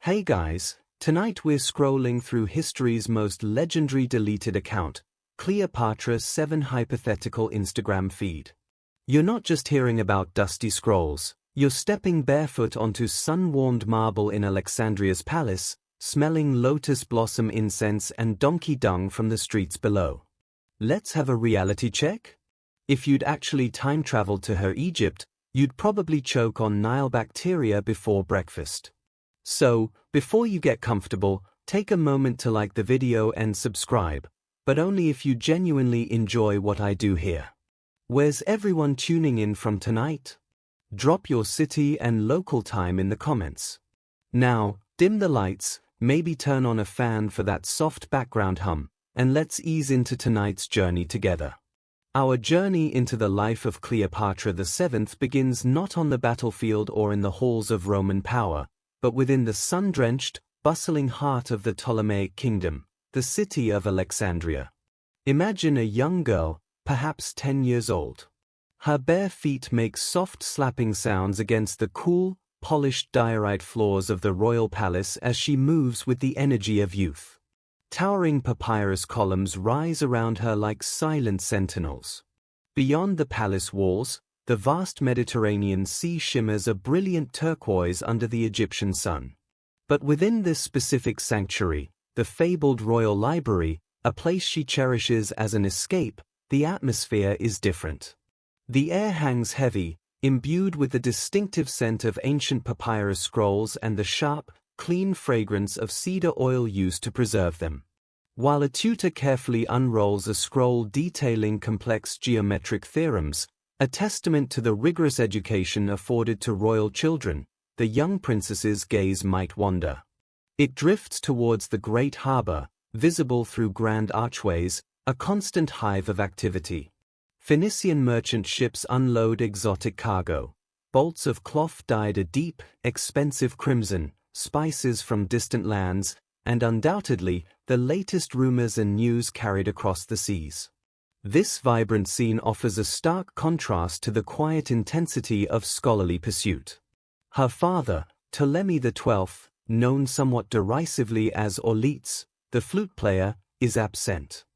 Hey guys, tonight we're scrolling through history's most legendary deleted account, Cleopatra VII hypothetical Instagram feed. You're not just hearing about dusty scrolls, you're stepping barefoot onto sun-warmed marble in Alexandria's palace, smelling lotus blossom incense and donkey dung from the streets below. Let's have a reality check? If you'd actually time traveled to her Egypt, you'd probably choke on Nile bacteria before breakfast. So, before you get comfortable, take a moment to like the video and subscribe, but only if you genuinely enjoy what I do here. Where's everyone tuning in from tonight? Drop your city and local time in the comments. Now, dim the lights, maybe turn on a fan for that soft background hum, and let's ease into tonight's journey together. Our journey into the life of Cleopatra VII begins not on the battlefield or in the halls of Roman power, but within the sun-drenched, bustling heart of the Ptolemaic kingdom, the city of Alexandria. Imagine a young girl, perhaps 10 years old. Her bare feet make soft slapping sounds against the cool, polished diorite floors of the royal palace as she moves with the energy of youth. Towering papyrus columns rise around her like silent sentinels. Beyond the palace walls, the vast Mediterranean Sea shimmers a brilliant turquoise under the Egyptian sun. But within this specific sanctuary, the fabled royal library, a place she cherishes as an escape, the atmosphere is different. The air hangs heavy, imbued with the distinctive scent of ancient papyrus scrolls and the sharp, clean fragrance of cedar oil used to preserve them. While a tutor carefully unrolls a scroll detailing complex geometric theorems, a testament to the rigorous education afforded to royal children, the young princess's gaze might wander. It drifts towards the great harbor, visible through grand archways, a constant hive of activity. Phoenician merchant ships unload exotic cargo. Bolts of cloth dyed a deep, expensive crimson, spices from distant lands, and undoubtedly, the latest rumors and news carried across the seas. This vibrant scene offers a stark contrast to the quiet intensity of scholarly pursuit. Her father, Ptolemy XII, known somewhat derisively as Orleats, the flute player, is absent.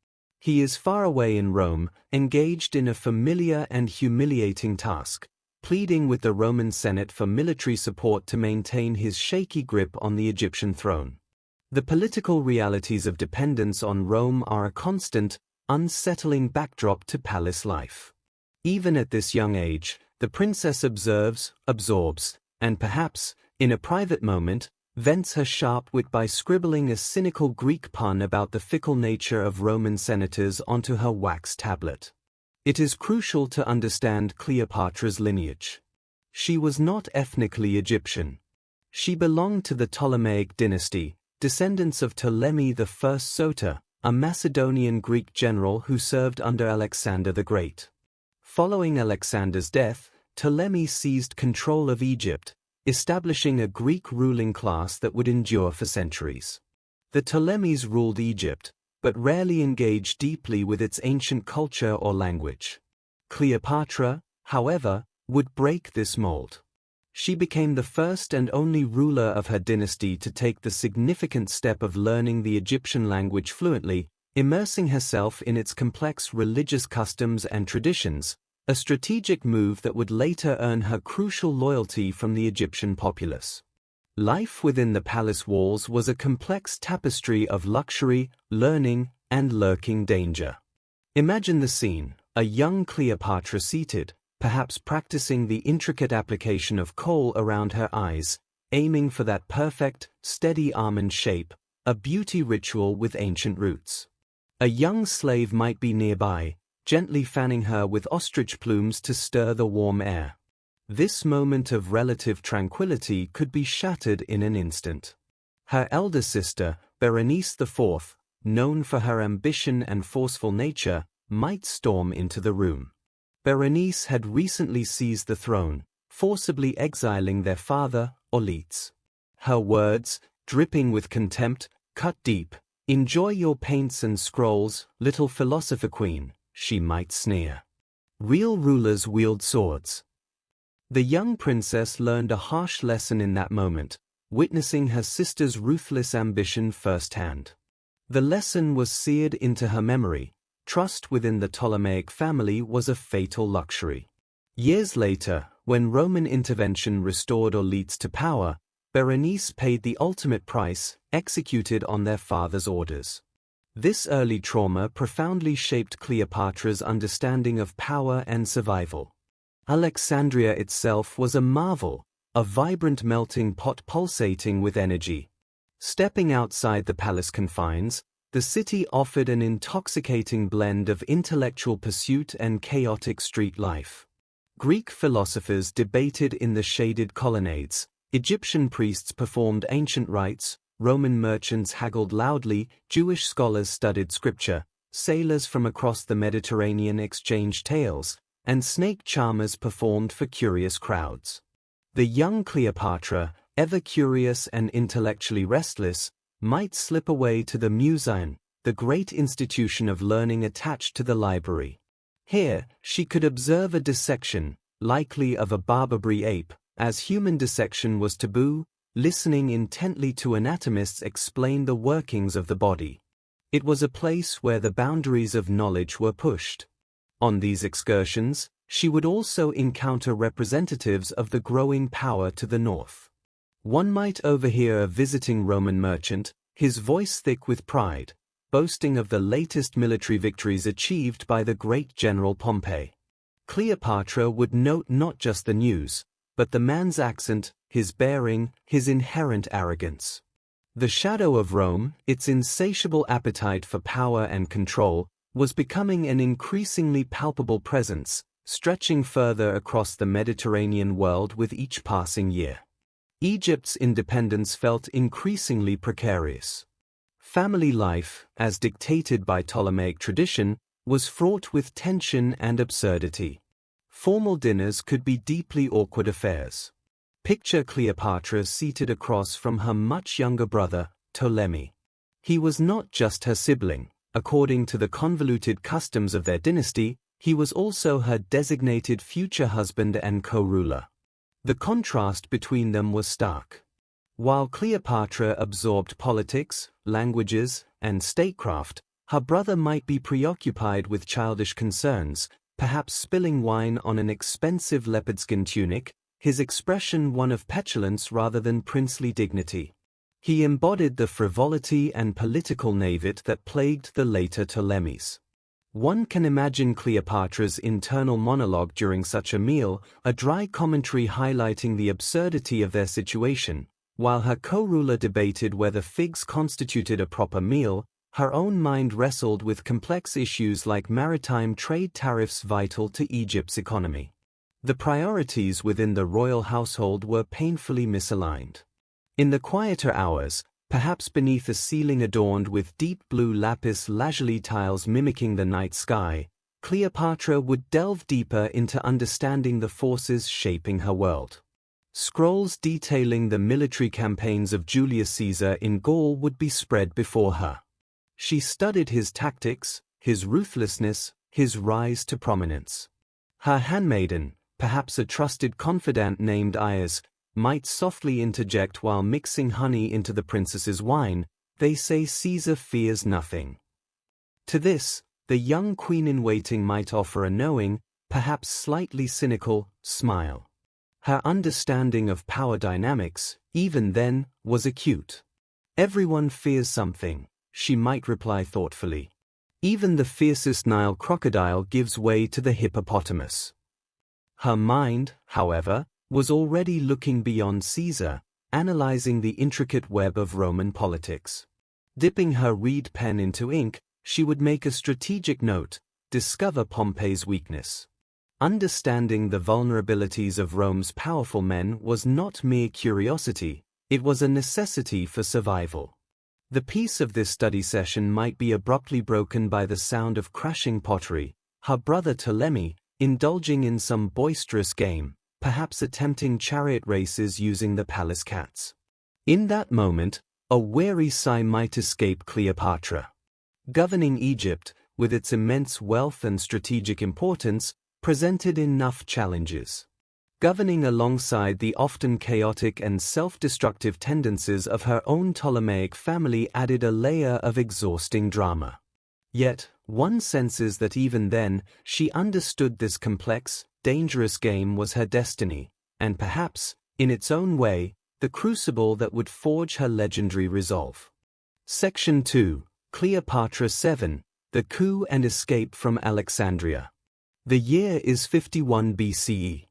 He is far away in Rome, engaged in a familiar and humiliating task, pleading with the Roman Senate for military support to maintain his shaky grip on the Egyptian throne. The political realities of dependence on Rome are a constant, unsettling backdrop to palace life. Even at this young age, the princess observes, absorbs, and perhaps, in a private moment, vents her sharp wit by scribbling a cynical Greek pun about the fickle nature of Roman senators onto her wax tablet. It is crucial to understand Cleopatra's lineage. She was not ethnically Egyptian. She belonged to the Ptolemaic dynasty, descendants of Ptolemy I Soter, a Macedonian Greek general who served under Alexander the Great. Following Alexander's death, Ptolemy seized control of Egypt, establishing a Greek ruling class that would endure for centuries. The Ptolemies ruled Egypt, but rarely engaged deeply with its ancient culture or language. Cleopatra, however, would break this mold. She became the first and only ruler of her dynasty to take the significant step of learning the Egyptian language fluently, immersing herself in its complex religious customs and traditions, a strategic move that would later earn her crucial loyalty from the Egyptian populace. Life within the palace walls was a complex tapestry of luxury, learning, and lurking danger. Imagine the scene, a young Cleopatra seated, perhaps practicing the intricate application of kohl around her eyes, aiming for that perfect, steady almond shape, a beauty ritual with ancient roots. A young slave might be nearby, gently fanning her with ostrich plumes to stir the warm air. This moment of relative tranquility could be shattered in an instant. Her elder sister, Berenice IV, known for her ambition and forceful nature, might storm into the room. Berenice had recently seized the throne, forcibly exiling their father, Orleats. Her words, dripping with contempt, cut deep. "Enjoy your paints and scrolls, little philosopher queen," she might sneer. Real rulers wield swords. The young princess learned a harsh lesson in that moment, witnessing her sister's ruthless ambition firsthand. The lesson was seared into her memory: trust within the Ptolemaic family was a fatal luxury. Years later, when Roman intervention restored elites to power, Berenice paid the ultimate price, executed on their father's orders. This early trauma profoundly shaped Cleopatra's understanding of power and survival. Alexandria itself was a marvel, a vibrant melting pot pulsating with energy. Stepping outside the palace confines, the city offered an intoxicating blend of intellectual pursuit and chaotic street life. Greek philosophers debated in the shaded colonnades, Egyptian priests performed ancient rites, Roman merchants haggled loudly, Jewish scholars studied scripture, sailors from across the Mediterranean exchanged tales, and snake charmers performed for curious crowds. The young Cleopatra, ever curious and intellectually restless, might slip away to the Museum, the great institution of learning attached to the library. Here, she could observe a dissection, likely of a Barbary ape, as human dissection was taboo, listening intently to anatomists explain the workings of the body. It was a place where the boundaries of knowledge were pushed. On these excursions, she would also encounter representatives of the growing power to the north. One might overhear a visiting Roman merchant, his voice thick with pride, boasting of the latest military victories achieved by the great General Pompey. Cleopatra would note not just the news, but the man's accent, his bearing, his inherent arrogance. The shadow of Rome, its insatiable appetite for power and control, was becoming an increasingly palpable presence, stretching further across the Mediterranean world with each passing year. Egypt's independence felt increasingly precarious. Family life, as dictated by Ptolemaic tradition, was fraught with tension and absurdity. Formal dinners could be deeply awkward affairs. Picture Cleopatra seated across from her much younger brother, Ptolemy. He was not just her sibling. According to the convoluted customs of their dynasty, he was also her designated future husband and co-ruler. The contrast between them was stark. While Cleopatra absorbed politics, languages, and statecraft, her brother might be preoccupied with childish concerns, perhaps spilling wine on an expensive leopardskin tunic, his expression one of petulance rather than princely dignity. He embodied the frivolity and political naivete that plagued the later Ptolemies. One can imagine Cleopatra's internal monologue during such a meal, a dry commentary highlighting the absurdity of their situation. While her co-ruler debated whether figs constituted a proper meal, her own mind wrestled with complex issues like maritime trade tariffs vital to Egypt's economy. The priorities within the royal household were painfully misaligned. In the quieter hours, perhaps beneath a ceiling adorned with deep blue lapis lazuli tiles mimicking the night sky, Cleopatra would delve deeper into understanding the forces shaping her world. Scrolls detailing the military campaigns of Julius Caesar in Gaul would be spread before her. She studied his tactics, his ruthlessness, his rise to prominence. Her handmaiden, perhaps a trusted confidant named Ias, might softly interject while mixing honey into the princess's wine, "They say Caesar fears nothing." To this, the young queen-in-waiting might offer a knowing, perhaps slightly cynical, smile. Her understanding of power dynamics, even then, was acute. "Everyone fears something," she might reply thoughtfully. "Even the fiercest Nile crocodile gives way to the hippopotamus." Her mind, however, was already looking beyond Caesar, analyzing the intricate web of Roman politics. Dipping her reed pen into ink, she would make a strategic note: discover Pompey's weakness. Understanding the vulnerabilities of Rome's powerful men was not mere curiosity, it was a necessity for survival. The peace of this study session might be abruptly broken by the sound of crashing pottery, her brother Ptolemy, indulging in some boisterous game, perhaps attempting chariot races using the palace cats. In that moment, a weary sigh might escape Cleopatra. Governing Egypt, with its immense wealth and strategic importance, presented enough challenges. governing alongside the often chaotic and self-destructive tendencies of her own Ptolemaic family added a layer of exhausting drama. Yet, one senses that even then, she understood this complex, dangerous game was her destiny, and perhaps, in its own way, the crucible that would forge her legendary resolve. Section 2. Cleopatra VII, the coup and escape from Alexandria. The year is 51 BCE.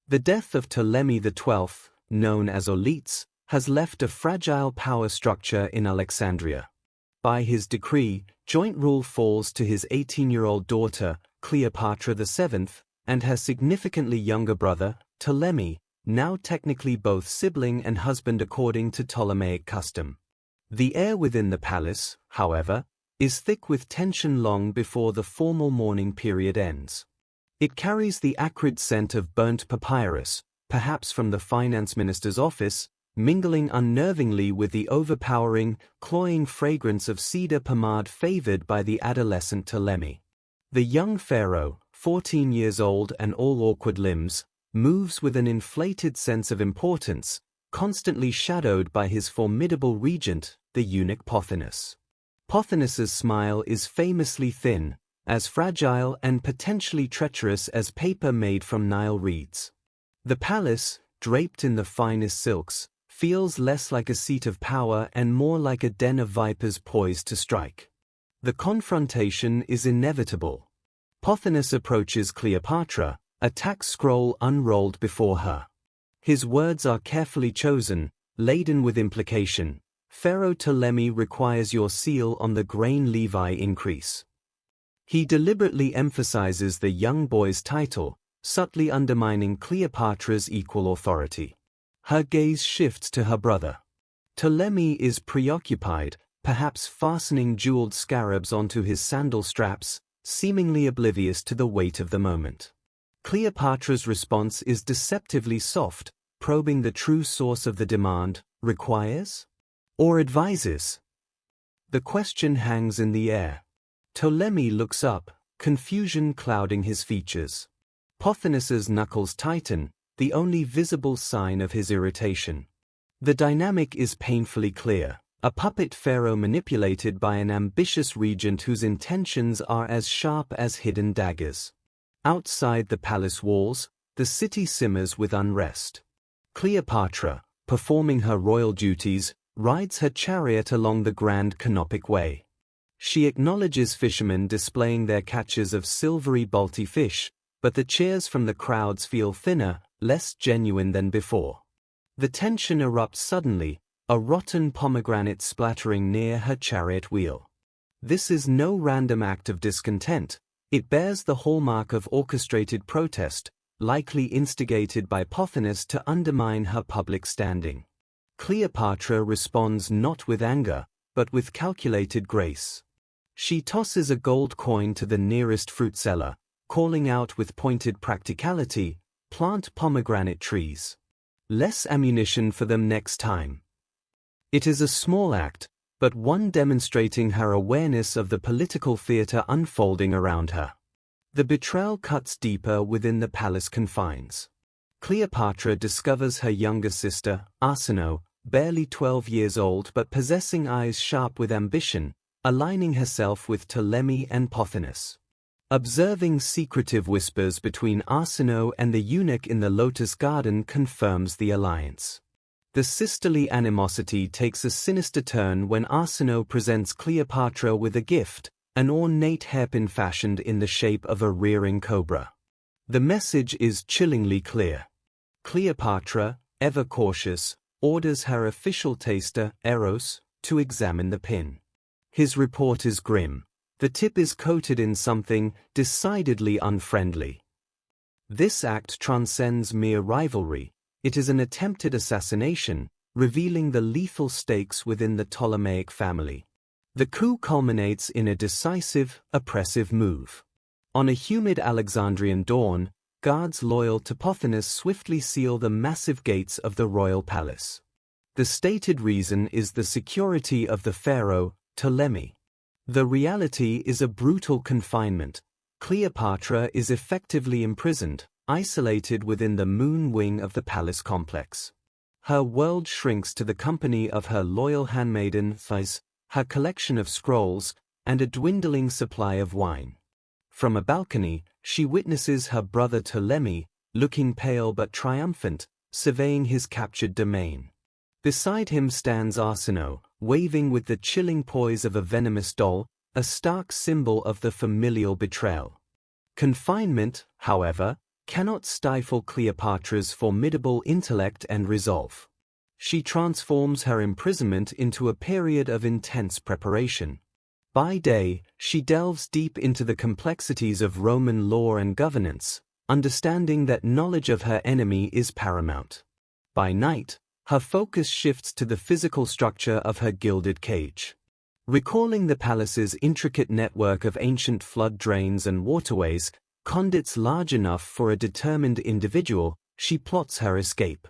The death of Ptolemy XII, known as Auletes, has left a fragile power structure in Alexandria. By his decree, joint rule falls to his 18-year-old daughter, Cleopatra VII, and her significantly younger brother, Ptolemy, now technically both sibling and husband according to Ptolemaic custom. The air within the palace, however, is thick with tension long before the formal mourning period ends. It carries the acrid scent of burnt papyrus, perhaps from the finance minister's office, mingling unnervingly with the overpowering, cloying fragrance of cedar pomade favored by the adolescent Ptolemy. The young pharaoh, 14 years old and all awkward limbs, moves with an inflated sense of importance, constantly shadowed by his formidable regent, the eunuch Pothinus. Pothinus's smile is famously thin, as fragile and potentially treacherous as paper made from Nile reeds. The palace, draped in the finest silks, feels less like a seat of power and more like a den of vipers poised to strike. The confrontation is inevitable. Pothinus approaches Cleopatra, a tax scroll unrolled before her. His words are carefully chosen, laden with implication. Pharaoh Ptolemy requires your seal on the grain Levi increase. He deliberately emphasizes the young boy's title, subtly undermining Cleopatra's equal authority. Her gaze shifts to her brother. Ptolemy is preoccupied, perhaps fastening jeweled scarabs onto his sandal straps, seemingly oblivious to the weight of the moment. Cleopatra's response is deceptively soft, probing the true source of the demand: requires? Or advises? The question hangs in the air. Ptolemy looks up, confusion clouding his features. Pothinus's knuckles tighten, the only visible sign of his irritation. The dynamic is painfully clear. A puppet pharaoh manipulated by an ambitious regent whose intentions are as sharp as hidden daggers. Outside the palace walls, the city simmers with unrest. Cleopatra, performing her royal duties, rides her chariot along the Grand Canopic Way. She acknowledges fishermen displaying their catches of silvery balty fish, but the cheers from the crowds feel thinner, less genuine than before. The tension erupts suddenly, a rotten pomegranate splattering near her chariot wheel. This is no random act of discontent, it bears the hallmark of orchestrated protest, likely instigated by Pothinus to undermine her public standing. Cleopatra responds not with anger, but with calculated grace. She tosses a gold coin to the nearest fruit seller, calling out with pointed practicality, "Plant pomegranate trees. Less ammunition for them next time." It is a small act, but one demonstrating her awareness of the political theater unfolding around her. The betrayal cuts deeper within the palace confines. Cleopatra discovers her younger sister, Arsinoe, barely 12 years old but possessing eyes sharp with ambition, aligning herself with Ptolemy and Pothinus. Observing secretive whispers between Arsinoe and the eunuch in the lotus garden confirms the alliance. The sisterly animosity takes a sinister turn when Arsinoe presents Cleopatra with a gift, an ornate hairpin fashioned in the shape of a rearing cobra. The message is chillingly clear. Cleopatra, ever cautious, orders her official taster, Eros, to examine the pin. His report is grim. The tip is coated in something decidedly unfriendly. This act transcends mere rivalry. It is an attempted assassination, revealing the lethal stakes within the Ptolemaic family. The coup culminates in a decisive, oppressive move. On a humid Alexandrian dawn, guards loyal to Pothinus swiftly seal the massive gates of the royal palace. The stated reason is the security of the pharaoh, Ptolemy. The reality is a brutal confinement. Cleopatra is effectively imprisoned, isolated within the moon wing of the palace complex. Her world shrinks to the company of her loyal handmaiden Thais, her collection of scrolls, and a dwindling supply of wine. From a balcony, she witnesses her brother Ptolemy, looking pale but triumphant, surveying his captured domain. Beside him stands Arsinoe, waving with the chilling poise of a venomous doll, a stark symbol of the familial betrayal. Confinement, however, cannot stifle Cleopatra's formidable intellect and resolve. She transforms her imprisonment into a period of intense preparation. By day, she delves deep into the complexities of Roman law and governance, understanding that knowledge of her enemy is paramount. By night, her focus shifts to the physical structure of her gilded cage. Recalling the palace's intricate network of ancient flood drains and waterways, conduits large enough for a determined individual, she plots her escape.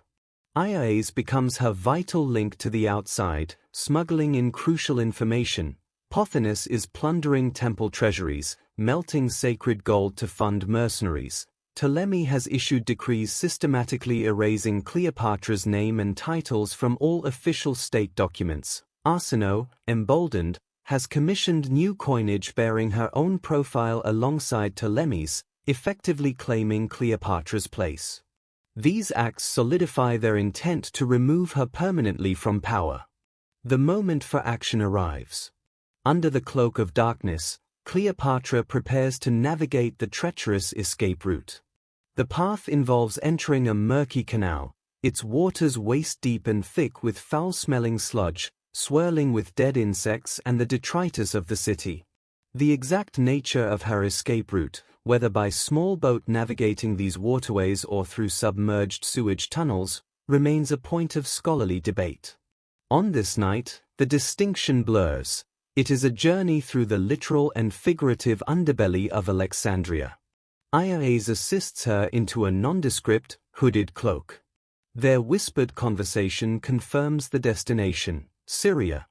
Ias becomes her vital link to the outside, smuggling in crucial information. Pothinus is plundering temple treasuries, melting sacred gold to fund mercenaries. Ptolemy has issued decrees systematically erasing Cleopatra's name and titles from all official state documents. Arsinoe, emboldened, has commissioned new coinage bearing her own profile alongside Ptolemy's, effectively claiming Cleopatra's place. These acts solidify their intent to remove her permanently from power. The moment for action arrives. Under the cloak of darkness, Cleopatra prepares to navigate the treacherous escape route. The path involves entering a murky canal, its waters waist-deep and thick with foul-smelling sludge, swirling with dead insects and the detritus of the city. The exact nature of her escape route, whether by small boat navigating these waterways or through submerged sewage tunnels, remains a point of scholarly debate. On this night, the distinction blurs. It is a journey through the literal and figurative underbelly of Alexandria. Ias assists her into a nondescript, hooded cloak. Their whispered conversation confirms the destination, Syria.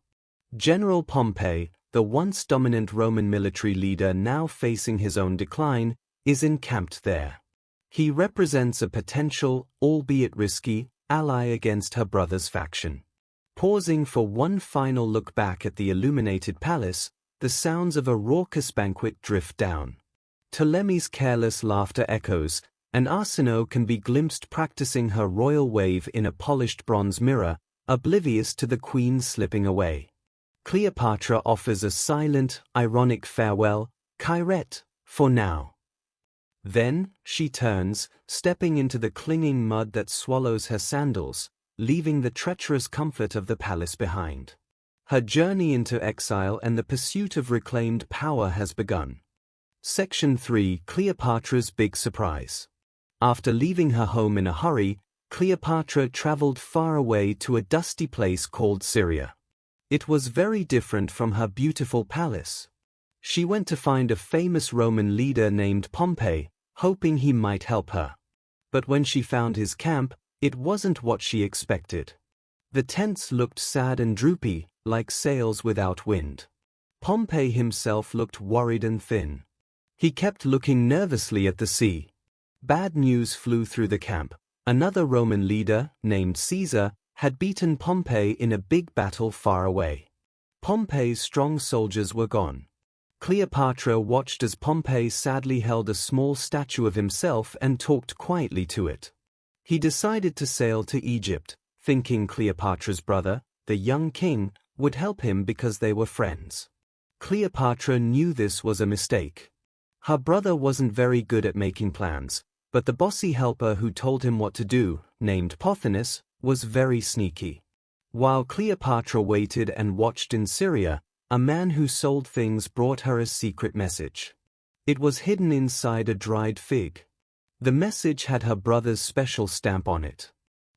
General Pompey, the once dominant Roman military leader now facing his own decline, is encamped there. He represents a potential, albeit risky, ally against her brother's faction. Pausing for one final look back at the illuminated palace, the sounds of a raucous banquet drift down. Ptolemy's careless laughter echoes, and Arsinoe can be glimpsed practicing her royal wave in a polished bronze mirror, oblivious to the queen slipping away. Cleopatra offers a silent, ironic farewell, Kyret, for now. Then, she turns, stepping into the clinging mud that swallows her sandals, leaving the treacherous comfort of the palace behind. Her journey into exile and the pursuit of reclaimed power has begun. Section 3: Cleopatra's Big Surprise. After leaving her home in a hurry, Cleopatra traveled far away to a dusty place called Syria. It was very different from her beautiful palace. She went to find a famous Roman leader named Pompey, hoping he might help her. But when she found his camp, it wasn't what she expected. The tents looked sad and droopy, like sails without wind. Pompey himself looked worried and thin. He kept looking nervously at the sea. Bad news flew through the camp. Another Roman leader, named Caesar, had beaten Pompey in a big battle far away. Pompey's strong soldiers were gone. Cleopatra watched as Pompey sadly held a small statue of himself and talked quietly to it. He decided to sail to Egypt, thinking Cleopatra's brother, the young king, would help him because they were friends. Cleopatra knew this was a mistake. Her brother wasn't very good at making plans, but the bossy helper who told him what to do, named Pothinus, was very sneaky. While Cleopatra waited and watched in Syria, a man who sold things brought her a secret message. It was hidden inside a dried fig. The message had her brother's special stamp on it.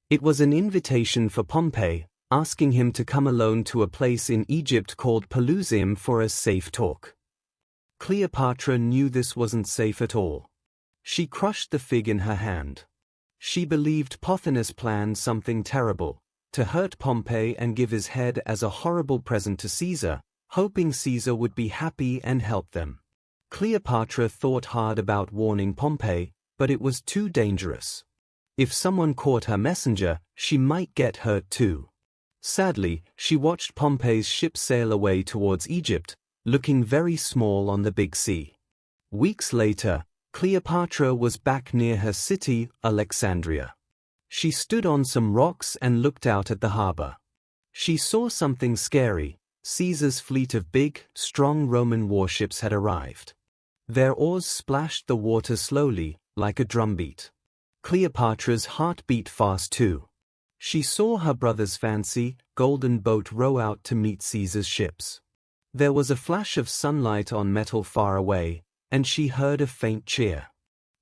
It was an invitation for Pompey, asking him to come alone to a place in Egypt called Pelusium for a safe talk. Cleopatra knew this wasn't safe at all. She crushed the fig in her hand. She believed Pothinus planned something terrible, to hurt Pompey and give his head as a horrible present to Caesar, hoping Caesar would be happy and help them. Cleopatra thought hard about warning Pompey, but it was too dangerous. If someone caught her messenger, she might get hurt too. Sadly, she watched Pompey's ship sail away towards Egypt, looking very small on the big sea. Weeks later, Cleopatra was back near her city, Alexandria. She stood on some rocks and looked out at the harbor. She saw something scary. Caesar's fleet of big, strong Roman warships had arrived. Their oars splashed the water slowly, like a drumbeat. Cleopatra's heart beat fast too. She saw her brother's fancy, golden boat row out to meet Caesar's ships. There was a flash of sunlight on metal far away, and she heard a faint cheer.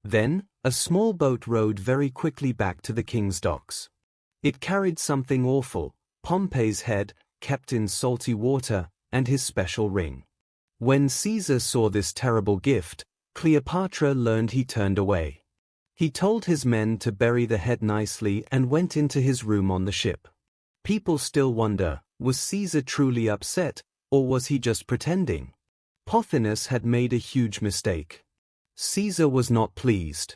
Then, a small boat rowed very quickly back to the king's docks. It carried something awful: Pompey's head, kept in salty water, and his special ring. When Caesar saw this terrible gift, Cleopatra learned he turned away. He told his men to bury the head nicely and went into his room on the ship. People still wonder, was Caesar truly upset, or was he just pretending? Pothinus had made a huge mistake. Caesar was not pleased.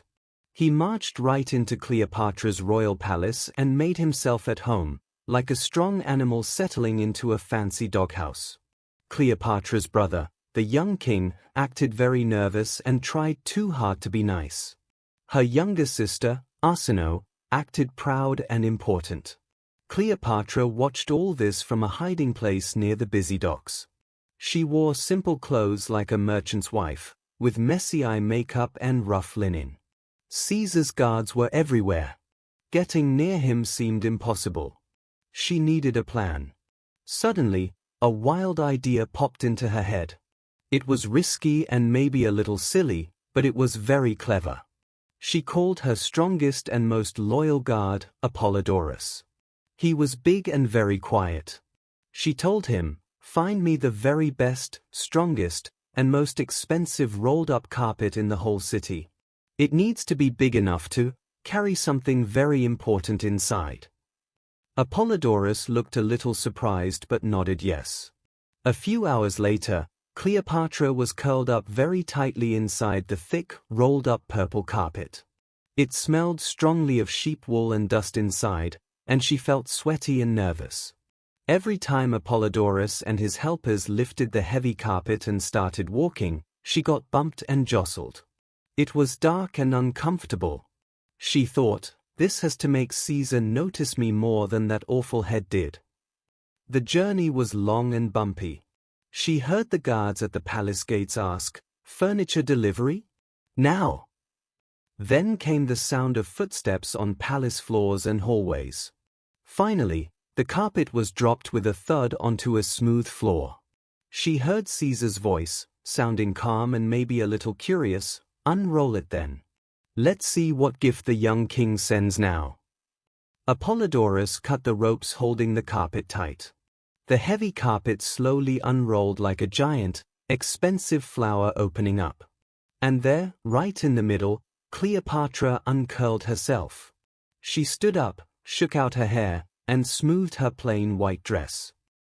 He marched right into Cleopatra's royal palace and made himself at home, like a strong animal settling into a fancy doghouse. Cleopatra's brother, the young king, acted very nervous and tried too hard to be nice. Her younger sister, Arsinoe, acted proud and important. Cleopatra watched all this from a hiding place near the busy docks. She wore simple clothes like a merchant's wife, with messy eye makeup and rough linen. Caesar's guards were everywhere. Getting near him seemed impossible. She needed a plan. Suddenly, a wild idea popped into her head. It was risky and maybe a little silly, but it was very clever. She called her strongest and most loyal guard, Apollodorus. He was big and very quiet. She told him, "Find me the very best, strongest, and most expensive rolled-up carpet in the whole city. It needs to be big enough to carry something very important inside." Apollodorus looked a little surprised but nodded yes. A few hours later, Cleopatra was curled up very tightly inside the thick, rolled-up purple carpet. It smelled strongly of sheep wool and dust inside, and she felt sweaty and nervous. Every time Apollodorus and his helpers lifted the heavy carpet and started walking, she got bumped and jostled. It was dark and uncomfortable. She thought, "This has to make Caesar notice me more than that awful head did." The journey was long and bumpy. She heard the guards at the palace gates ask, "Furniture delivery? Now!" Then came the sound of footsteps on palace floors and hallways. Finally, the carpet was dropped with a thud onto a smooth floor. She heard Caesar's voice, sounding calm and maybe a little curious, "Unroll it then. Let's see what gift the young king sends now." Apollodorus cut the ropes holding the carpet tight. The heavy carpet slowly unrolled like a giant, expensive flower opening up. And there, right in the middle, Cleopatra uncurled herself. She stood up, shook out her hair, and smoothed her plain white dress.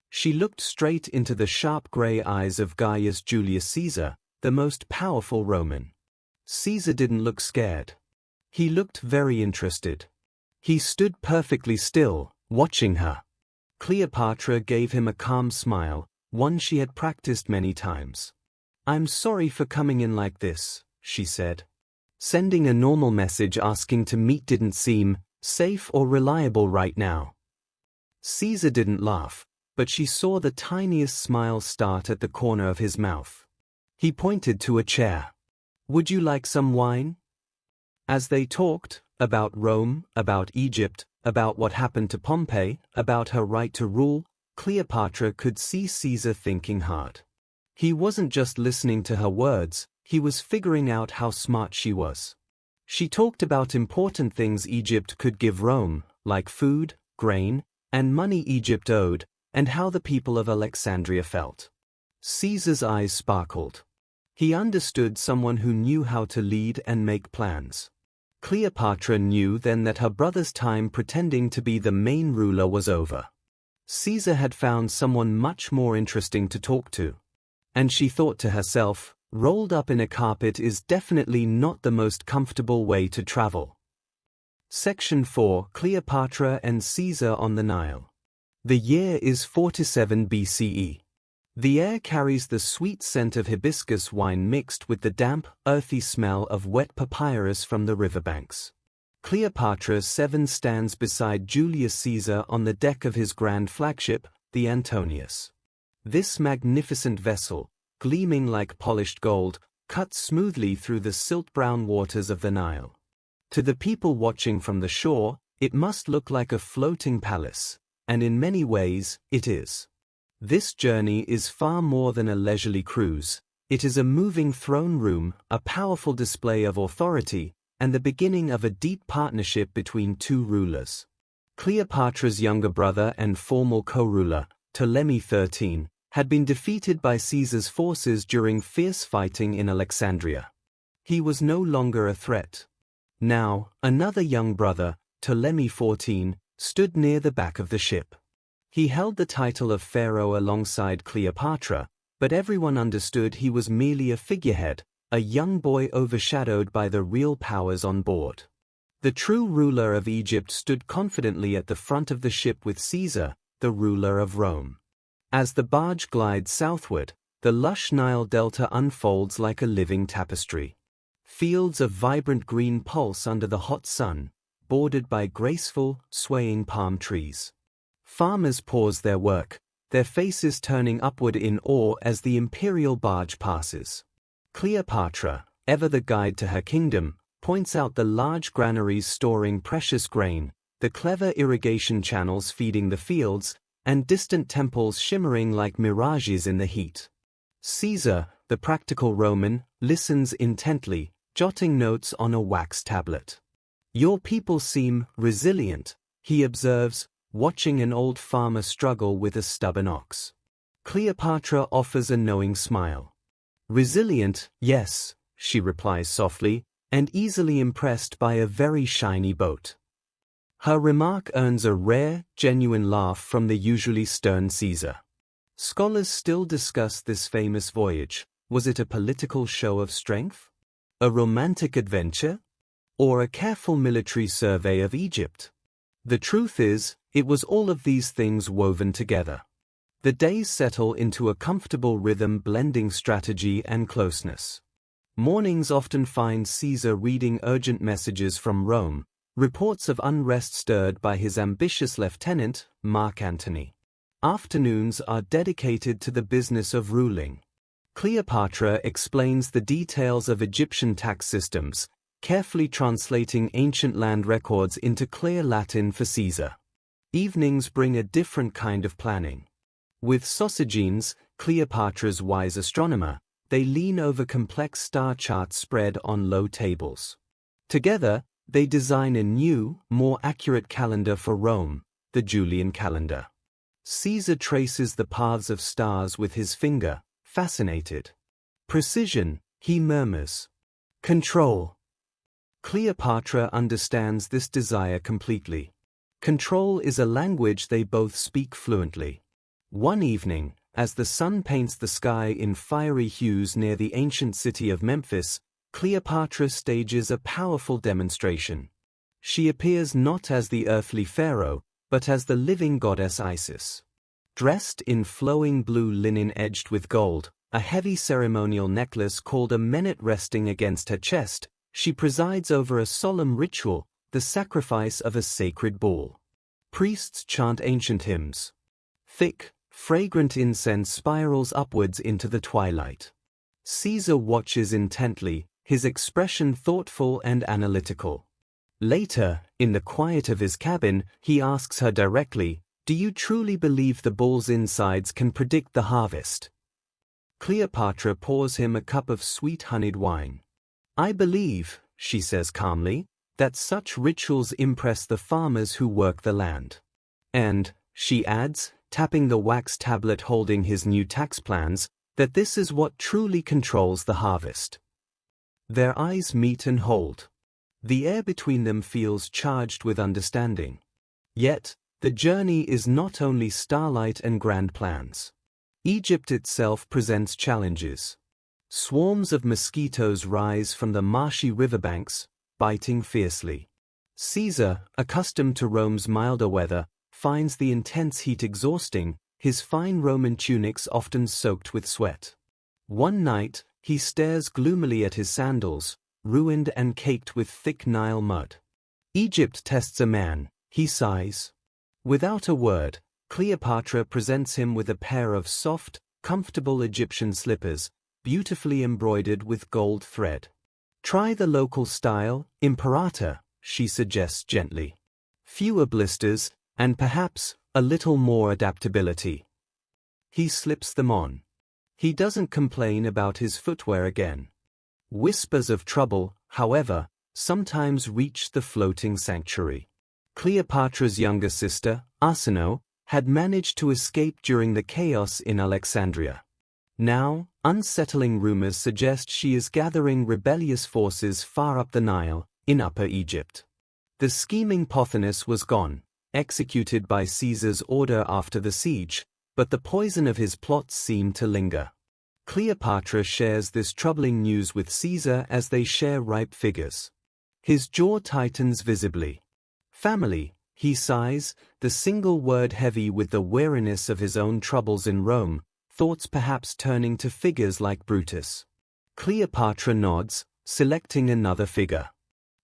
She looked straight into the sharp gray eyes of Gaius Julius Caesar, the most powerful Roman. Caesar didn't look scared. He looked very interested. He stood perfectly still, watching her. Cleopatra gave him a calm smile, one she had practiced many times. "I'm sorry for coming in like this," she said. Sending a normal message asking to meet didn't seem safe or reliable right now. Caesar didn't laugh, but she saw the tiniest smile start at the corner of his mouth. He pointed to a chair. "Would you like some wine?" As they talked, about Rome, about Egypt, about what happened to Pompey, about her right to rule, Cleopatra could see Caesar thinking hard. He wasn't just listening to her words, he was figuring out how smart she was. She talked about important things Egypt could give Rome, like food, grain, and money Egypt owed, and how the people of Alexandria felt. Caesar's eyes sparkled. He understood someone who knew how to lead and make plans. Cleopatra knew then that her brother's time pretending to be the main ruler was over. Caesar had found someone much more interesting to talk to. And she thought to herself, Rolled up in a carpet is definitely not the most comfortable way to travel. Section 4: Cleopatra and Caesar on the Nile. The year is 47 BCE. The air carries the sweet scent of hibiscus wine mixed with the damp, earthy smell of wet papyrus from the riverbanks. Cleopatra VII stands beside Julius Caesar on the deck of his grand flagship, the Antonius. This magnificent vessel, gleaming like polished gold, cuts smoothly through the silt-brown waters of the Nile. To the people watching from the shore, it must look like a floating palace, and in many ways, it is. This journey is far more than a leisurely cruise. It is a moving throne room, a powerful display of authority, and the beginning of a deep partnership between two rulers. Cleopatra's younger brother and formal co-ruler, Ptolemy XIII, had been defeated by Caesar's forces during fierce fighting in Alexandria. He was no longer a threat. Now, another young brother, Ptolemy XIV, stood near the back of the ship. He held the title of pharaoh alongside Cleopatra, but everyone understood he was merely a figurehead, a young boy overshadowed by the real powers on board. The true ruler of Egypt stood confidently at the front of the ship with Caesar, the ruler of Rome. As the barge glides southward, the lush Nile delta unfolds like a living tapestry. Fields of vibrant green pulse under the hot sun, bordered by graceful, swaying palm trees. Farmers pause their work, their faces turning upward in awe as the imperial barge passes. Cleopatra, ever the guide to her kingdom, points out the large granaries storing precious grain, the clever irrigation channels feeding the fields, and distant temples shimmering like mirages in the heat. Caesar, the practical Roman, listens intently, jotting notes on a wax tablet. "Your people seem resilient," he observes, watching an old farmer struggle with a stubborn ox. Cleopatra offers a knowing smile. "Resilient, yes," she replies softly, and easily impressed by a very shiny boat. Her remark earns a rare, genuine laugh from the usually stern Caesar. Scholars still discuss this famous voyage. Was it a political show of strength? A romantic adventure? Or a careful military survey of Egypt? The truth is, it was all of these things woven together. The days settle into a comfortable rhythm blending strategy and closeness. Mornings often find Caesar reading urgent messages from Rome, reports of unrest stirred by his ambitious lieutenant, Mark Antony. Afternoons are dedicated to the business of ruling. Cleopatra explains the details of Egyptian tax systems, carefully translating ancient land records into clear Latin for Caesar. Evenings bring a different kind of planning. With Sosigenes, Cleopatra's wise astronomer, they lean over complex star charts spread on low tables. Together, they design a new, more accurate calendar for Rome, the Julian calendar. Caesar traces the paths of stars with his finger, fascinated. "Precision," he murmurs. "Control." Cleopatra understands this desire completely. Control is a language they both speak fluently. One evening, as the sun paints the sky in fiery hues near the ancient city of Memphis, Cleopatra stages a powerful demonstration. She appears not as the earthly pharaoh, but as the living goddess Isis. Dressed in flowing blue linen edged with gold, a heavy ceremonial necklace called a menet resting against her chest, she presides over a solemn ritual, the sacrifice of a sacred bull. Priests chant ancient hymns. Thick, fragrant incense spirals upwards into the twilight. Caesar watches intently, his expression thoughtful and analytical. Later, in the quiet of his cabin, he asks her directly, "Do you truly believe the bull's insides can predict the harvest?" Cleopatra pours him a cup of sweet honeyed wine. "I believe," she says calmly, "that such rituals impress the farmers who work the land." And, she adds, tapping the wax tablet holding his new tax plans, that this is what truly controls the harvest. Their eyes meet and hold. The air between them feels charged with understanding. Yet, the journey is not only starlight and grand plans. Egypt itself presents challenges. Swarms of mosquitoes rise from the marshy riverbanks, biting fiercely. Caesar, accustomed to Rome's milder weather, finds the intense heat exhausting, his fine Roman tunics often soaked with sweat. One night, he stares gloomily at his sandals, ruined and caked with thick Nile mud. Egypt tests a man, he sighs. Without a word, Cleopatra presents him with a pair of soft, comfortable Egyptian slippers, beautifully embroidered with gold thread. Try the local style, Imperator, she suggests gently. Fewer blisters, and perhaps a little more adaptability. He slips them on. He doesn't complain about his footwear again. Whispers of trouble, however, sometimes reach the floating sanctuary. Cleopatra's younger sister, Arsinoe, had managed to escape during the chaos in Alexandria. Now, unsettling rumors suggest she is gathering rebellious forces far up the Nile, in Upper Egypt. The scheming Pothinus was gone, executed by Caesar's order after the siege, but the poison of his plots seemed to linger. Cleopatra shares this troubling news with Caesar as they share ripe figures. His jaw tightens visibly. Family, he sighs, the single word heavy with the weariness of his own troubles in Rome, thoughts perhaps turning to figures like Brutus. Cleopatra nods, selecting another figure.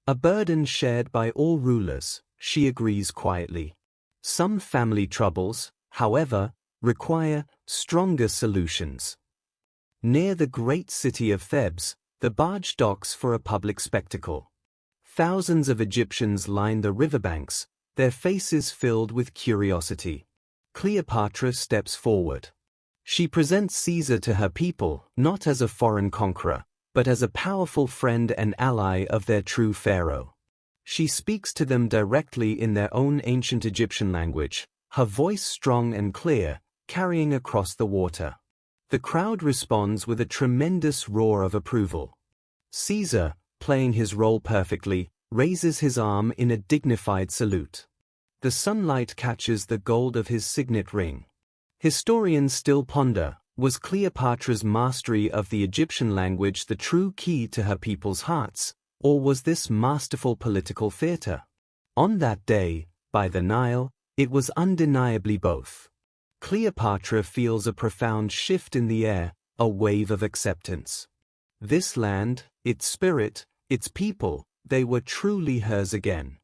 A burden shared by all rulers, she agrees quietly. Some family troubles, however, require stronger solutions. Near the great city of Thebes, the barge docks for a public spectacle. Thousands of Egyptians line the riverbanks, their faces filled with curiosity. Cleopatra steps forward. She presents Caesar to her people, not as a foreign conqueror, but as a powerful friend and ally of their true pharaoh. She speaks to them directly in their own ancient Egyptian language, her voice strong and clear, carrying across the water. The crowd responds with a tremendous roar of approval. Caesar, playing his role perfectly, raises his arm in a dignified salute. The sunlight catches the gold of his signet ring. Historians still ponder, was Cleopatra's mastery of the Egyptian language the true key to her people's hearts, or was this masterful political theater? On that day, by the Nile, it was undeniably both. Cleopatra feels a profound shift in the air, a wave of acceptance. This land, its spirit, its people, they were truly hers again.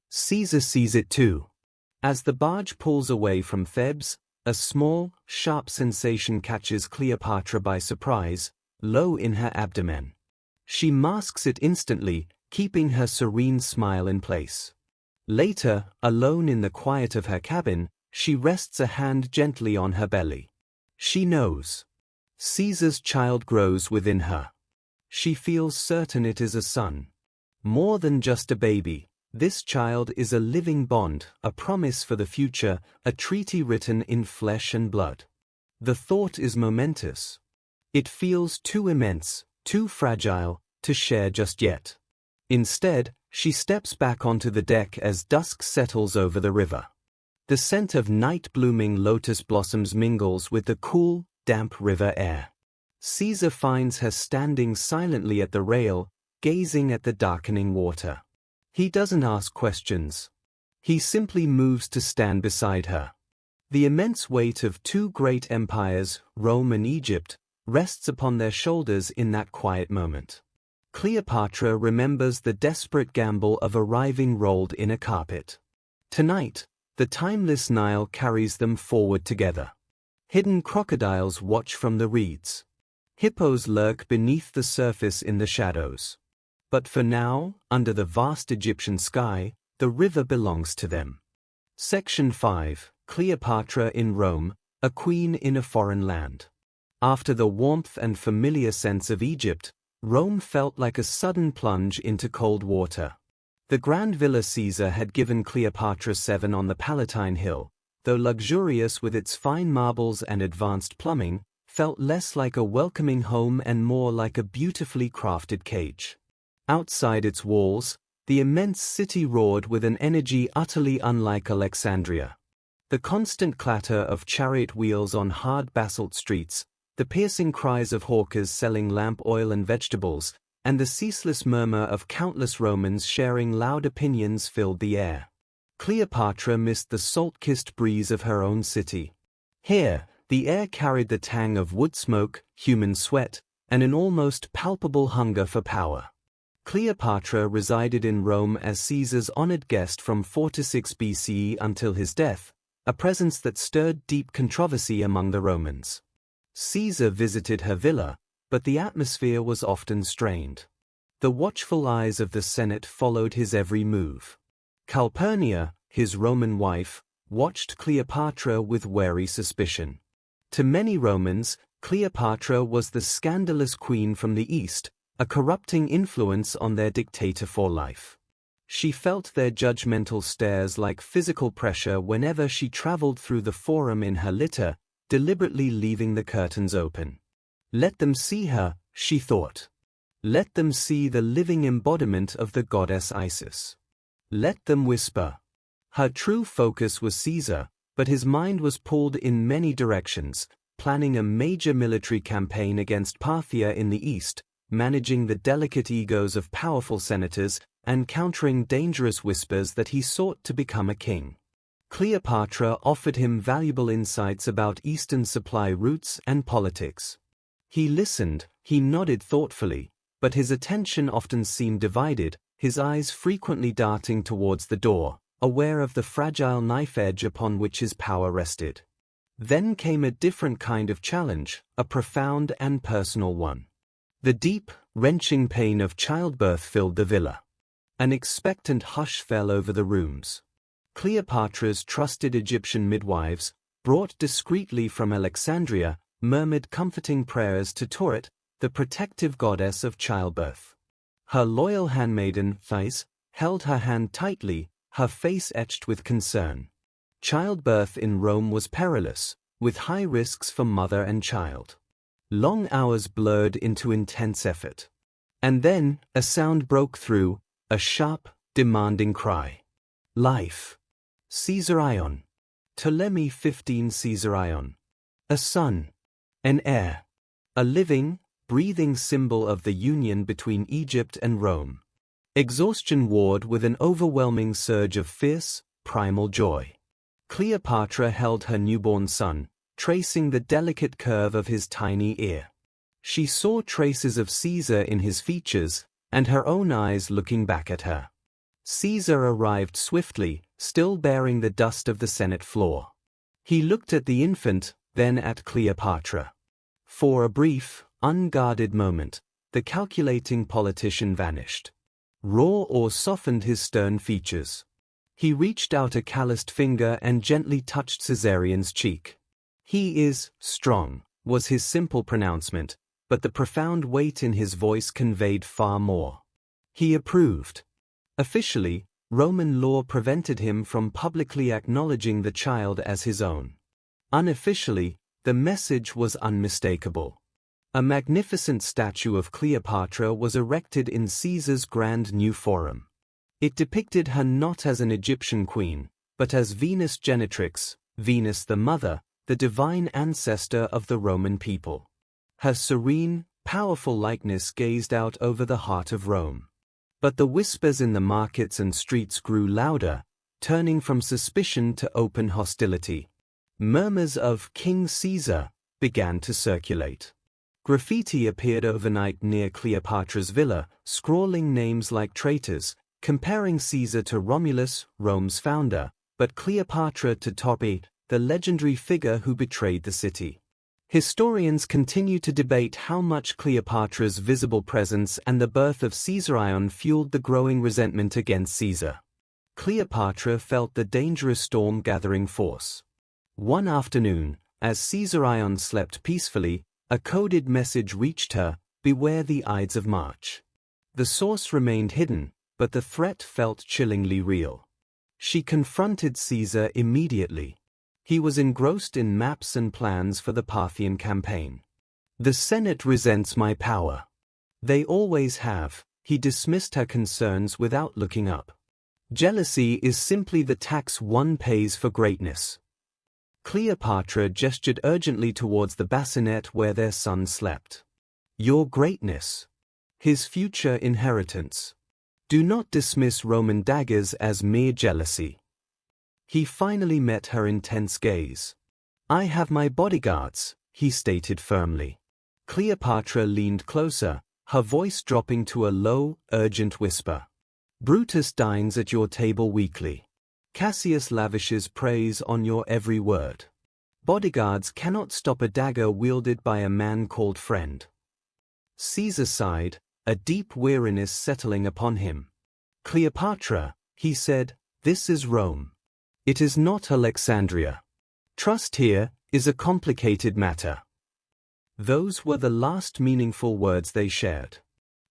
Caesar sees it too. As the barge pulls away from Thebes, a small, sharp sensation catches Cleopatra by surprise, low in her abdomen. She masks it instantly, keeping her serene smile in place. Later, alone in the quiet of her cabin, she rests a hand gently on her belly. She knows. Caesar's child grows within her. She feels certain it is a son. More than just a baby, this child is a living bond, a promise for the future, a treaty written in flesh and blood. The thought is momentous. It feels too immense, too fragile, to share just yet. Instead, she steps back onto the deck as dusk settles over the river. The scent of night-blooming lotus blossoms mingles with the cool, damp river air. Caesar finds her standing silently at the rail, gazing at the darkening water. He doesn't ask questions. He simply moves to stand beside her. The immense weight of two great empires, Rome and Egypt, rests upon their shoulders in that quiet moment. Cleopatra remembers the desperate gamble of arriving rolled in a carpet. Tonight, the timeless Nile carries them forward together. Hidden crocodiles watch from the reeds. Hippos lurk beneath the surface in the shadows. But for now, under the vast Egyptian sky, the river belongs to them. Section 5, Cleopatra in Rome, a queen in a foreign land. After the warmth and familiar sense of Egypt, Rome felt like a sudden plunge into cold water. The grand villa Caesar had given Cleopatra VII on the Palatine Hill, though luxurious with its fine marbles and advanced plumbing, felt less like a welcoming home and more like a beautifully crafted cage. Outside its walls, the immense city roared with an energy utterly unlike Alexandria. The constant clatter of chariot wheels on hard basalt streets, The piercing cries of hawkers selling lamp oil and vegetables, and the ceaseless murmur of countless Romans sharing loud opinions filled the air. Cleopatra missed the salt-kissed breeze of her own city. Here, the air carried the tang of wood smoke, human sweat, and an almost palpable hunger for power. Cleopatra resided in Rome as Caesar's honored guest from 46 BCE until his death, a presence that stirred deep controversy among the Romans. Caesar visited her villa, but the atmosphere was often strained. The watchful eyes of the Senate followed his every move. Calpurnia, his Roman wife, watched Cleopatra with wary suspicion. To many Romans, Cleopatra was the scandalous queen from the East, a corrupting influence on their dictator for life. She felt their judgmental stares like physical pressure whenever she traveled through the forum in her litter, deliberately leaving the curtains open. Let them see her, she thought. Let them see the living embodiment of the goddess Isis. Let them whisper. Her true focus was Caesar, but his mind was pulled in many directions, planning a major military campaign against Parthia in the east, managing the delicate egos of powerful senators, and countering dangerous whispers that he sought to become a king. Cleopatra offered him valuable insights about Eastern supply routes and politics. He listened, he nodded thoughtfully, but his attention often seemed divided, his eyes frequently darting towards the door, aware of the fragile knife edge upon which his power rested. Then came a different kind of challenge, a profound and personal one. The deep, wrenching pain of childbirth filled the villa. An expectant hush fell over the rooms. Cleopatra's trusted Egyptian midwives, brought discreetly from Alexandria, murmured comforting prayers to Tauret, the protective goddess of childbirth. Her loyal handmaiden, Thais, held her hand tightly, her face etched with concern. Childbirth in Rome was perilous, with high risks for mother and child. Long hours blurred into intense effort. And then, a sound broke through, a sharp, demanding cry. Life. Caesarion. Ptolemy 15 Caesarion. A son. An heir. A living, breathing symbol of the union between Egypt and Rome. Exhaustion warred with an overwhelming surge of fierce, primal joy. Cleopatra held her newborn son, tracing the delicate curve of his tiny ear. She saw traces of Caesar in his features, and her own eyes looking back at her. Caesar arrived swiftly, still bearing the dust of the Senate floor. He looked at the infant, then at Cleopatra. For a brief, unguarded moment, the calculating politician vanished. Raw awe softened his stern features. He reached out a calloused finger and gently touched Caesarion's cheek. "He is strong," was his simple pronouncement, but the profound weight in his voice conveyed far more. He approved. Officially, Roman law prevented him from publicly acknowledging the child as his own. Unofficially, the message was unmistakable. A magnificent statue of Cleopatra was erected in Caesar's grand new forum. It depicted her not as an Egyptian queen, but as Venus Genetrix, Venus the Mother, the divine ancestor of the Roman people. Her serene, powerful likeness gazed out over the heart of Rome. But the whispers in the markets and streets grew louder, turning from suspicion to open hostility. Murmurs of King Caesar began to circulate. Graffiti appeared overnight near Cleopatra's villa, scrawling names like traitors, comparing Caesar to Romulus, Rome's founder, but Cleopatra to Tauret, the legendary figure who betrayed the city. Historians continue to debate how much Cleopatra's visible presence and the birth of Caesarion fueled the growing resentment against Caesar. Cleopatra felt the dangerous storm gathering force. One afternoon, as Caesarion slept peacefully, a coded message reached her, "Beware the Ides of March." The source remained hidden, but the threat felt chillingly real. She confronted Caesar immediately. He was engrossed in maps and plans for the Parthian campaign. "The Senate resents my power. They always have," he dismissed her concerns without looking up. "Jealousy is simply the tax one pays for greatness." Cleopatra gestured urgently towards the bassinet where their son slept. Your greatness. His future inheritance. Do not dismiss Roman daggers as mere jealousy. He finally met her intense gaze. I have my bodyguards, he stated firmly. Cleopatra leaned closer, her voice dropping to a low, urgent whisper. Brutus dines at your table weekly. Cassius lavishes praise on your every word. Bodyguards cannot stop a dagger wielded by a man called friend. Caesar sighed, a deep weariness settling upon him. Cleopatra, he said, this is Rome. It is not Alexandria. Trust here is a complicated matter. Those were the last meaningful words they shared.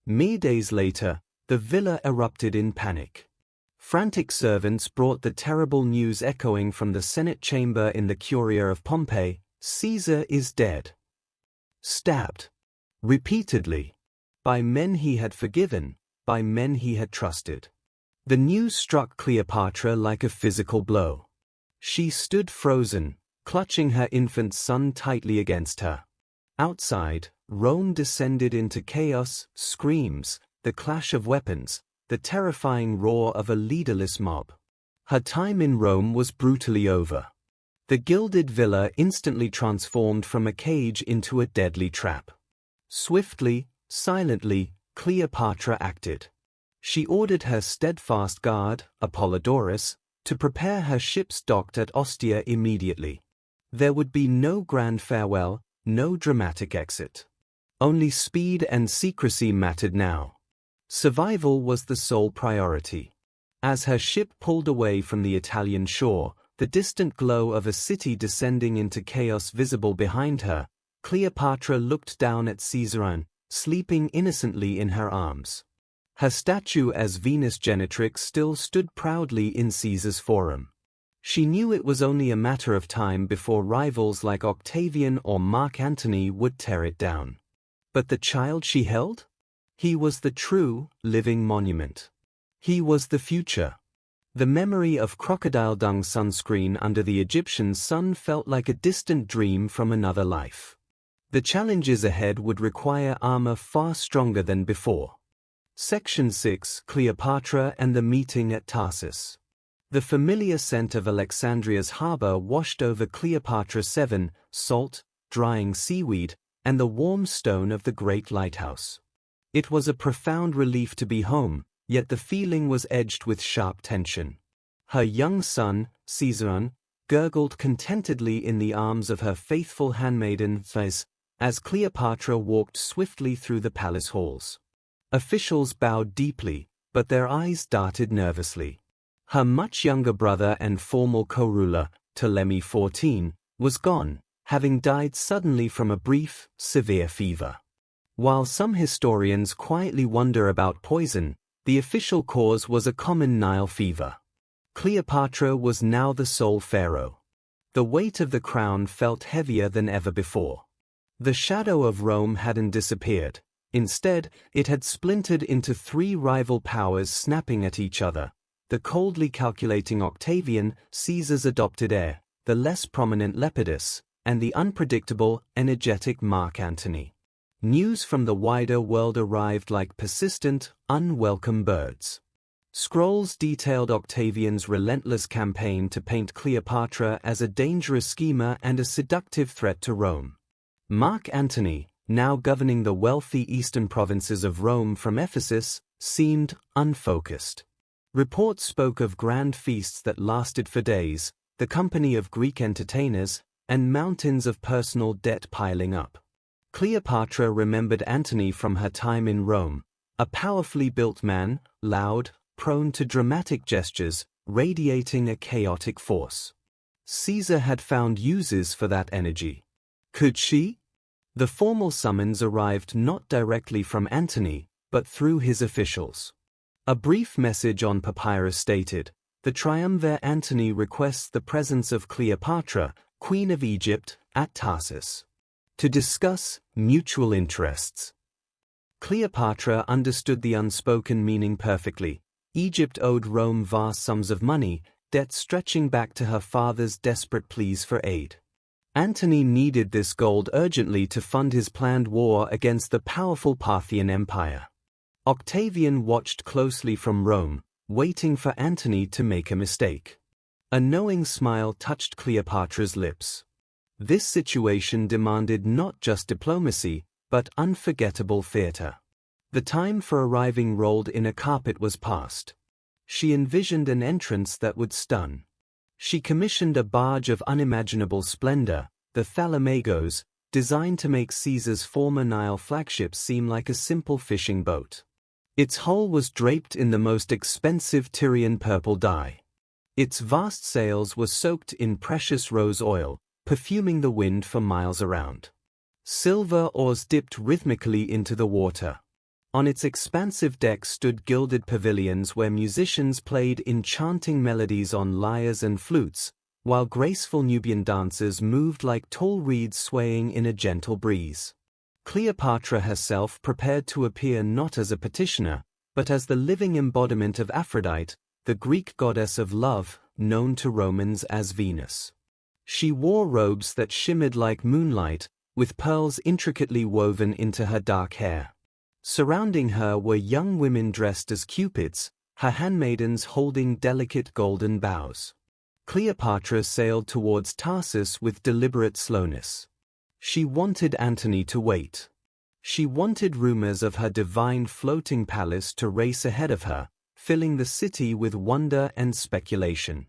Mere days later, the villa erupted in panic. Frantic servants brought the terrible news echoing from the Senate chamber in the Curia of Pompeii, Caesar is dead. Stabbed. Repeatedly. By men he had forgiven, by men he had trusted. The news struck Cleopatra like a physical blow. She stood frozen, clutching her infant son tightly against her. Outside, Rome descended into chaos, screams, the clash of weapons, the terrifying roar of a leaderless mob. Her time in Rome was brutally over. The gilded villa instantly transformed from a cage into a deadly trap. Swiftly, silently, Cleopatra acted. She ordered her steadfast guard, Apollodorus, to prepare her ships docked at Ostia immediately. There would be no grand farewell, no dramatic exit. Only speed and secrecy mattered now. Survival was the sole priority. As her ship pulled away from the Italian shore, the distant glow of a city descending into chaos visible behind her, Cleopatra looked down at Caesarion, sleeping innocently in her arms. Her statue as Venus Genitrix still stood proudly in Caesar's forum. She knew it was only a matter of time before rivals like Octavian or Mark Antony would tear it down. But the child she held? He was the true, living monument. He was the future. The memory of crocodile dung sunscreen under the Egyptian sun felt like a distant dream from another life. The challenges ahead would require armor far stronger than before. Section 6: Cleopatra and the meeting at Tarsus. The familiar scent of Alexandria's harbor washed over Cleopatra VII, salt, drying seaweed, and the warm stone of the great lighthouse. It was a profound relief to be home, yet the feeling was edged with sharp tension. Her young son, Caesarion, gurgled contentedly in the arms of her faithful handmaiden Thais, as Cleopatra walked swiftly through the palace halls. Officials bowed deeply, but their eyes darted nervously. Her much younger brother and formal co-ruler, Ptolemy XIV, was gone, having died suddenly from a brief, severe fever. While some historians quietly wonder about poison, the official cause was a common Nile fever. Cleopatra was now the sole pharaoh. The weight of the crown felt heavier than ever before. The shadow of Rome hadn't disappeared. Instead, it had splintered into three rival powers snapping at each other: the coldly calculating Octavian, Caesar's adopted heir, the less prominent Lepidus, and the unpredictable, energetic Mark Antony. News from the wider world arrived like persistent, unwelcome birds. Scrolls detailed Octavian's relentless campaign to paint Cleopatra as a dangerous schemer and a seductive threat to Rome. Mark Antony, now governing the wealthy eastern provinces of Rome from Ephesus, seemed unfocused. Reports spoke of grand feasts that lasted for days, the company of Greek entertainers, and mountains of personal debt piling up. Cleopatra remembered Antony from her time in Rome, a powerfully built man, loud, prone to dramatic gestures, radiating a chaotic force. Caesar had found uses for that energy. Could she? The formal summons arrived not directly from Antony, but through his officials. A brief message on papyrus stated, "The triumvir Antony requests the presence of Cleopatra, Queen of Egypt, at Tarsus, to discuss mutual interests." Cleopatra understood the unspoken meaning perfectly. Egypt owed Rome vast sums of money, debt stretching back to her father's desperate pleas for aid. Antony needed this gold urgently to fund his planned war against the powerful Parthian Empire. Octavian watched closely from Rome, waiting for Antony to make a mistake. A knowing smile touched Cleopatra's lips. This situation demanded not just diplomacy, but unforgettable theater. The time for arriving rolled in a carpet was past. She envisioned an entrance that would stun. She commissioned a barge of unimaginable splendor, the Thalamagos, designed to make Caesar's former Nile flagship seem like a simple fishing boat. Its hull was draped in the most expensive Tyrian purple dye. Its vast sails were soaked in precious rose oil, perfuming the wind for miles around. Silver oars dipped rhythmically into the water. On its expansive deck stood gilded pavilions where musicians played enchanting melodies on lyres and flutes, while graceful Nubian dancers moved like tall reeds swaying in a gentle breeze. Cleopatra herself prepared to appear not as a petitioner, but as the living embodiment of Aphrodite, the Greek goddess of love, known to Romans as Venus. She wore robes that shimmered like moonlight, with pearls intricately woven into her dark hair. Surrounding her were young women dressed as cupids, her handmaidens holding delicate golden bows. Cleopatra sailed towards Tarsus with deliberate slowness. She wanted Antony to wait. She wanted rumors of her divine floating palace to race ahead of her, filling the city with wonder and speculation.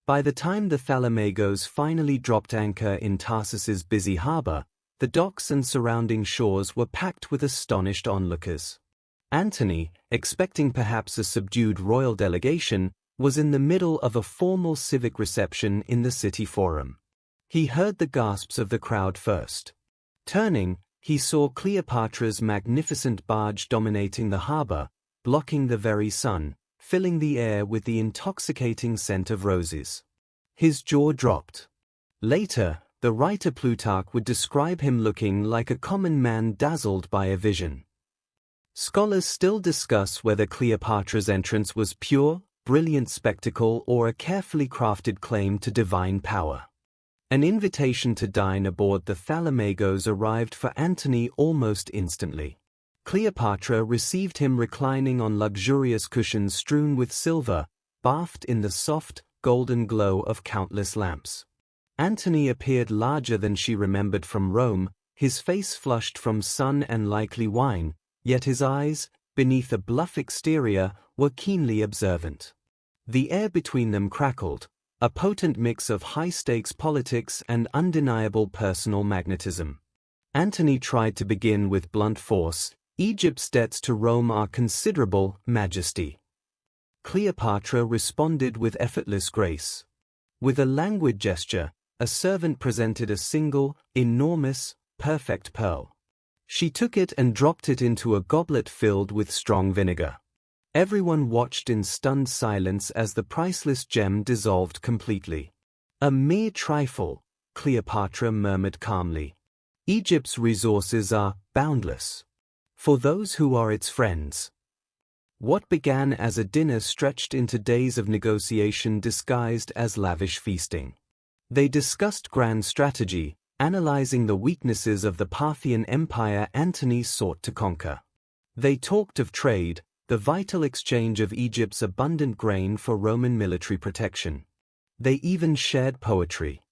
By the time the Thalamagos finally dropped anchor in Tarsus's busy harbor, the docks and surrounding shores were packed with astonished onlookers. Antony, expecting perhaps a subdued royal delegation, was in the middle of a formal civic reception in the city forum. He heard the gasps of the crowd first. Turning, he saw Cleopatra's magnificent barge dominating the harbor, blocking the very sun, filling the air with the intoxicating scent of roses. His jaw dropped. Later, the writer Plutarch would describe him looking like a common man dazzled by a vision. Scholars still discuss whether Cleopatra's entrance was pure, brilliant spectacle or a carefully crafted claim to divine power. An invitation to dine aboard the Thalamagos arrived for Antony almost instantly. Cleopatra received him reclining on luxurious cushions strewn with silver, bathed in the soft, golden glow of countless lamps. Antony appeared larger than she remembered from Rome, his face flushed from sun and likely wine, yet his eyes, beneath a bluff exterior, were keenly observant. The air between them crackled, a potent mix of high-stakes politics and undeniable personal magnetism. Antony tried to begin with blunt force. Egypt's debts to Rome are considerable, Majesty. Cleopatra responded with effortless grace. With a languid gesture, a servant presented a single, enormous, perfect pearl. She took it and dropped it into a goblet filled with strong vinegar. Everyone watched in stunned silence as the priceless gem dissolved completely. A mere trifle, Cleopatra murmured calmly. Egypt's resources are boundless. For those who are its friends. What began as a dinner stretched into days of negotiation disguised as lavish feasting. They discussed grand strategy, analyzing the weaknesses of the Parthian Empire Antony sought to conquer. They talked of trade, the vital exchange of Egypt's abundant grain for Roman military protection. They even shared poetry.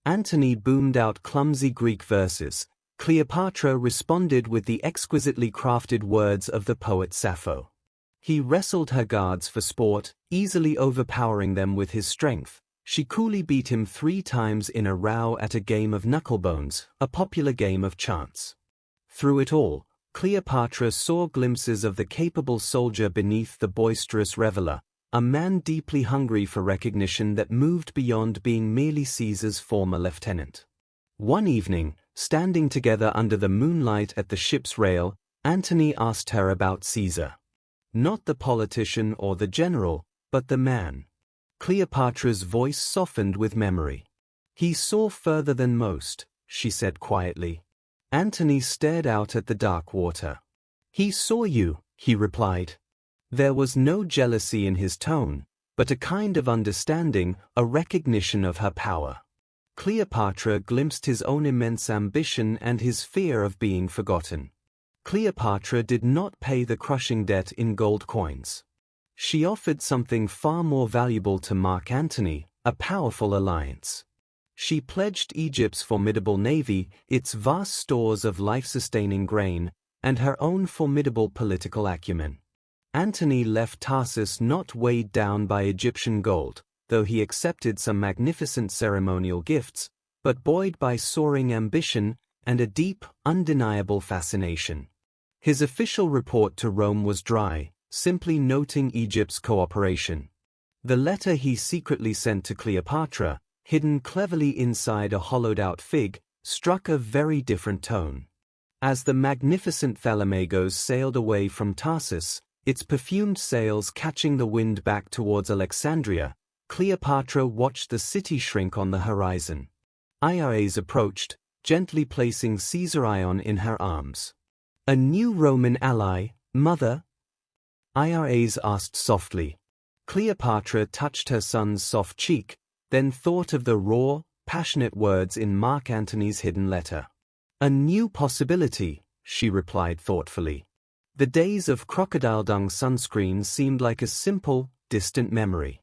Antony boomed out clumsy Greek verses. Cleopatra responded with the exquisitely crafted words of the poet Sappho. He wrestled her guards for sport, easily overpowering them with his strength. She coolly beat him 3 times in a row at a game of knucklebones, a popular game of chance. Through it all, Cleopatra saw glimpses of the capable soldier beneath the boisterous reveler, a man deeply hungry for recognition that moved beyond being merely Caesar's former lieutenant. One evening, standing together under the moonlight at the ship's rail, Antony asked her about Caesar. Not the politician or the general, but the man. Cleopatra's voice softened with memory. He saw further than most, she said quietly. Antony stared out at the dark water. He saw you, he replied. There was no jealousy in his tone, but a kind of understanding, a recognition of her power. Cleopatra glimpsed his own immense ambition and his fear of being forgotten. Cleopatra did not pay the crushing debt in gold coins. She offered something far more valuable to Mark Antony, a powerful alliance. She pledged Egypt's formidable navy, its vast stores of life-sustaining grain, and her own formidable political acumen. Antony left Tarsus not weighed down by Egyptian gold, though he accepted some magnificent ceremonial gifts, but buoyed by soaring ambition and a deep, undeniable fascination. His official report to Rome was dry, simply noting Egypt's cooperation. The letter he secretly sent to Cleopatra, hidden cleverly inside a hollowed-out fig, struck a very different tone. As the magnificent Thalamagos sailed away from Tarsus, its perfumed sails catching the wind back towards Alexandria, Cleopatra watched the city shrink on the horizon. Iras approached, gently placing Caesar Ion in her arms. "A new Roman ally, mother?" Iras asked softly. Cleopatra touched her son's soft cheek, then thought of the raw, passionate words in Mark Antony's hidden letter. "A new possibility," she replied thoughtfully. The days of crocodile-sunscreen seemed like a simple, distant memory.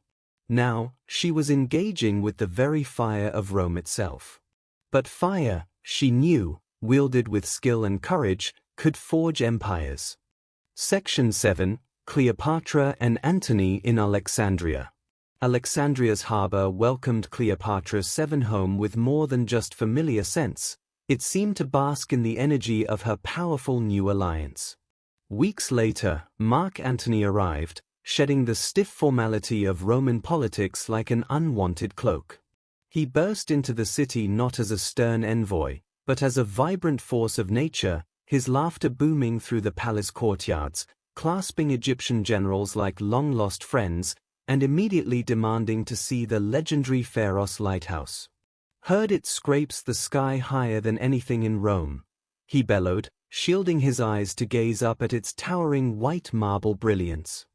Now, she was engaging with the very fire of Rome itself. But fire, she knew, wielded with skill and courage, could forge empires. Section 7, Cleopatra and Antony in Alexandria. Alexandria's harbor welcomed Cleopatra VII home with more than just familiar scents. It seemed to bask in the energy of her powerful new alliance. Weeks later, Mark Antony arrived, shedding the stiff formality of Roman politics like an unwanted cloak. He burst into the city not as a stern envoy, but as a vibrant force of nature, his laughter booming through the palace courtyards, clasping Egyptian generals like long-lost friends, and immediately demanding to see the legendary Pharos lighthouse. "Heard it scrapes the sky higher than anything in Rome," he bellowed, shielding his eyes to gaze up at its towering white marble brilliance.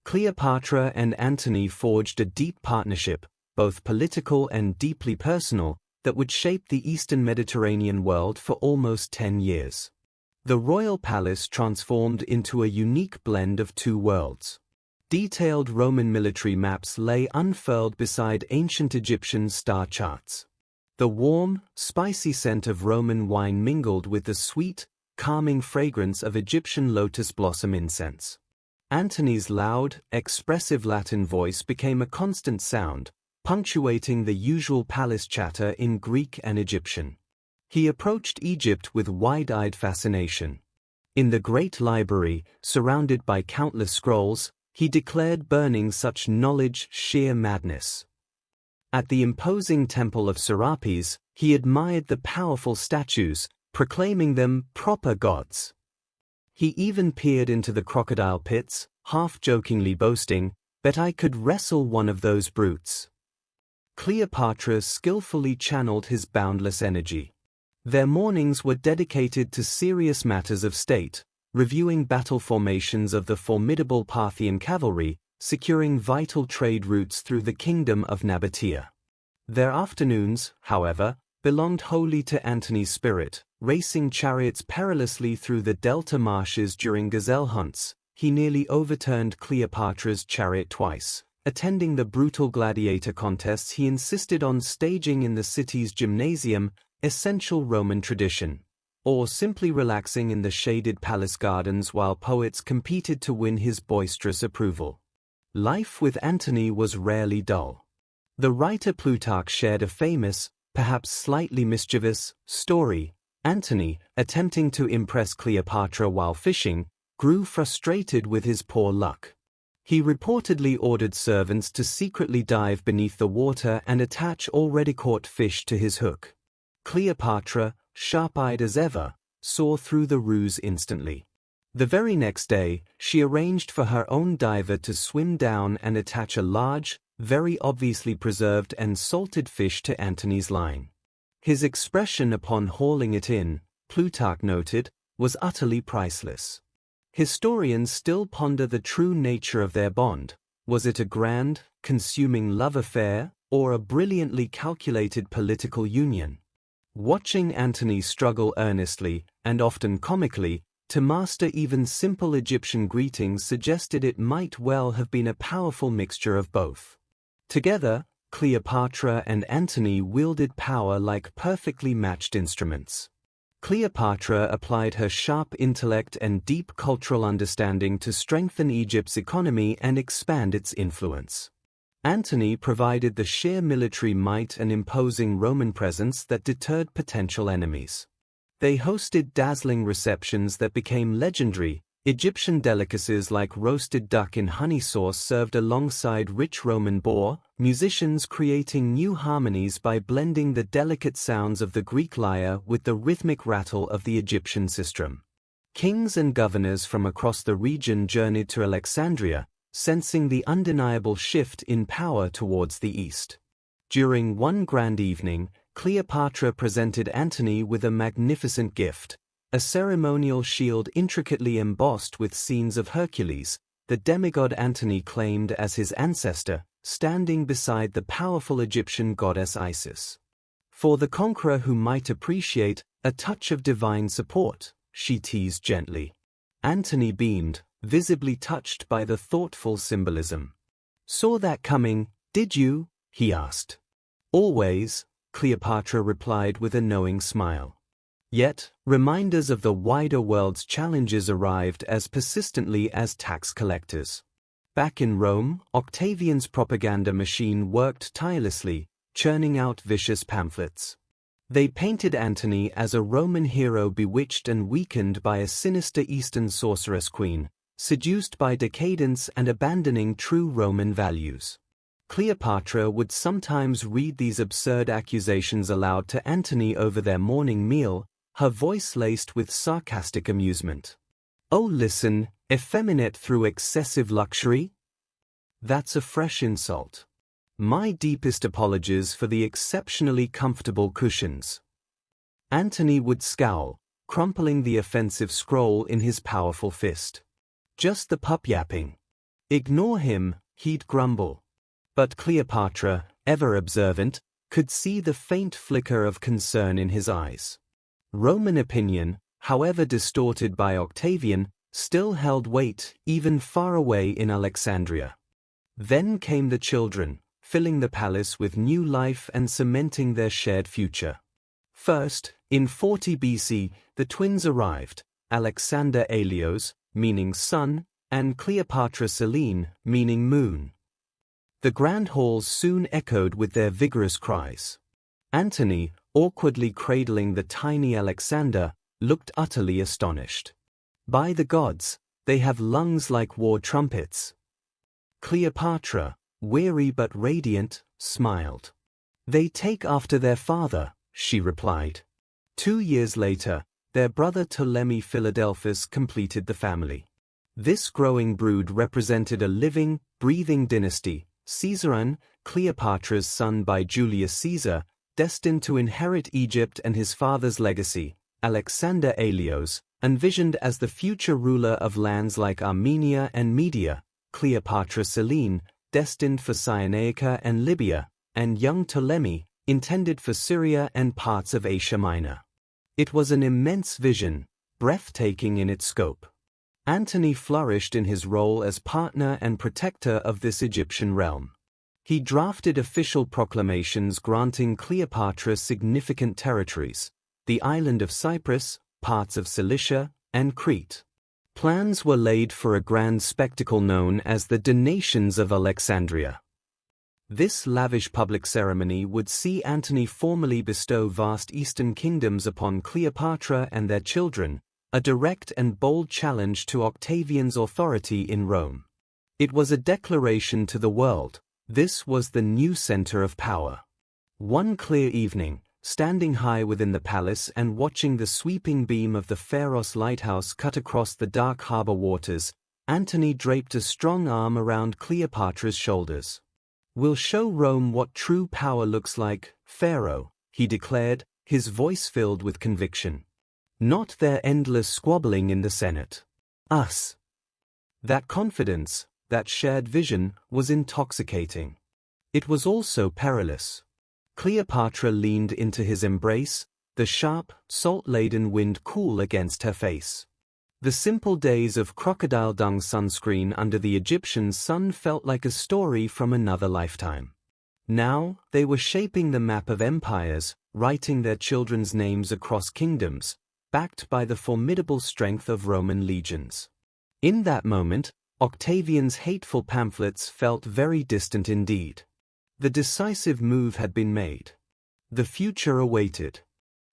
Cleopatra and Antony forged a deep partnership, both political and deeply personal, that would shape the Eastern Mediterranean world for almost 10 years. The royal palace transformed into a unique blend of two worlds. Detailed Roman military maps lay unfurled beside ancient Egyptian star charts. The warm, spicy scent of Roman wine mingled with the sweet, calming fragrance of Egyptian lotus blossom incense. Antony's loud, expressive Latin voice became a constant sound, punctuating the usual palace chatter in Greek and Egyptian. He approached Egypt with wide-eyed fascination. In the great library, surrounded by countless scrolls, he declared burning such knowledge sheer madness. At the imposing temple of Serapis, he admired the powerful statues, proclaiming them proper gods. He even peered into the crocodile pits, half-jokingly boasting, "Bet I could wrestle one of those brutes." Cleopatra skillfully channeled his boundless energy. Their mornings were dedicated to serious matters of state, reviewing battle formations of the formidable Parthian cavalry, securing vital trade routes through the kingdom of Nabatea. Their afternoons, however, belonged wholly to Antony's spirit, racing chariots perilously through the delta marshes during gazelle hunts. He nearly overturned Cleopatra's chariot twice. Attending the brutal gladiator contests he insisted on staging in the city's gymnasium, essential Roman tradition, or simply relaxing in the shaded palace gardens while poets competed to win his boisterous approval. Life with Antony was rarely dull. The writer Plutarch shared a famous, perhaps slightly mischievous, story. Antony, attempting to impress Cleopatra while fishing, grew frustrated with his poor luck. He reportedly ordered servants to secretly dive beneath the water and attach already caught fish to his hook. Cleopatra, sharp-eyed as ever, saw through the ruse instantly. The very next day, she arranged for her own diver to swim down and attach a large, very obviously preserved and salted fish to Antony's line. His expression upon hauling it in, Plutarch noted, was utterly priceless. Historians still ponder the true nature of their bond, Was it a grand, consuming love affair, or a brilliantly calculated political union? Watching Antony struggle earnestly, and often comically, to master even simple Egyptian greetings suggested it might well have been a powerful mixture of both. Together, Cleopatra and Antony wielded power like perfectly matched instruments. Cleopatra applied her sharp intellect and deep cultural understanding to strengthen Egypt's economy and expand its influence. Antony provided the sheer military might and imposing Roman presence that deterred potential enemies. They hosted dazzling receptions that became legendary. Egyptian delicacies like roasted duck in honey sauce served alongside rich Roman boar, musicians creating new harmonies by blending the delicate sounds of the Greek lyre with the rhythmic rattle of the Egyptian sistrum. Kings and governors from across the region journeyed to Alexandria, sensing the undeniable shift in power towards the east. During one grand evening, Cleopatra presented Antony with a magnificent gift. A ceremonial shield intricately embossed with scenes of Hercules, the demigod Antony claimed as his ancestor, standing beside the powerful Egyptian goddess Isis. For the conqueror who might appreciate a touch of divine support, she teased gently. Antony beamed, visibly touched by the thoughtful symbolism. "Saw that coming, did you?" he asked. "Always," Cleopatra replied with a knowing smile. Yet, reminders of the wider world's challenges arrived as persistently as tax collectors. Back in Rome, Octavian's propaganda machine worked tirelessly, churning out vicious pamphlets. They painted Antony as a Roman hero bewitched and weakened by a sinister Eastern sorceress queen, seduced by decadence and abandoning true Roman values. Cleopatra would sometimes read these absurd accusations aloud to Antony over their morning meal, her voice laced with sarcastic amusement. "Oh, listen, effeminate through excessive luxury? That's a fresh insult. My deepest apologies for the exceptionally comfortable cushions." Antony would scowl, crumpling the offensive scroll in his powerful fist. "Just the pup yapping. Ignore him," he'd grumble. But Cleopatra, ever observant, could see the faint flicker of concern in his eyes. Roman opinion, however distorted by Octavian, still held weight even far away in Alexandria. Then came the children, filling the palace with new life and cementing their shared future. First, in 40 BC, the twins arrived, Alexander Helios, meaning sun, and Cleopatra Selene, meaning moon. The grand halls soon echoed with their vigorous cries. Antony, awkwardly cradling the tiny Alexander, looked utterly astonished. "By the gods, they have lungs like war trumpets." Cleopatra, weary but radiant, smiled. "They take after their father," she replied. 2 years later, their brother Ptolemy Philadelphus completed the family. This growing brood represented a living, breathing dynasty, Caesarion, Cleopatra's son by Julius Caesar, destined to inherit Egypt and his father's legacy, Alexander Helios, envisioned as the future ruler of lands like Armenia and Media, Cleopatra Selene, destined for Cyrenaica and Libya, and young Ptolemy, intended for Syria and parts of Asia Minor. It was an immense vision, breathtaking in its scope. Antony flourished in his role as partner and protector of this Egyptian realm. He drafted official proclamations granting Cleopatra significant territories, the island of Cyprus, parts of Cilicia, and Crete. Plans were laid for a grand spectacle known as the Donations of Alexandria. This lavish public ceremony would see Antony formally bestow vast eastern kingdoms upon Cleopatra and their children, a direct and bold challenge to Octavian's authority in Rome. It was a declaration to the world. This was the new center of power. One clear evening, standing high within the palace and watching the sweeping beam of the Pharos lighthouse cut across the dark harbor waters, Antony draped a strong arm around Cleopatra's shoulders. "We'll show Rome what true power looks like, Pharaoh," he declared, his voice filled with conviction. "Not their endless squabbling in the Senate. Us." That confidence, that shared vision, was intoxicating. It was also perilous. Cleopatra leaned into his embrace, the sharp, salt-laden wind cool against her face. The simple days of crocodile dung sunscreen under the Egyptian sun felt like a story from another lifetime. Now, they were shaping the map of empires, writing their children's names across kingdoms, backed by the formidable strength of Roman legions. In that moment, Octavian's hateful pamphlets felt very distant indeed. The decisive move had been made. The future awaited.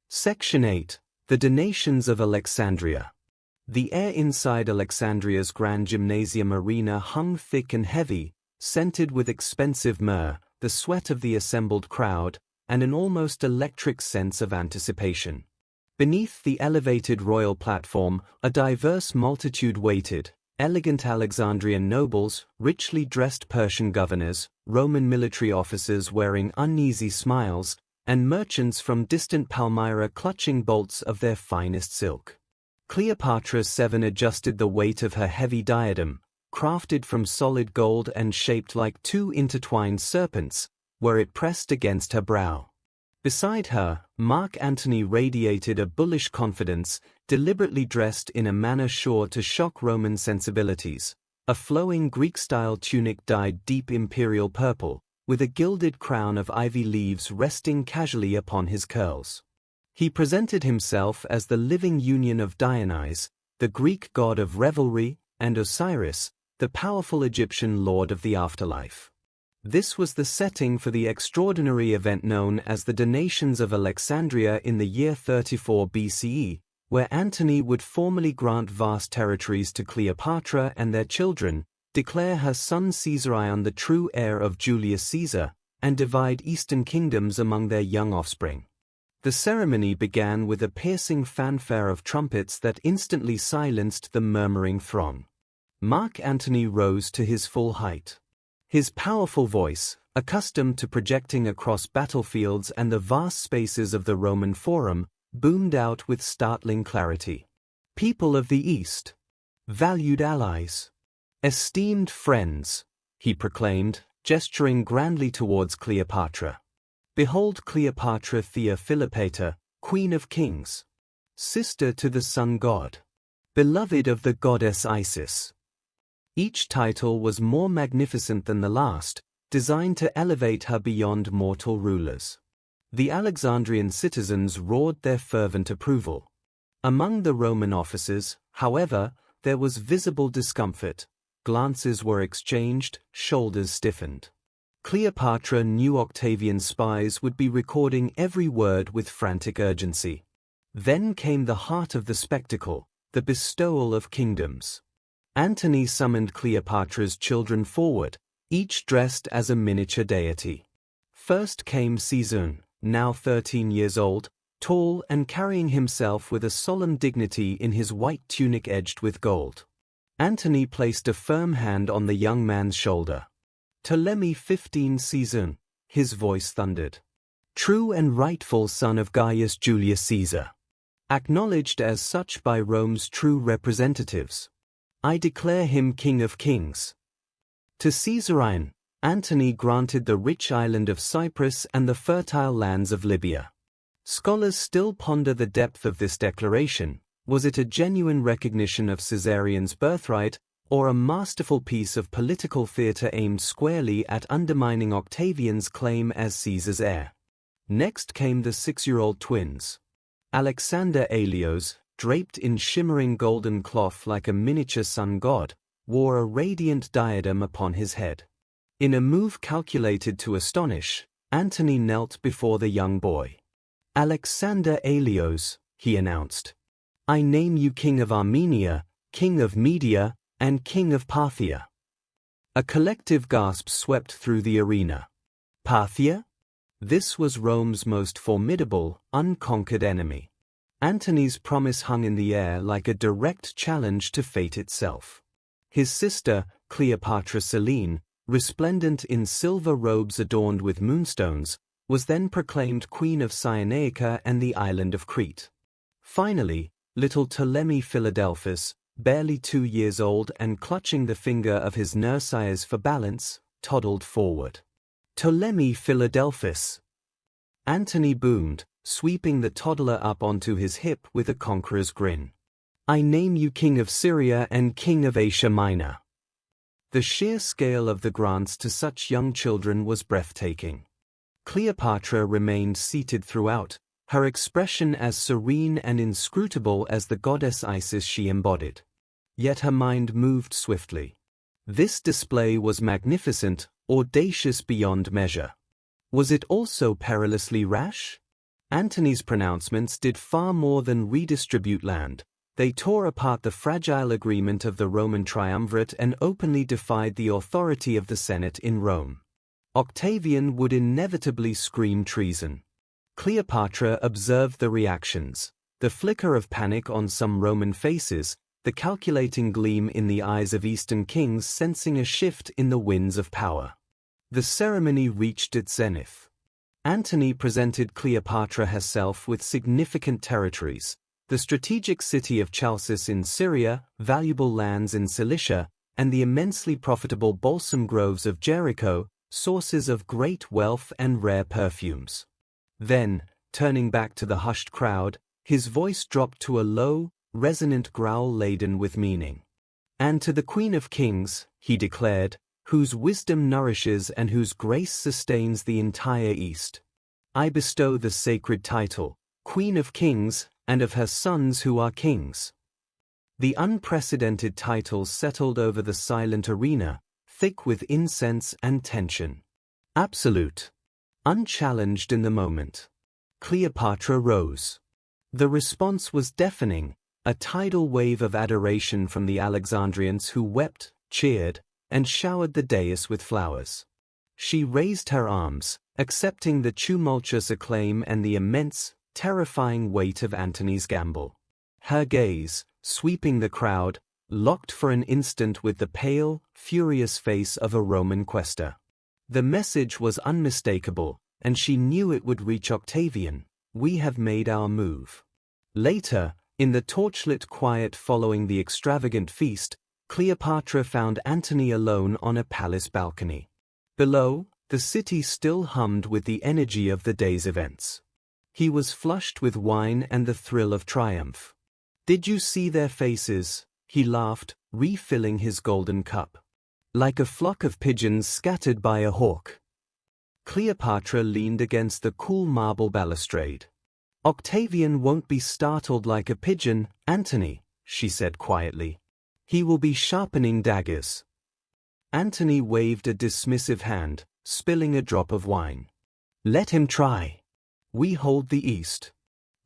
Section 8. The Donations of Alexandria. The air inside Alexandria's grand gymnasium arena hung thick and heavy, scented with expensive myrrh, the sweat of the assembled crowd, and an almost electric sense of anticipation. Beneath the elevated royal platform, a diverse multitude waited: elegant Alexandrian nobles, richly dressed Persian governors, Roman military officers wearing uneasy smiles, and merchants from distant Palmyra clutching bolts of their finest silk. Cleopatra VII adjusted the weight of her heavy diadem, crafted from solid gold and shaped like two intertwined serpents, where it pressed against her brow. Beside her, Mark Antony radiated a bullish confidence, deliberately dressed in a manner sure to shock Roman sensibilities, a flowing Greek-style tunic dyed deep imperial purple, with a gilded crown of ivy leaves resting casually upon his curls. He presented himself as the living union of Dionysus, the Greek god of revelry, and Osiris, the powerful Egyptian lord of the afterlife. This was the setting for the extraordinary event known as the Donations of Alexandria in the year 34 BCE, where Antony would formally grant vast territories to Cleopatra and their children, declare her son Caesarion the true heir of Julius Caesar, and divide eastern kingdoms among their young offspring. The ceremony began with a piercing fanfare of trumpets that instantly silenced the murmuring throng. Mark Antony rose to his full height. His powerful voice, accustomed to projecting across battlefields and the vast spaces of the Roman Forum, boomed out with startling clarity. "People of the East, valued allies, esteemed friends," he proclaimed, gesturing grandly towards Cleopatra. "Behold Cleopatra Philippator, Queen of Kings, sister to the sun god, beloved of the goddess Isis." Each title was more magnificent than the last, designed to elevate her beyond mortal rulers. The Alexandrian citizens roared their fervent approval. Among the Roman officers, however, there was visible discomfort. Glances were exchanged, shoulders stiffened. Cleopatra knew Octavian's spies would be recording every word with frantic urgency. Then came the heart of the spectacle, the bestowal of kingdoms. Antony summoned Cleopatra's children forward, each dressed as a miniature deity. First came Caesar, now 13 years old, tall and carrying himself with a solemn dignity in his white tunic edged with gold. Antony placed a firm hand on the young man's shoulder. "Ptolemy 15 Caesar," his voice thundered. "True and rightful son of Gaius Julius Caesar. Acknowledged as such by Rome's true representatives. I declare him King of Kings." To Caesarion, Antony granted the rich island of Cyprus and the fertile lands of Libya. Scholars still ponder the depth of this declaration. Was it a genuine recognition of Caesarion's birthright, or a masterful piece of political theatre aimed squarely at undermining Octavian's claim as Caesar's heir? Next came the 6-year-old twins. Alexander Aelios, draped in shimmering golden cloth like a miniature sun god, wore a radiant diadem upon his head. In a move calculated to astonish, Antony knelt before the young boy. "Alexander Aelios," he announced, "I name you King of Armenia, King of Media, and King of Parthia." A collective gasp swept through the arena. Parthia? This was Rome's most formidable, unconquered enemy. Antony's promise hung in the air like a direct challenge to fate itself. His sister, Cleopatra Selene, resplendent in silver robes adorned with moonstones, was then proclaimed Queen of Cyrenaica and the island of Crete. Finally, little Ptolemy Philadelphus, barely 2 years old and clutching the finger of his nursiers for balance, toddled forward. "Ptolemy Philadelphus!" Antony boomed, sweeping the toddler up onto his hip with a conqueror's grin. "I name you King of Syria and King of Asia Minor." The sheer scale of the grants to such young children was breathtaking. Cleopatra remained seated throughout, her expression as serene and inscrutable as the goddess Isis she embodied. Yet her mind moved swiftly. This display was magnificent, audacious beyond measure. Was it also perilously rash? Antony's pronouncements did far more than redistribute land. They tore apart the fragile agreement of the Roman triumvirate and openly defied the authority of the Senate in Rome. Octavian would inevitably scream treason. Cleopatra observed the reactions, the flicker of panic on some Roman faces, the calculating gleam in the eyes of Eastern kings sensing a shift in the winds of power. The ceremony reached its zenith. Antony presented Cleopatra herself with significant territories: the strategic city of Chalcis in Syria, valuable lands in Cilicia, and the immensely profitable balsam groves of Jericho, sources of great wealth and rare perfumes. Then, turning back to the hushed crowd, his voice dropped to a low, resonant growl laden with meaning. "And to the Queen of Kings," he declared, "whose wisdom nourishes and whose grace sustains the entire East, I bestow the sacred title, Queen of Kings, and of her sons who are kings." The unprecedented title settled over the silent arena, thick with incense and tension. Absolute. Unchallenged in the moment. Cleopatra rose. The response was deafening, a tidal wave of adoration from the Alexandrians who wept, cheered, and showered the dais with flowers. She raised her arms, accepting the tumultuous acclaim and the immense, terrifying weight of Antony's gamble. Her gaze, sweeping the crowd, locked for an instant with the pale, furious face of a Roman quaestor. The message was unmistakable, and she knew it would reach Octavian: "We have made our move." Later, in the torchlit quiet following the extravagant feast, Cleopatra found Antony alone on a palace balcony. Below, the city still hummed with the energy of the day's events. He was flushed with wine and the thrill of triumph. "Did you see their faces?" he laughed, refilling his golden cup. "Like a flock of pigeons scattered by a hawk." Cleopatra leaned against the cool marble balustrade. "Octavian won't be startled like a pigeon, Antony," she said quietly. "He will be sharpening daggers." Antony waved a dismissive hand, spilling a drop of wine. "Let him try. We hold the East.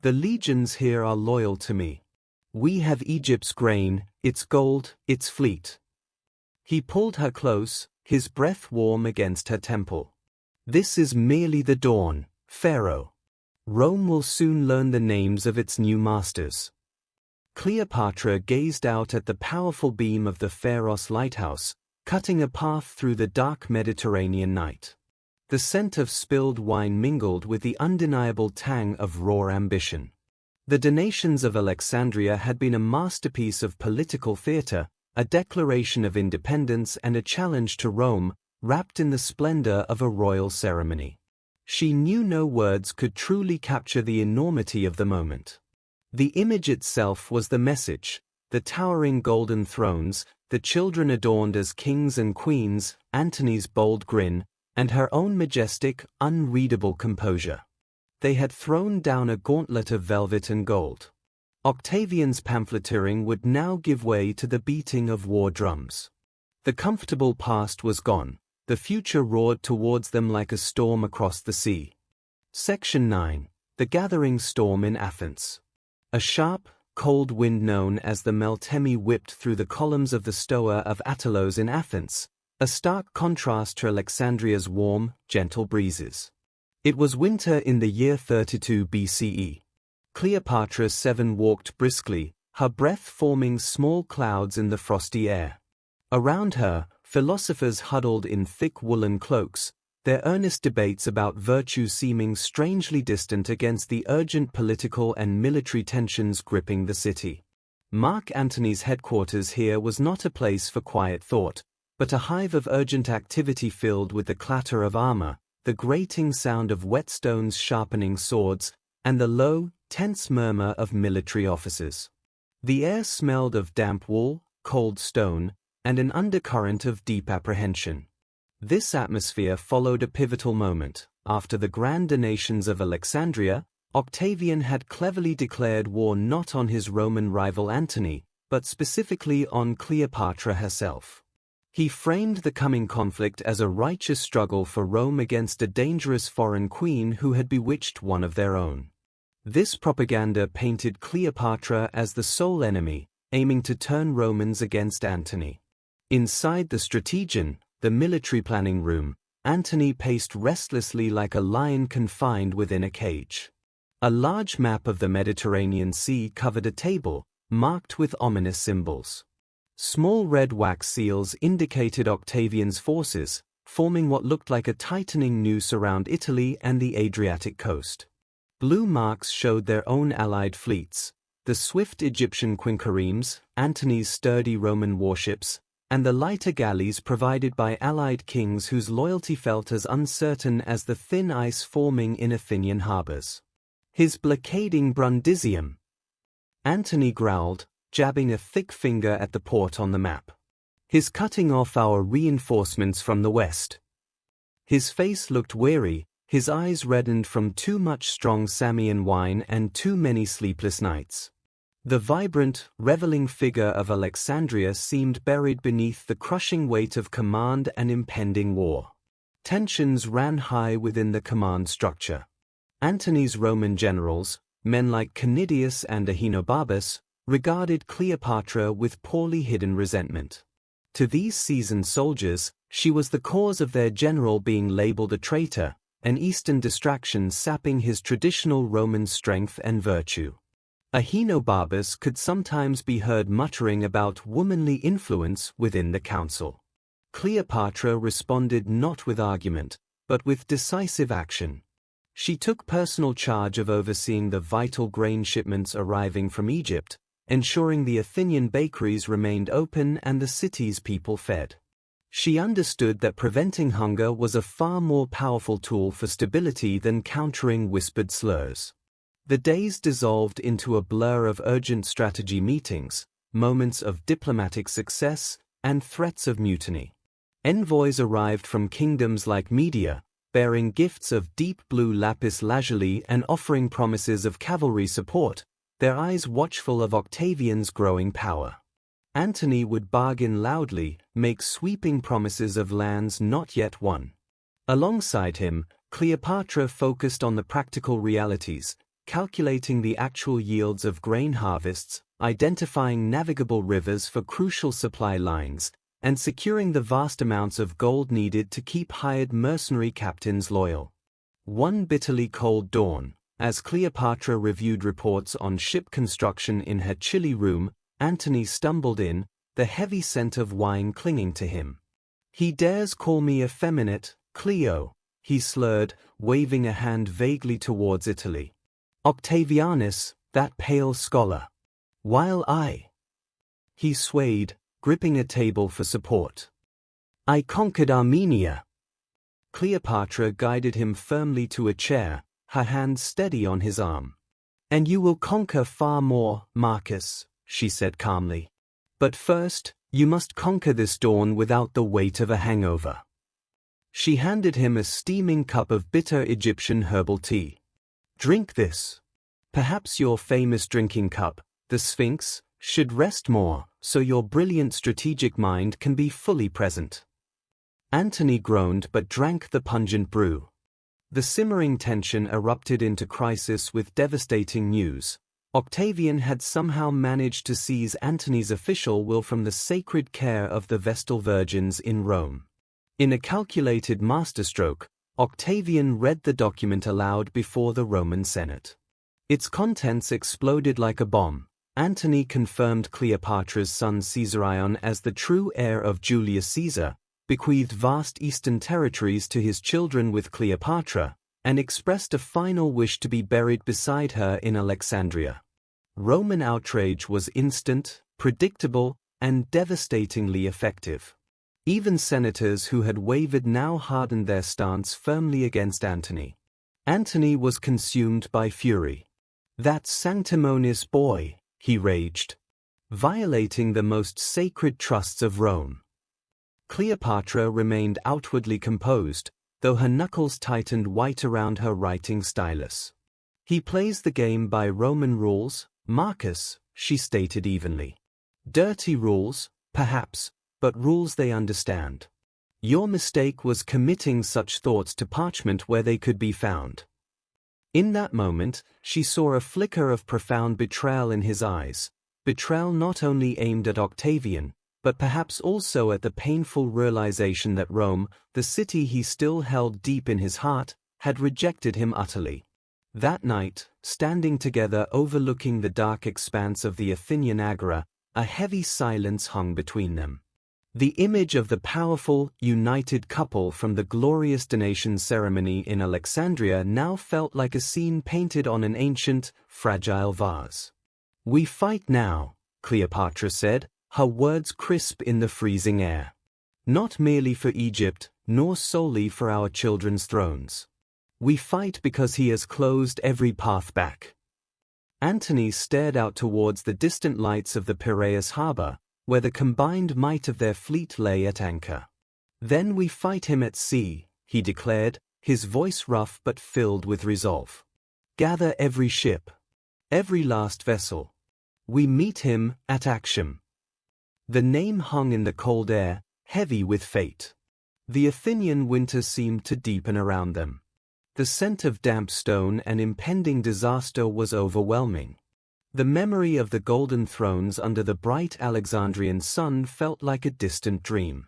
The legions here are loyal to me. We have Egypt's grain, its gold, its fleet." He pulled her close, his breath warm against her temple. "This is merely the dawn, Pharaoh. Rome will soon learn the names of its new masters." Cleopatra gazed out at the powerful beam of the Pharos lighthouse, cutting a path through the dark Mediterranean night. The scent of spilled wine mingled with the undeniable tang of raw ambition. The donations of Alexandria had been a masterpiece of political theater, a declaration of independence and a challenge to Rome, wrapped in the splendor of a royal ceremony. She knew no words could truly capture the enormity of the moment. The image itself was the message: the towering golden thrones, the children adorned as kings and queens, Antony's bold grin, and her own majestic, unreadable composure. They had thrown down a gauntlet of velvet and gold. Octavian's pamphleteering would now give way to the beating of war drums. The comfortable past was gone. The future roared towards them like a storm across the sea. Section 9. The Gathering Storm in Athens. A sharp, cold wind known as the Meltemi whipped through the columns of the Stoa of Attilos in Athens, a stark contrast to Alexandria's warm, gentle breezes. It was winter in the year 32 BCE. Cleopatra VII walked briskly, her breath forming small clouds in the frosty air. Around her, philosophers huddled in thick woolen cloaks, their earnest debates about virtue seeming strangely distant against the urgent political and military tensions gripping the city. Mark Antony's headquarters here was not a place for quiet thought, but a hive of urgent activity filled with the clatter of armor, the grating sound of whetstones sharpening swords, and the low, tense murmur of military officers. The air smelled of damp wool, cold stone, and an undercurrent of deep apprehension. This atmosphere followed a pivotal moment. After the grand donations of Alexandria, Octavian had cleverly declared war not on his Roman rival Antony, but specifically on Cleopatra herself. He framed the coming conflict as a righteous struggle for Rome against a dangerous foreign queen who had bewitched one of their own. This propaganda painted Cleopatra as the sole enemy, aiming to turn Romans against Antony. Inside the strategion, the military planning room, Antony paced restlessly like a lion confined within a cage. A large map of the Mediterranean Sea covered a table, marked with ominous symbols. Small red wax seals indicated Octavian's forces, forming what looked like a tightening noose around Italy and the Adriatic coast. Blue marks showed their own allied fleets, the swift Egyptian quinqueremes, Antony's sturdy Roman warships, and the lighter galleys provided by allied kings whose loyalty felt as uncertain as the thin ice forming in Athenian harbors. His blockading Brundisium. Antony growled, jabbing a thick finger at the port on the map. His cutting off our reinforcements from the west. His face looked weary, his eyes reddened from too much strong Samian wine and too many sleepless nights. The vibrant, reveling figure of Alexandria seemed buried beneath the crushing weight of command and impending war. Tensions ran high within the command structure. Antony's Roman generals, men like Canidius and Ahenobarbus, regarded Cleopatra with poorly hidden resentment. To these seasoned soldiers, she was the cause of their general being labeled a traitor, an Eastern distraction sapping his traditional Roman strength and virtue. Ahenobarbus could sometimes be heard muttering about womanly influence within the council. Cleopatra responded not with argument, but with decisive action. She took personal charge of overseeing the vital grain shipments arriving from Egypt, ensuring the Athenian bakeries remained open and the city's people fed. She understood that preventing hunger was a far more powerful tool for stability than countering whispered slurs. The days dissolved into a blur of urgent strategy meetings, moments of diplomatic success, and threats of mutiny. Envoys arrived from kingdoms like Media, bearing gifts of deep blue lapis lazuli and offering promises of cavalry support, their eyes watchful of Octavian's growing power. Antony would bargain loudly, make sweeping promises of lands not yet won. Alongside him, Cleopatra focused on the practical realities, calculating the actual yields of grain harvests, identifying navigable rivers for crucial supply lines, and securing the vast amounts of gold needed to keep hired mercenary captains loyal. One bitterly cold dawn, as Cleopatra reviewed reports on ship construction in her chilly room, Antony stumbled in, the heavy scent of wine clinging to him. "He dares call me effeminate, Cleo," he slurred, waving a hand vaguely towards Italy. "Octavianus, that pale scholar. While He swayed, gripping a table for support. "I conquered Armenia." Cleopatra guided him firmly to a chair, her hand steady on his arm. "And you will conquer far more, Marcus," she said calmly. "But first, you must conquer this dawn without the weight of a hangover." She handed him a steaming cup of bitter Egyptian herbal tea. "Drink this. Perhaps your famous drinking cup, the Sphinx, should rest more, so your brilliant strategic mind can be fully present." Antony groaned but drank the pungent brew. The simmering tension erupted into crisis with devastating news. Octavian had somehow managed to seize Antony's official will from the sacred care of the Vestal Virgins in Rome. In a calculated masterstroke, Octavian read the document aloud before the Roman Senate. Its contents exploded like a bomb. Antony confirmed Cleopatra's son Caesarion as the true heir of Julius Caesar, bequeathed vast eastern territories to his children with Cleopatra, and expressed a final wish to be buried beside her in Alexandria. Roman outrage was instant, predictable, and devastatingly effective. Even senators who had wavered now hardened their stance firmly against Antony. Antony was consumed by fury. "That sanctimonious boy," he raged, violating the most sacred trusts of Rome. Cleopatra remained outwardly composed, though her knuckles tightened white around her writing stylus. "He plays the game by Roman rules, Marcus," she stated evenly. "Dirty rules, perhaps, but rules they understand. Your mistake was committing such thoughts to parchment where they could be found." In that moment, she saw a flicker of profound betrayal in his eyes, betrayal not only aimed at Octavian, but perhaps also at the painful realization that Rome, the city he still held deep in his heart, had rejected him utterly. That night, standing together overlooking the dark expanse of the Athenian agora, a heavy silence hung between them. The image of the powerful, united couple from the glorious donation ceremony in Alexandria now felt like a scene painted on an ancient, fragile vase. "We fight now," Cleopatra said, her words crisp in the freezing air. "Not merely for Egypt, nor solely for our children's thrones. We fight because he has closed every path back." Antony stared out towards the distant lights of the Piraeus harbor, where the combined might of their fleet lay at anchor. "Then we fight him at sea," he declared, his voice rough but filled with resolve. "Gather every ship, every last vessel. We meet him at Actium." The name hung in the cold air, heavy with fate. The Athenian winter seemed to deepen around them. The scent of damp stone and impending disaster was overwhelming. The memory of the golden thrones under the bright Alexandrian sun felt like a distant dream.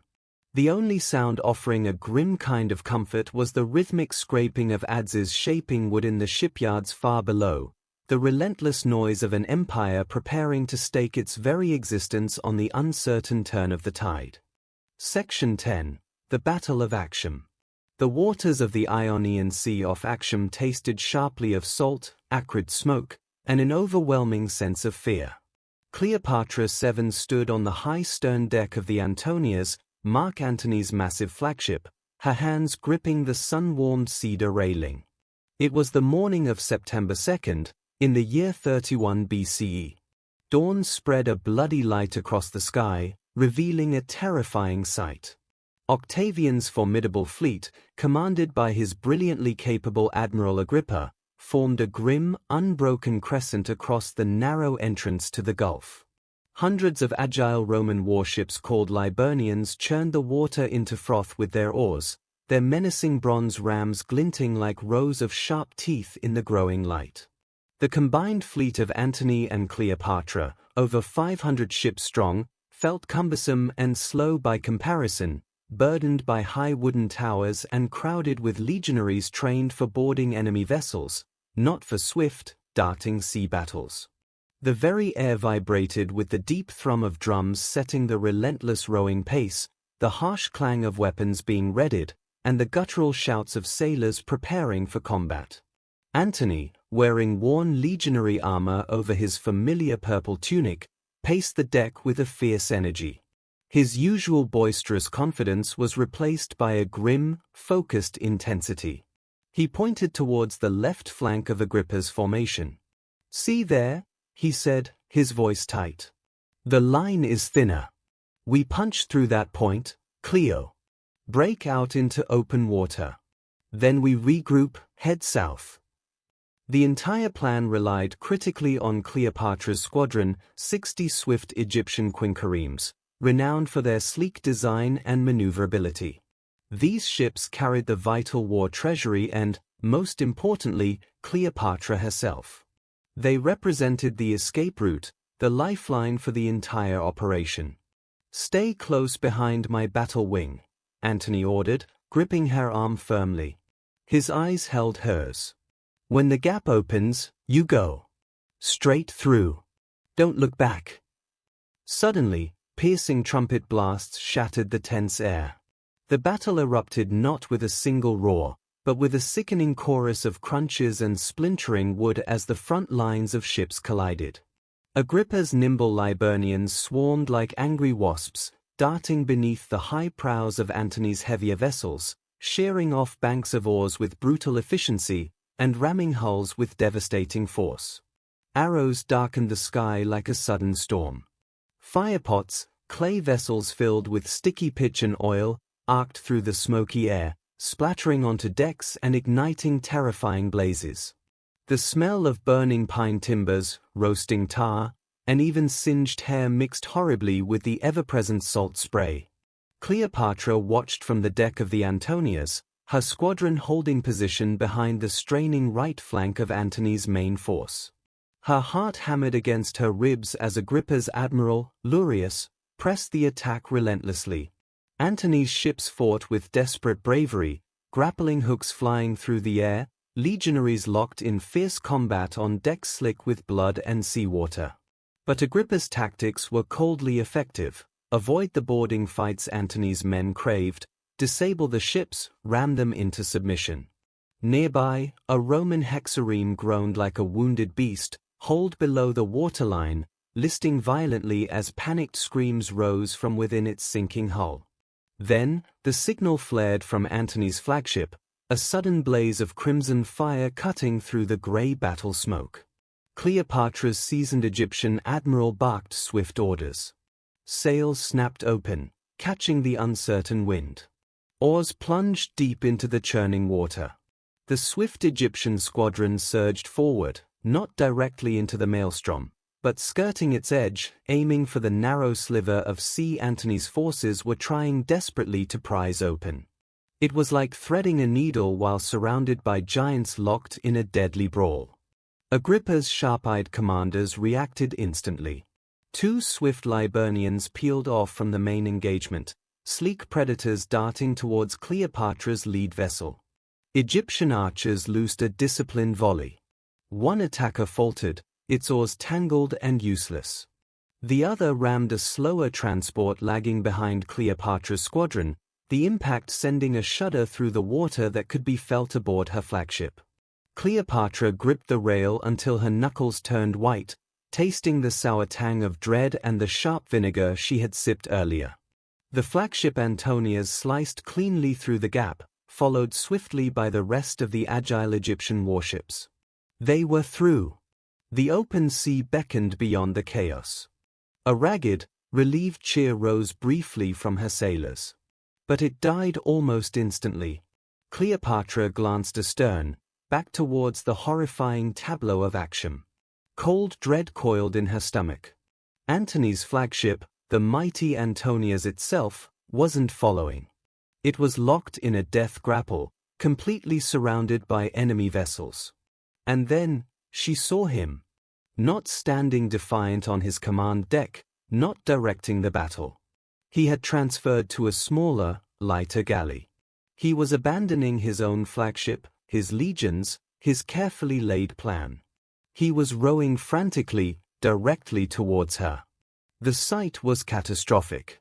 The only sound offering a grim kind of comfort was the rhythmic scraping of adzes shaping wood in the shipyards far below, the relentless noise of an empire preparing to stake its very existence on the uncertain turn of the tide. Section 10. The Battle of Actium. The waters of the Ionian Sea off Actium tasted sharply of salt, acrid smoke, and an overwhelming sense of fear. Cleopatra VII stood on the high stern deck of the Antonias, Mark Antony's massive flagship, her hands gripping the sun-warmed cedar railing. It was the morning of September 2nd, in the year 31 BCE. Dawn spread a bloody light across the sky, revealing a terrifying sight. Octavian's formidable fleet, commanded by his brilliantly capable Admiral Agrippa, formed a grim, unbroken crescent across the narrow entrance to the Gulf. Hundreds of agile Roman warships called Liburnians churned the water into froth with their oars, their menacing bronze rams glinting like rows of sharp teeth in the growing light. The combined fleet of Antony and Cleopatra, over 500 ships strong, felt cumbersome and slow by comparison, burdened by high wooden towers and crowded with legionaries trained for boarding enemy vessels, not for swift, darting sea battles. The very air vibrated with the deep thrum of drums setting the relentless rowing pace, the harsh clang of weapons being readied, and the guttural shouts of sailors preparing for combat. Antony, wearing worn legionary armor over his familiar purple tunic, paced the deck with a fierce energy. His usual boisterous confidence was replaced by a grim, focused intensity. He pointed towards the left flank of Agrippa's formation. "See there," he said, his voice tight. "The line is thinner. We punch through that point, Cleo. Break out into open water. Then we regroup, head south." The entire plan relied critically on Cleopatra's squadron, 60 swift Egyptian quinqueremes, renowned for their sleek design and maneuverability. These ships carried the vital war treasury and, most importantly, Cleopatra herself. They represented the escape route, the lifeline for the entire operation. "Stay close behind my battle wing," Antony ordered, gripping her arm firmly. His eyes held hers. "When the gap opens, you go. Straight through. Don't look back." Suddenly, piercing trumpet blasts shattered the tense air. The battle erupted not with a single roar, but with a sickening chorus of crunches and splintering wood as the front lines of ships collided. Agrippa's nimble Liburnians swarmed like angry wasps, darting beneath the high prows of Antony's heavier vessels, shearing off banks of oars with brutal efficiency, and ramming hulls with devastating force. Arrows darkened the sky like a sudden storm. Firepots, clay vessels filled with sticky pitch and oil, arced through the smoky air, splattering onto decks and igniting terrifying blazes. The smell of burning pine timbers, roasting tar, and even singed hair mixed horribly with the ever-present salt spray. Cleopatra watched from the deck of the Antonias, her squadron holding position behind the straining right flank of Antony's main force. Her heart hammered against her ribs as Agrippa's admiral, Lurius, pressed the attack relentlessly. Antony's ships fought with desperate bravery, grappling hooks flying through the air, legionaries locked in fierce combat on decks slick with blood and seawater. But Agrippa's tactics were coldly effective. Avoid the boarding fights Antony's men craved, disable the ships, ram them into submission. Nearby, a Roman hexareme groaned like a wounded beast, holed below the waterline, listing violently as panicked screams rose from within its sinking hull. Then, the signal flared from Antony's flagship, a sudden blaze of crimson fire cutting through the grey battle smoke. Cleopatra's seasoned Egyptian admiral barked swift orders. Sails snapped open, catching the uncertain wind. Oars plunged deep into the churning water. The swift Egyptian squadron surged forward, not directly into the maelstrom, but skirting its edge, aiming for the narrow sliver of sea Antony's forces were trying desperately to prise open. It was like threading a needle while surrounded by giants locked in a deadly brawl. Agrippa's sharp-eyed commanders reacted instantly. 2 swift Liburnians peeled off from the main engagement, sleek predators darting towards Cleopatra's lead vessel. Egyptian archers loosed a disciplined volley. One attacker faltered, its oars tangled and useless. The other rammed a slower transport lagging behind Cleopatra's squadron, the impact sending a shudder through the water that could be felt aboard her flagship. Cleopatra gripped the rail until her knuckles turned white, tasting the sour tang of dread and the sharp vinegar she had sipped earlier. The flagship Antonias sliced cleanly through the gap, followed swiftly by the rest of the agile Egyptian warships. They were through. The open sea beckoned beyond the chaos. A ragged, relieved cheer rose briefly from her sailors. But it died almost instantly. Cleopatra glanced astern, back towards the horrifying tableau of action. Cold dread coiled in her stomach. Antony's flagship, the mighty Antonias itself, wasn't following. It was locked in a death grapple, completely surrounded by enemy vessels. And then, she saw him. Not standing defiant on his command deck, not directing the battle. He had transferred to a smaller, lighter galley. He was abandoning his own flagship, his legions, his carefully laid plan. He was rowing frantically, directly towards her. The sight was catastrophic.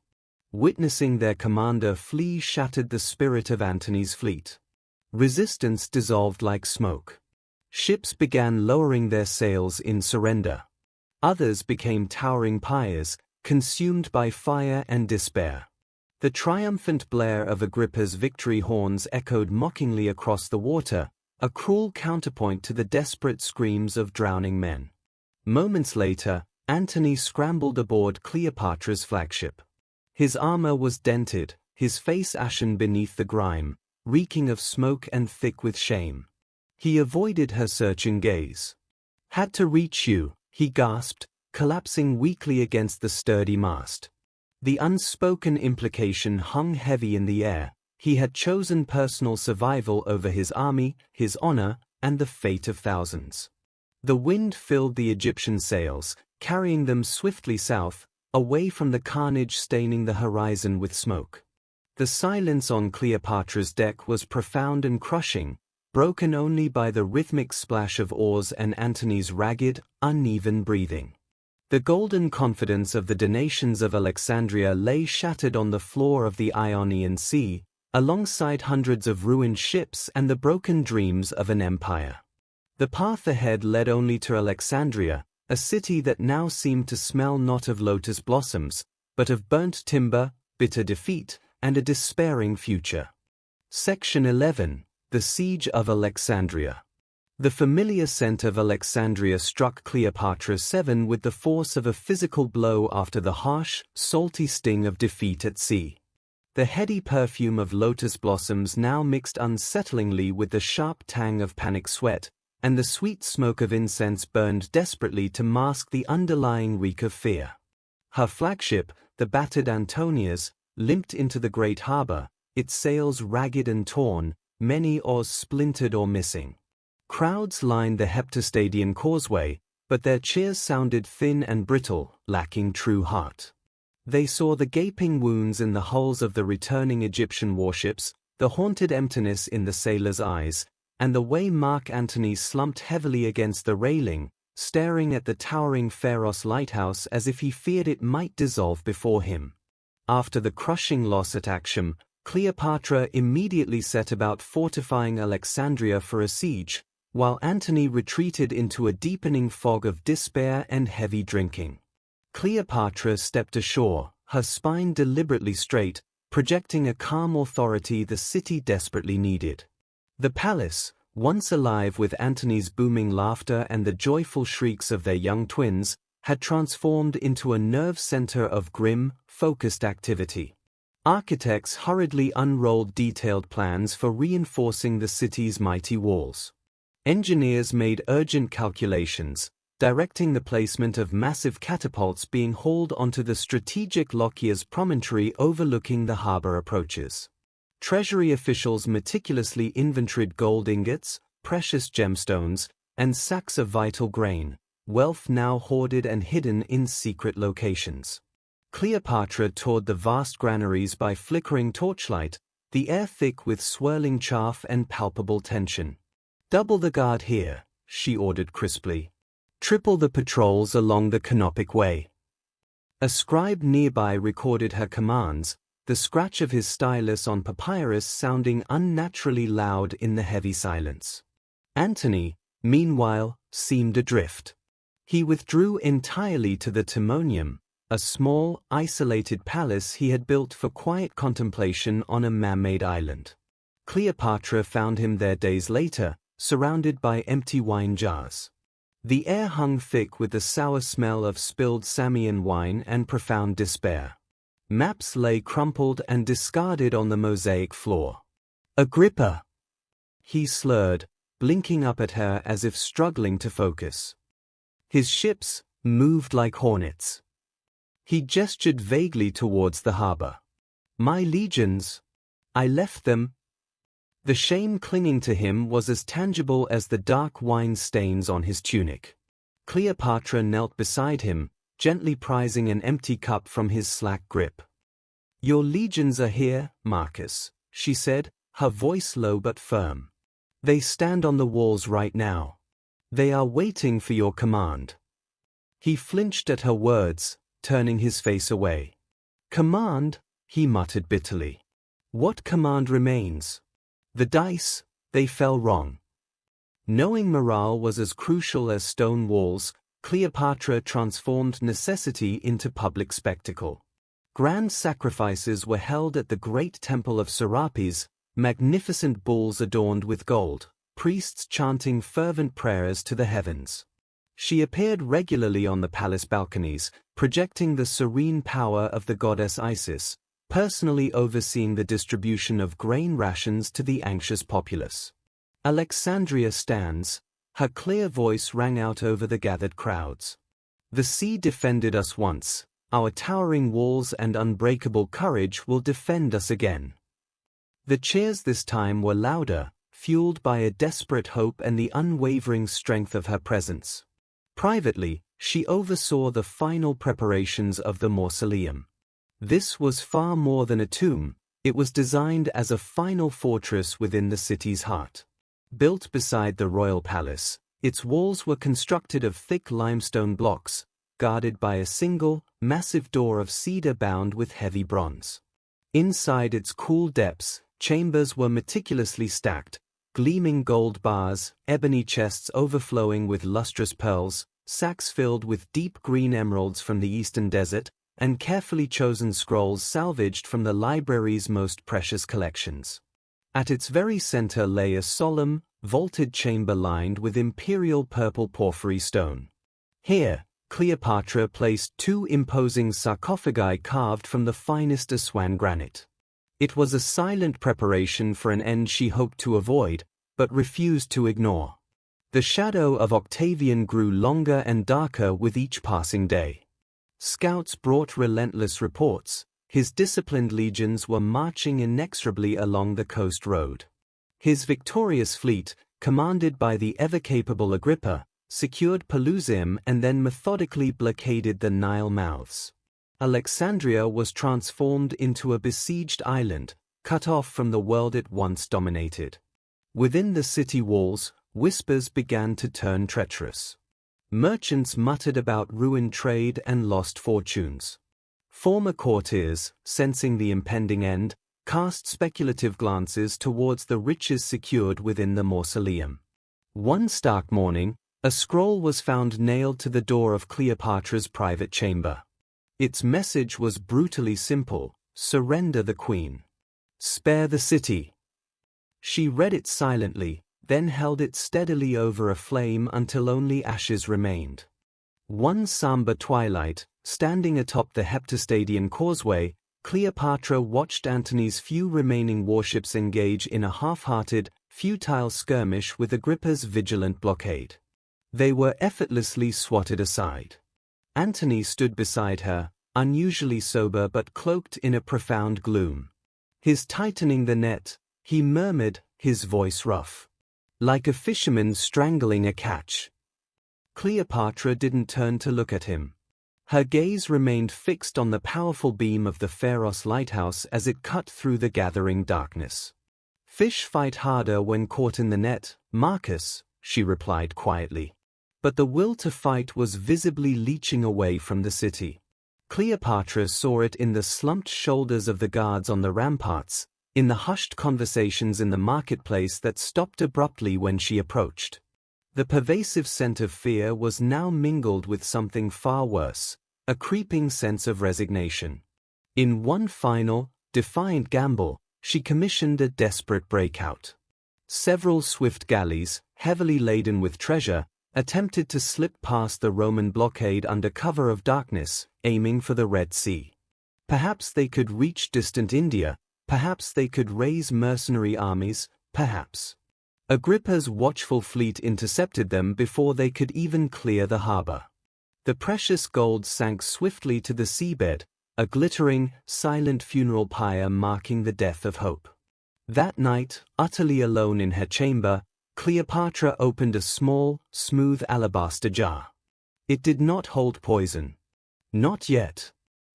Witnessing their commander flee shattered the spirit of Antony's fleet. Resistance dissolved like smoke. Ships began lowering their sails in surrender. Others became towering pyres, consumed by fire and despair. The triumphant blare of Agrippa's victory horns echoed mockingly across the water, a cruel counterpoint to the desperate screams of drowning men. Moments later, Antony scrambled aboard Cleopatra's flagship. His armor was dented, his face ashen beneath the grime, reeking of smoke and thick with shame. He avoided her searching gaze. "Had to reach you," he gasped, collapsing weakly against the sturdy mast. The unspoken implication hung heavy in the air. He had chosen personal survival over his army, his honor, and the fate of thousands. The wind filled the Egyptian sails, carrying them swiftly south, away from the carnage staining the horizon with smoke. The silence on Cleopatra's deck was profound and crushing, broken only by the rhythmic splash of oars and Antony's ragged, uneven breathing. The golden confidence of the donations of Alexandria lay shattered on the floor of the Ionian Sea, alongside hundreds of ruined ships and the broken dreams of an empire. The path ahead led only to Alexandria, a city that now seemed to smell not of lotus blossoms, but of burnt timber, bitter defeat, and a despairing future. Section 11. The Siege of Alexandria. The familiar scent of Alexandria struck Cleopatra VII with the force of a physical blow after the harsh, salty sting of defeat at sea. The heady perfume of lotus blossoms now mixed unsettlingly with the sharp tang of panic sweat, and the sweet smoke of incense burned desperately to mask the underlying reek of fear. Her flagship, the battered Antonias, limped into the great harbor, its sails ragged and torn, many oars splintered or missing. Crowds lined the heptastadian causeway, but their cheers sounded thin and brittle, lacking true heart. They saw the gaping wounds in the hulls of the returning Egyptian warships, the haunted emptiness in the sailors' eyes, and the way Mark Antony slumped heavily against the railing, staring at the towering Pharos lighthouse as if he feared it might dissolve before him. After the crushing loss at Actium, Cleopatra immediately set about fortifying Alexandria for a siege, while Antony retreated into a deepening fog of despair and heavy drinking. Cleopatra stepped ashore, her spine deliberately straight, projecting a calm authority the city desperately needed. The palace, once alive with Antony's booming laughter and the joyful shrieks of their young twins, had transformed into a nerve center of grim, focused activity. Architects hurriedly unrolled detailed plans for reinforcing the city's mighty walls. Engineers made urgent calculations, directing the placement of massive catapults being hauled onto the strategic Lochias promontory overlooking the harbor approaches. Treasury officials meticulously inventoried gold ingots, precious gemstones, and sacks of vital grain, wealth now hoarded and hidden in secret locations. Cleopatra toured the vast granaries by flickering torchlight, the air thick with swirling chaff and palpable tension. "Double the guard here," she ordered crisply. "Triple the patrols along the Canopic Way." A scribe nearby recorded her commands, the scratch of his stylus on papyrus sounding unnaturally loud in the heavy silence. Antony, meanwhile, seemed adrift. He withdrew entirely to the Timonium, a small, isolated palace he had built for quiet contemplation on a man-made island. Cleopatra found him there days later, surrounded by empty wine jars. The air hung thick with the sour smell of spilled Samian wine and profound despair. Maps lay crumpled and discarded on the mosaic floor. "Agrippa!" He slurred, blinking up at her as if struggling to focus. His ships moved like hornets. He gestured vaguely towards the harbor. "My legions. I left them." The shame clinging to him was as tangible as the dark wine stains on his tunic. Cleopatra knelt beside him, gently prizing an empty cup from his slack grip. "Your legions are here, Marcus," she said, her voice low but firm. "They stand on the walls right now. They are waiting for your command." He flinched at her words, turning his face away. "Command?" he muttered bitterly. "What command remains?" The dice, they fell wrong. Knowing morale was as crucial as stone walls, Cleopatra transformed necessity into public spectacle. Grand sacrifices were held at the great temple of Serapis, magnificent bulls adorned with gold, priests chanting fervent prayers to the heavens. She appeared regularly on the palace balconies, projecting the serene power of the goddess Isis, personally overseeing the distribution of grain rations to the anxious populace. "Alexandria stands," her clear voice rang out over the gathered crowds. "The sea defended us once, our towering walls and unbreakable courage will defend us again." The cheers this time were louder, fueled by a desperate hope and the unwavering strength of her presence. Privately, she oversaw the final preparations of the mausoleum. This was far more than a tomb, it was designed as a final fortress within the city's heart. Built beside the royal palace, its walls were constructed of thick limestone blocks, guarded by a single, massive door of cedar bound with heavy bronze. Inside its cool depths, chambers were meticulously stacked, gleaming gold bars, ebony chests overflowing with lustrous pearls, sacks filled with deep green emeralds from the eastern desert, and carefully chosen scrolls salvaged from the library's most precious collections. At its very center lay a solemn, vaulted chamber lined with imperial purple porphyry stone. Here, Cleopatra placed 2 imposing sarcophagi carved from the finest Aswan granite. It was a silent preparation for an end she hoped to avoid, but refused to ignore. The shadow of Octavian grew longer and darker with each passing day. Scouts brought relentless reports. His disciplined legions were marching inexorably along the coast road. His victorious fleet, commanded by the ever-capable Agrippa, secured Pelusium and then methodically blockaded the Nile mouths. Alexandria was transformed into a besieged island, cut off from the world it once dominated. Within the city walls, whispers began to turn treacherous. Merchants muttered about ruined trade and lost fortunes. Former courtiers, sensing the impending end, cast speculative glances towards the riches secured within the mausoleum. One stark morning, a scroll was found nailed to the door of Cleopatra's private chamber. Its message was brutally simple: surrender the queen. Spare the city. She read it silently, then held it steadily over a flame until only ashes remained. One somber twilight, standing atop the Heptastadian causeway, Cleopatra watched Antony's few remaining warships engage in a half-hearted, futile skirmish with Agrippa's vigilant blockade. They were effortlessly swatted aside. Antony stood beside her, unusually sober but cloaked in a profound gloom. His tightening the net, he murmured, his voice rough, like a fisherman strangling a catch. Cleopatra didn't turn to look at him. Her gaze remained fixed on the powerful beam of the Pharos lighthouse as it cut through the gathering darkness. Fish fight harder when caught in the net, Marcus, she replied quietly. But the will to fight was visibly leaching away from the city. Cleopatra saw it in the slumped shoulders of the guards on the ramparts, in the hushed conversations in the marketplace that stopped abruptly when she approached. The pervasive scent of fear was now mingled with something far worse, a creeping sense of resignation. In one final, defiant gamble, she commissioned a desperate breakout. Several swift galleys, heavily laden with treasure, attempted to slip past the Roman blockade under cover of darkness, aiming for the Red Sea. Perhaps they could reach distant India, perhaps they could raise mercenary armies, perhaps. Agrippa's watchful fleet intercepted them before they could even clear the harbor. The precious gold sank swiftly to the seabed, a glittering, silent funeral pyre marking the death of hope. That night, utterly alone in her chamber, Cleopatra opened a small, smooth alabaster jar. It did not hold poison. Not yet.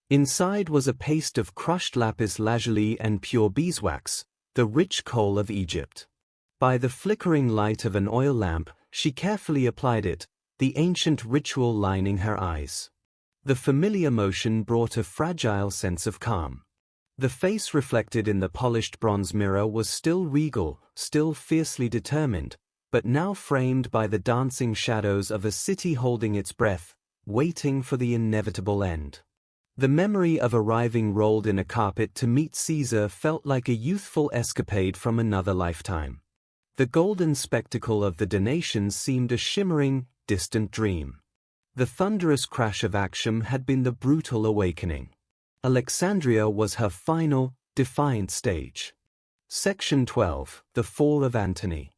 Inside was a paste of crushed lapis lazuli and pure beeswax, the rich coal of Egypt. By the flickering light of an oil lamp, she carefully applied it, the ancient ritual lining her eyes. The familiar motion brought a fragile sense of calm. The face reflected in the polished bronze mirror was still regal, still fiercely determined, but now framed by the dancing shadows of a city holding its breath, waiting for the inevitable end. The memory of arriving rolled in a carpet to meet Caesar felt like a youthful escapade from another lifetime. The golden spectacle of the donations seemed a shimmering, distant dream. The thunderous crash of action had been the brutal awakening. Alexandria was her final, defiant stage. Section 12, The Fall of Antony.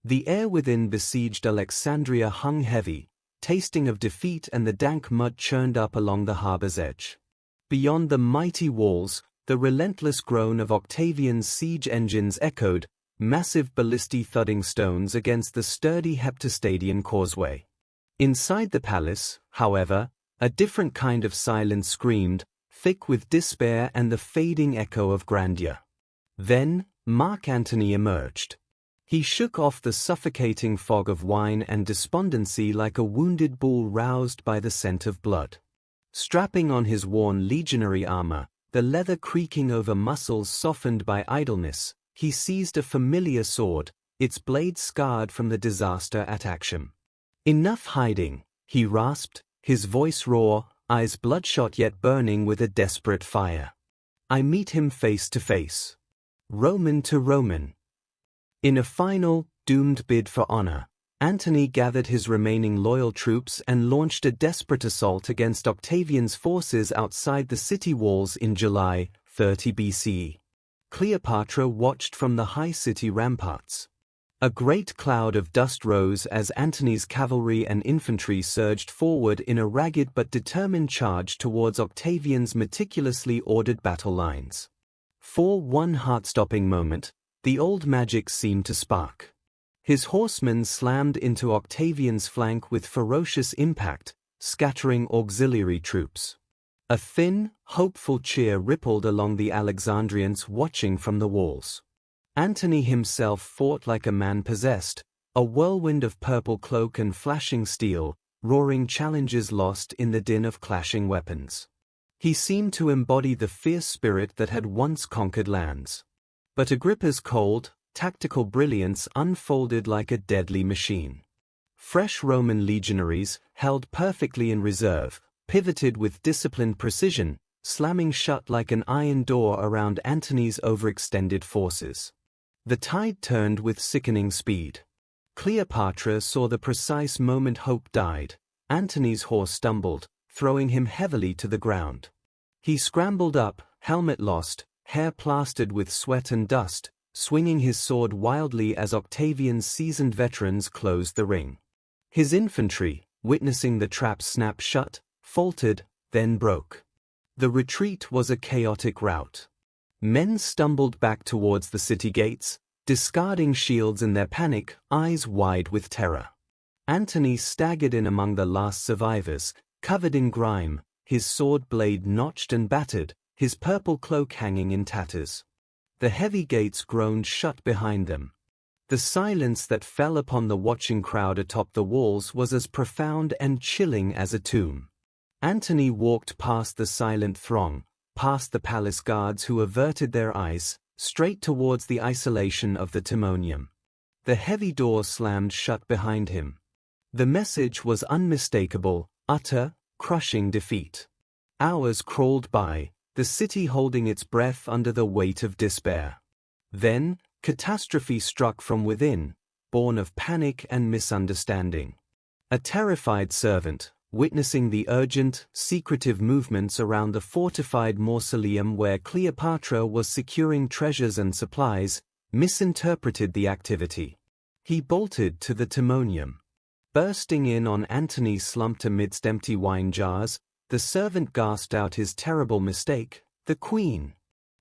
The air within besieged Alexandria hung heavy, tasting of defeat and the dank mud churned up along the harbor's edge. Beyond the mighty walls, the relentless groan of Octavian's siege engines echoed, massive ballistae thudding stones against the sturdy Heptastadian causeway. Inside the palace, however, a different kind of silence screamed, thick with despair and the fading echo of grandeur. Then, Mark Antony emerged. He shook off the suffocating fog of wine and despondency like a wounded bull roused by the scent of blood. Strapping on his worn legionary armor, the leather creaking over muscles softened by idleness, he seized a familiar sword, its blade scarred from the disaster at Actium. Enough hiding, He rasped, his voice raw, eyes bloodshot yet burning with a desperate fire. I meet him face to face. Roman to Roman. In a final, doomed bid for honor, Antony gathered his remaining loyal troops and launched a desperate assault against Octavian's forces outside the city walls in July, 30 BCE. Cleopatra watched from the high city ramparts. A great cloud of dust rose as Antony's cavalry and infantry surged forward in a ragged but determined charge towards Octavian's meticulously ordered battle lines. For one heart-stopping moment, the old magic seemed to spark. His horsemen slammed into Octavian's flank with ferocious impact, scattering auxiliary troops. A thin, hopeful cheer rippled along the Alexandrians watching from the walls. Antony himself fought like a man possessed, a whirlwind of purple cloak and flashing steel, roaring challenges lost in the din of clashing weapons. He seemed to embody the fierce spirit that had once conquered lands. But Agrippa's cold, tactical brilliance unfolded like a deadly machine. Fresh Roman legionaries, held perfectly in reserve, pivoted with disciplined precision, slamming shut like an iron door around Antony's overextended forces. The tide turned with sickening speed. Cleopatra saw the precise moment hope died. Antony's horse stumbled, throwing him heavily to the ground. He scrambled up, helmet lost, hair plastered with sweat and dust, swinging his sword wildly as Octavian's seasoned veterans closed the ring. His infantry, witnessing the trap snap shut, faltered, then broke. The retreat was a chaotic rout. Men stumbled back towards the city gates, discarding shields in their panic, eyes wide with terror. Antony staggered in among the last survivors, covered in grime, his sword blade notched and battered, his purple cloak hanging in tatters. The heavy gates groaned shut behind them. The silence that fell upon the watching crowd atop the walls was as profound and chilling as a tomb. Antony walked past the silent throng, past the palace guards who averted their eyes, straight towards the isolation of the Timonium. The heavy door slammed shut behind him. The message was unmistakable, utter, crushing defeat. Hours crawled by, the city holding its breath under the weight of despair. Then, catastrophe struck from within, born of panic and misunderstanding. A terrified servant, witnessing the urgent, secretive movements around the fortified mausoleum where Cleopatra was securing treasures and supplies, misinterpreted the activity. He bolted to the Timonium. Bursting in on Antony slumped amidst empty wine jars, the servant gasped out his terrible mistake, the queen.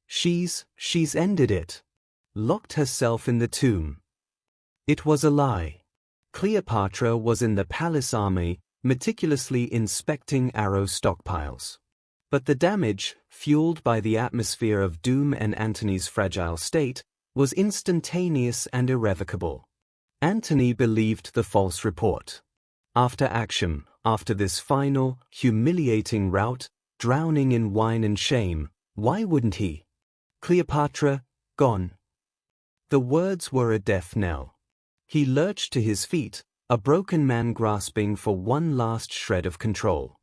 She's ended it. Locked herself in the tomb. It was a lie. Cleopatra was in the palace army, meticulously inspecting arrow stockpiles. But the damage, fueled by the atmosphere of doom and Antony's fragile state, was instantaneous and irrevocable. Antony believed the false report. After action, after this final, humiliating rout, drowning in wine and shame, why wouldn't he? Cleopatra, gone. The words were a death knell. He lurched to his feet, a broken man grasping for one last shred of control.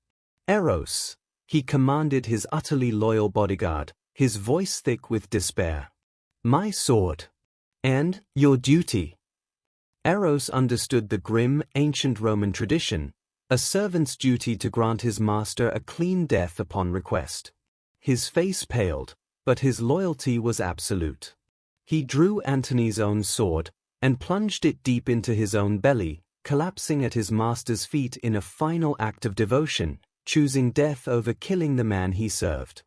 Eros, he commanded his utterly loyal bodyguard, his voice thick with despair. My sword. And your duty. Eros understood the grim, ancient Roman tradition, a servant's duty to grant his master a clean death upon request. His face paled, but his loyalty was absolute. He drew Antony's own sword, and plunged it deep into his own belly, collapsing at his master's feet in a final act of devotion, choosing death over killing the man he served.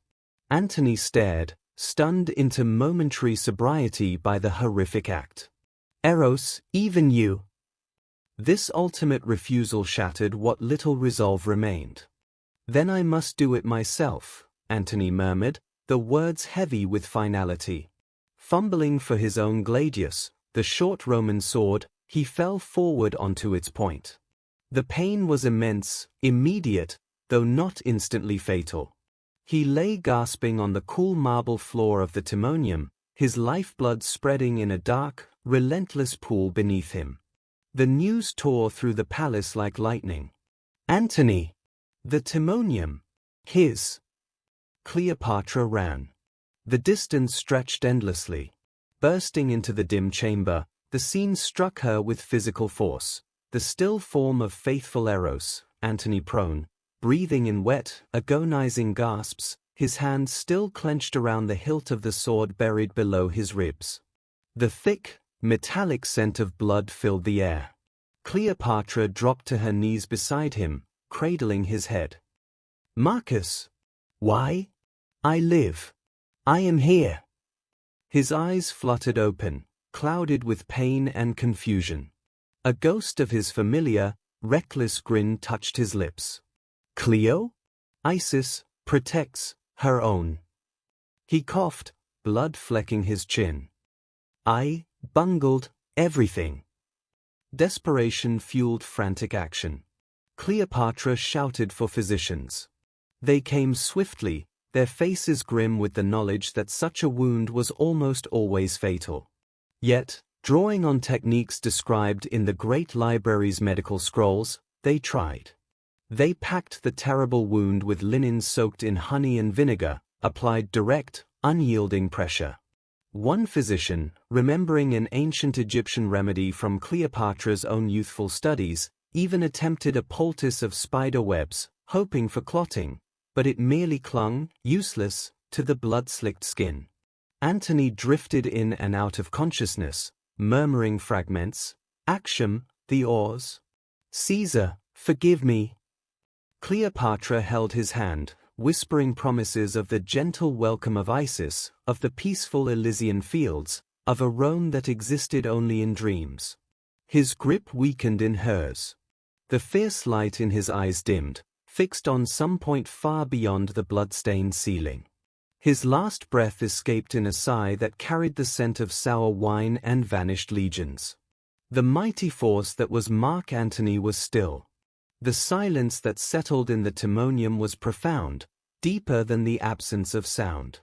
Antony stared, stunned into momentary sobriety by the horrific act. Eros, even you. This ultimate refusal shattered what little resolve remained. Then I must do it myself, Antony murmured, the words heavy with finality. Fumbling for his own gladius, the short Roman sword, he fell forward onto its point. The pain was immense, immediate, though not instantly fatal. He lay gasping on the cool marble floor of the Timonium, his lifeblood spreading in a dark, relentless pool beneath him. The news tore through the palace like lightning. Antony! The Timonium! His! Cleopatra ran. The distance stretched endlessly. Bursting into the dim chamber, the scene struck her with physical force. The still form of faithful Eros, Antony prone, breathing in wet, agonizing gasps, his hand still clenched around the hilt of the sword buried below his ribs. The thick, metallic scent of blood filled the air. Cleopatra dropped to her knees beside him, cradling his head. "Marcus! Why? I live. I am here." His eyes fluttered open, clouded with pain and confusion. A ghost of his familiar, reckless grin touched his lips. "Cleo? Isis protects her own." He coughed, blood flecking his chin. "I bungled everything." Desperation fueled frantic action. Cleopatra shouted for physicians. They came swiftly, their faces grim with the knowledge that such a wound was almost always fatal. Yet, drawing on techniques described in the great library's medical scrolls, they tried. They packed the terrible wound with linen soaked in honey and vinegar, applied direct, unyielding pressure. One physician, remembering an ancient Egyptian remedy from Cleopatra's own youthful studies, even attempted a poultice of spider webs, hoping for clotting, but it merely clung, useless, to the blood-slicked skin. Antony drifted in and out of consciousness, murmuring fragments, "Actium, the oars. Caesar, forgive me." Cleopatra held his hand, whispering promises of the gentle welcome of Isis, of the peaceful Elysian fields, of a Rome that existed only in dreams. His grip weakened in hers. The fierce light in his eyes dimmed, fixed on some point far beyond the blood-stained ceiling. His last breath escaped in a sigh that carried the scent of sour wine and vanished legions. The mighty force that was Mark Antony was still. The silence that settled in the Timonium was profound, deeper than the absence of sound.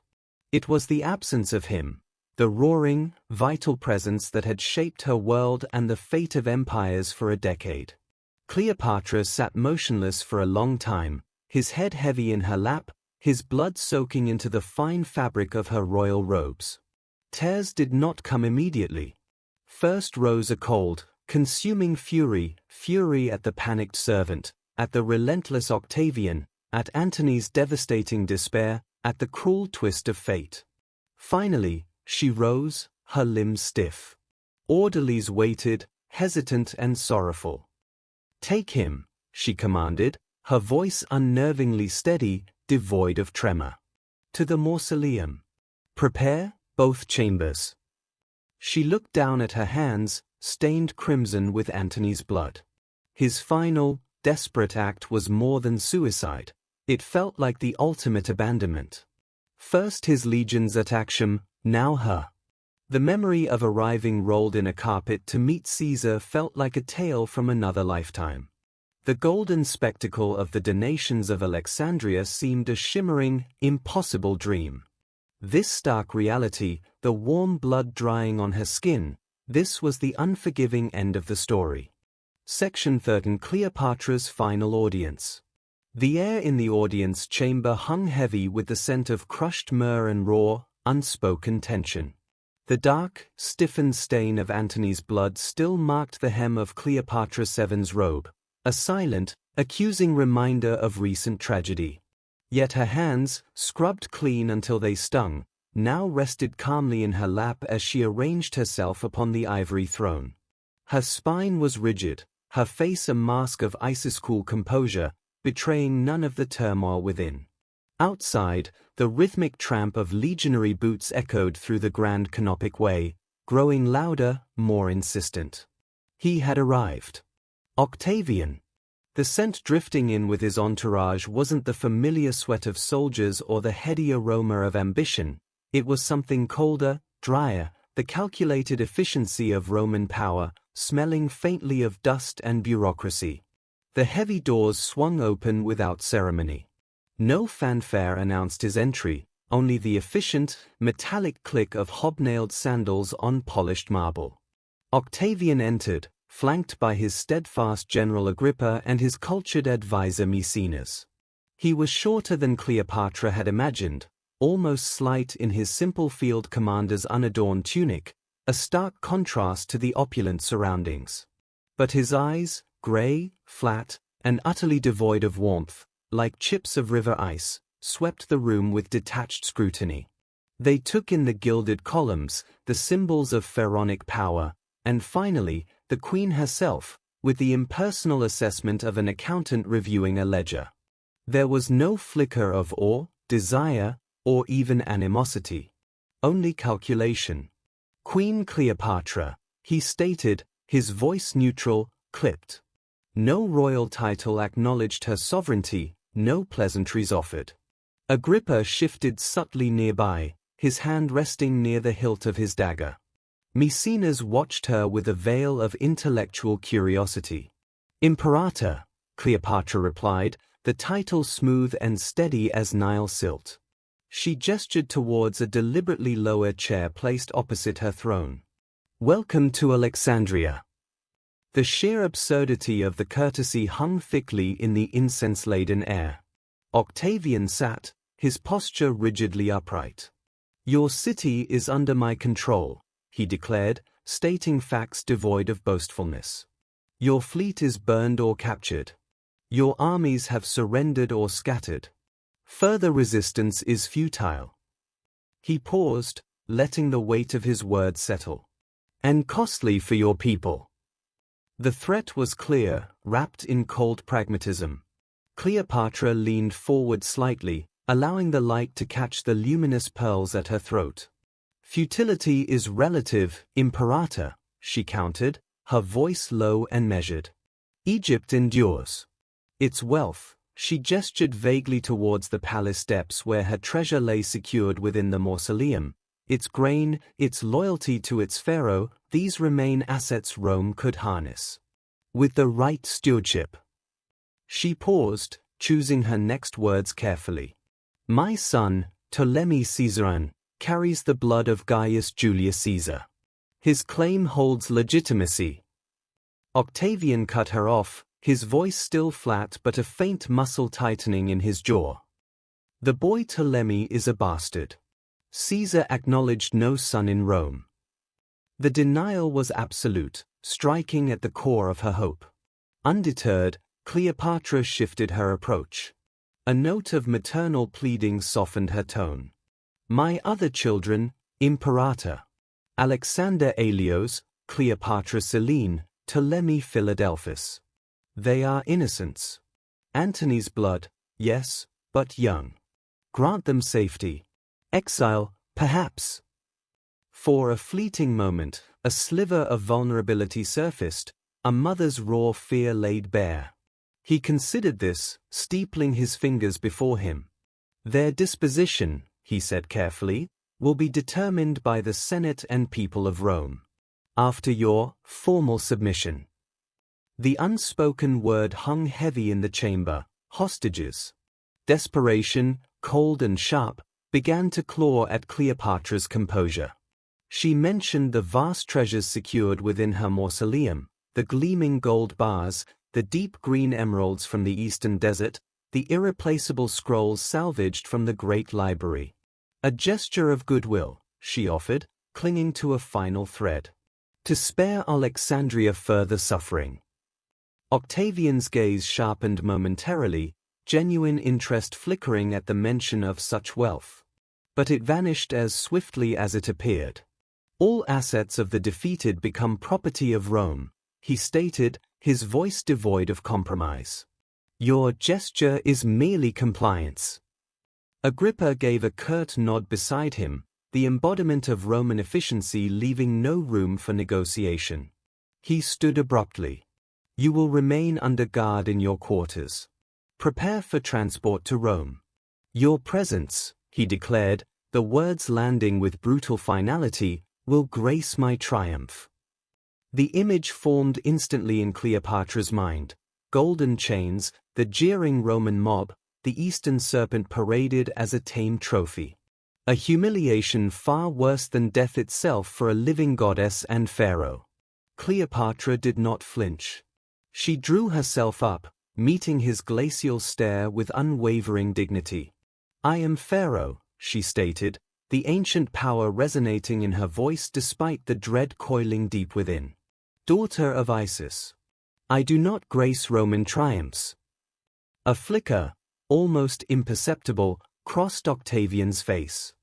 It was the absence of him, the roaring, vital presence that had shaped her world and the fate of empires for a decade. Cleopatra sat motionless for a long time, his head heavy in her lap, his blood soaking into the fine fabric of her royal robes. Tears did not come immediately. First rose a cold, consuming fury at the panicked servant, at the relentless Octavian, at Antony's devastating despair, at the cruel twist of fate. Finally, she rose, her limbs stiff. Orderlies waited, hesitant and sorrowful. "Take him," she commanded, her voice unnervingly steady, devoid of tremor. "To the mausoleum. Prepare both chambers." She looked down at her hands, stained crimson with Antony's blood. His final, desperate act was more than suicide. It felt like the ultimate abandonment. First his legions at Actium, now her. The memory of arriving rolled in a carpet to meet Caesar felt like a tale from another lifetime. The golden spectacle of the donations of Alexandria seemed a shimmering, impossible dream. This stark reality, the warm blood drying on her skin, this was the unforgiving end of the story. Section 13: Cleopatra's final audience. The air in the audience chamber hung heavy with the scent of crushed myrrh and raw, unspoken tension. The dark, stiffened stain of Antony's blood still marked the hem of Cleopatra VII's robe, a silent, accusing reminder of recent tragedy. Yet her hands, scrubbed clean until they stung, now rested calmly in her lap as she arranged herself upon the ivory throne. Her spine was rigid, her face a mask of ice-cool composure, betraying none of the turmoil within. Outside, the rhythmic tramp of legionary boots echoed through the grand canopic way, growing louder, more insistent. He had arrived. Octavian. The scent drifting in with his entourage wasn't the familiar sweat of soldiers or the heady aroma of ambition. It was something colder, drier, the calculated efficiency of Roman power, smelling faintly of dust and bureaucracy. The heavy doors swung open without ceremony. No fanfare announced his entry, only the efficient, metallic click of hobnailed sandals on polished marble. Octavian entered, flanked by his steadfast general Agrippa and his cultured advisor Maecenas. He was shorter than Cleopatra had imagined, almost slight in his simple field commander's unadorned tunic, a stark contrast to the opulent surroundings. But his eyes, gray, flat, and utterly devoid of warmth, like chips of river ice, swept the room with detached scrutiny. They took in the gilded columns, the symbols of pharaonic power, and finally, the queen herself, with the impersonal assessment of an accountant reviewing a ledger. There was no flicker of awe, desire, or even animosity. Only calculation. Queen Cleopatra, he stated, his voice neutral, clipped. No royal title acknowledged her sovereignty, no pleasantries offered. Agrippa shifted subtly nearby, his hand resting near the hilt of his dagger. Maecenas watched her with a veil of intellectual curiosity. Imperator, Cleopatra replied, the title smooth and steady as Nile silt. She gestured towards a deliberately lower chair placed opposite her throne. Welcome to Alexandria. The sheer absurdity of the courtesy hung thickly in the incense-laden air. Octavian sat, his posture rigidly upright. Your city is under my control, he declared, stating facts devoid of boastfulness. Your fleet is burned or captured. Your armies have surrendered or scattered. Further resistance is futile. He paused, letting the weight of his words settle. And costly for your people. The threat was clear, wrapped in cold pragmatism. Cleopatra leaned forward slightly, allowing the light to catch the luminous pearls at her throat. Futility is relative, Imperator, she countered, her voice low and measured. Egypt endures. Its wealth, she gestured vaguely towards the palace steps where her treasure lay secured within the mausoleum. Its grain, its loyalty to its pharaoh, these remain assets Rome could harness. With the right stewardship. She paused, choosing her next words carefully. My son, Ptolemy Caesarion, carries the blood of Gaius Julius Caesar. His claim holds legitimacy. Octavian cut her off, his voice still flat but a faint muscle tightening in his jaw. The boy Ptolemy is a bastard. Caesar acknowledged no son in Rome. The denial was absolute, striking at the core of her hope. Undeterred, Cleopatra shifted her approach. A note of maternal pleading softened her tone. My other children, Imperator. Alexander Aelios, Cleopatra Selene, Ptolemy Philadelphus. They are innocents. Antony's blood, yes, but young. Grant them safety. Exile, perhaps. For a fleeting moment, a sliver of vulnerability surfaced, a mother's raw fear laid bare. He considered this, steepling his fingers before him. Their disposition, he said carefully, will be determined by the Senate and people of Rome. After your formal submission. The unspoken word hung heavy in the chamber, hostages. Desperation, cold and sharp, began to claw at Cleopatra's composure. She mentioned the vast treasures secured within her mausoleum, the gleaming gold bars, the deep green emeralds from the eastern desert, the irreplaceable scrolls salvaged from the great library. A gesture of goodwill, she offered, clinging to a final thread. To spare Alexandria further suffering. Octavian's gaze sharpened momentarily, genuine interest flickering at the mention of such wealth. But it vanished as swiftly as it appeared. All assets of the defeated become property of Rome, he stated, his voice devoid of compromise. Your gesture is merely compliance. Agrippa gave a curt nod beside him, the embodiment of Roman efficiency leaving no room for negotiation. He stood abruptly. You will remain under guard in your quarters. Prepare for transport to Rome. Your presence, he declared, the words landing with brutal finality, will grace my triumph. The image formed instantly in Cleopatra's mind. Golden chains, the jeering Roman mob, the Eastern serpent paraded as a tame trophy. A humiliation far worse than death itself for a living goddess and pharaoh. Cleopatra did not flinch. She drew herself up, meeting his glacial stare with unwavering dignity. "I am Pharaoh," she stated, the ancient power resonating in her voice despite the dread coiling deep within. "Daughter of Isis. I do not grace Roman triumphs." A flicker, almost imperceptible, crossed Octavian's face.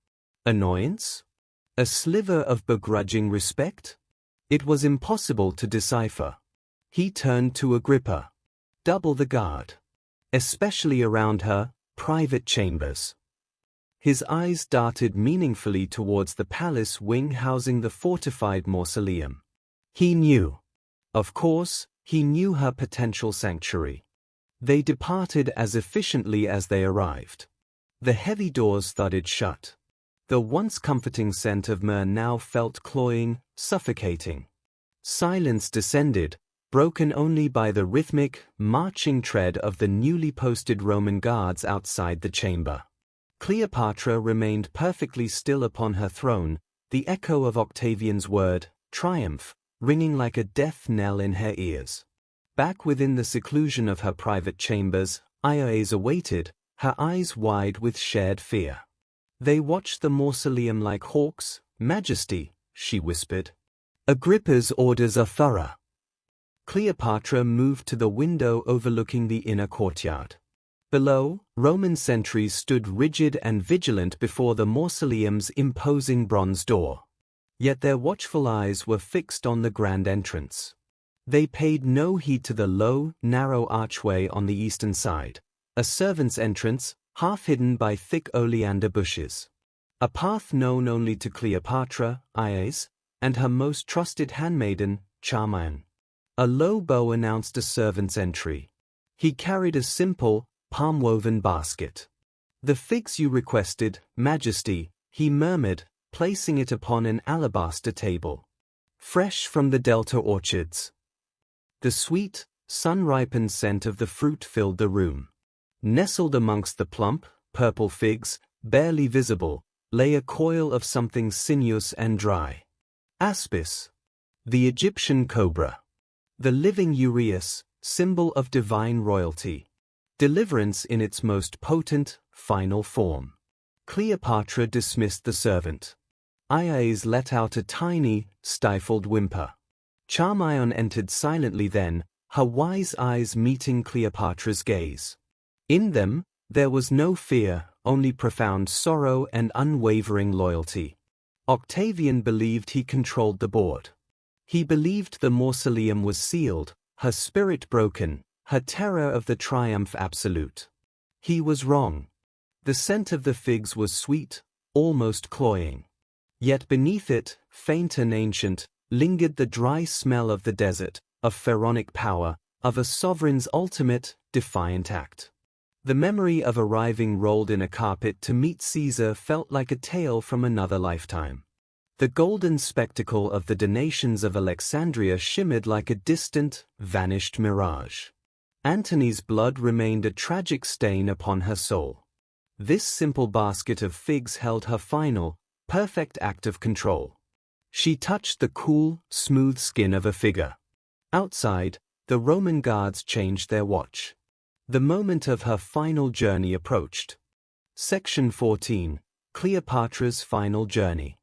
Annoyance? A sliver of begrudging respect? It was impossible to decipher. He turned to Agrippa. "Double the guard. Especially around her private chambers." His eyes darted meaningfully towards the palace wing housing the fortified mausoleum. He knew. Of course, he knew her potential sanctuary. They departed as efficiently as they arrived. The heavy doors thudded shut. The once comforting scent of myrrh now felt cloying, suffocating. Silence descended, broken only by the rhythmic, marching tread of the newly posted Roman guards outside the chamber. Cleopatra remained perfectly still upon her throne, the echo of Octavian's word, triumph, ringing like a death knell in her ears. Back within the seclusion of her private chambers, Isis awaited, her eyes wide with shared fear. They watched the mausoleum like hawks. "Majesty," she whispered. "Agrippa's orders are thorough." Cleopatra moved to the window overlooking the inner courtyard. Below, Roman sentries stood rigid and vigilant before the mausoleum's imposing bronze door. Yet their watchful eyes were fixed on the grand entrance. They paid no heed to the low, narrow archway on the eastern side, a servant's entrance, half hidden by thick oleander bushes. A path known only to Cleopatra, Isis, and her most trusted handmaiden, Charmian. A low bow announced a servant's entry. He carried a simple, palm-woven basket. "The figs you requested, Majesty," he murmured, placing it upon an alabaster table. "Fresh from the Delta orchards." The sweet, sun-ripened scent of the fruit filled the room. Nestled amongst the plump, purple figs, barely visible, lay a coil of something sinuous and dry. Aspis. The Egyptian cobra. The living uraeus, symbol of divine royalty. Deliverance in its most potent, final form. Cleopatra dismissed the servant. Isis let out a tiny, stifled whimper. Charmian entered silently then, her wise eyes meeting Cleopatra's gaze. In them, there was no fear, only profound sorrow and unwavering loyalty. Octavian believed he controlled the board. He believed the mausoleum was sealed, her spirit broken, her terror of the triumph absolute. He was wrong. The scent of the figs was sweet, almost cloying. Yet beneath it, faint and ancient, lingered the dry smell of the desert, of pharaonic power, of a sovereign's ultimate, defiant act. The memory of arriving rolled in a carpet to meet Caesar felt like a tale from another lifetime. The golden spectacle of the donations of Alexandria shimmered like a distant, vanished mirage. Antony's blood remained a tragic stain upon her soul. This simple basket of figs held her final, perfect act of control. She touched the cool, smooth skin of a figure. Outside, the Roman guards changed their watch. The moment of her final journey approached. Section 14. Cleopatra's Final Journey.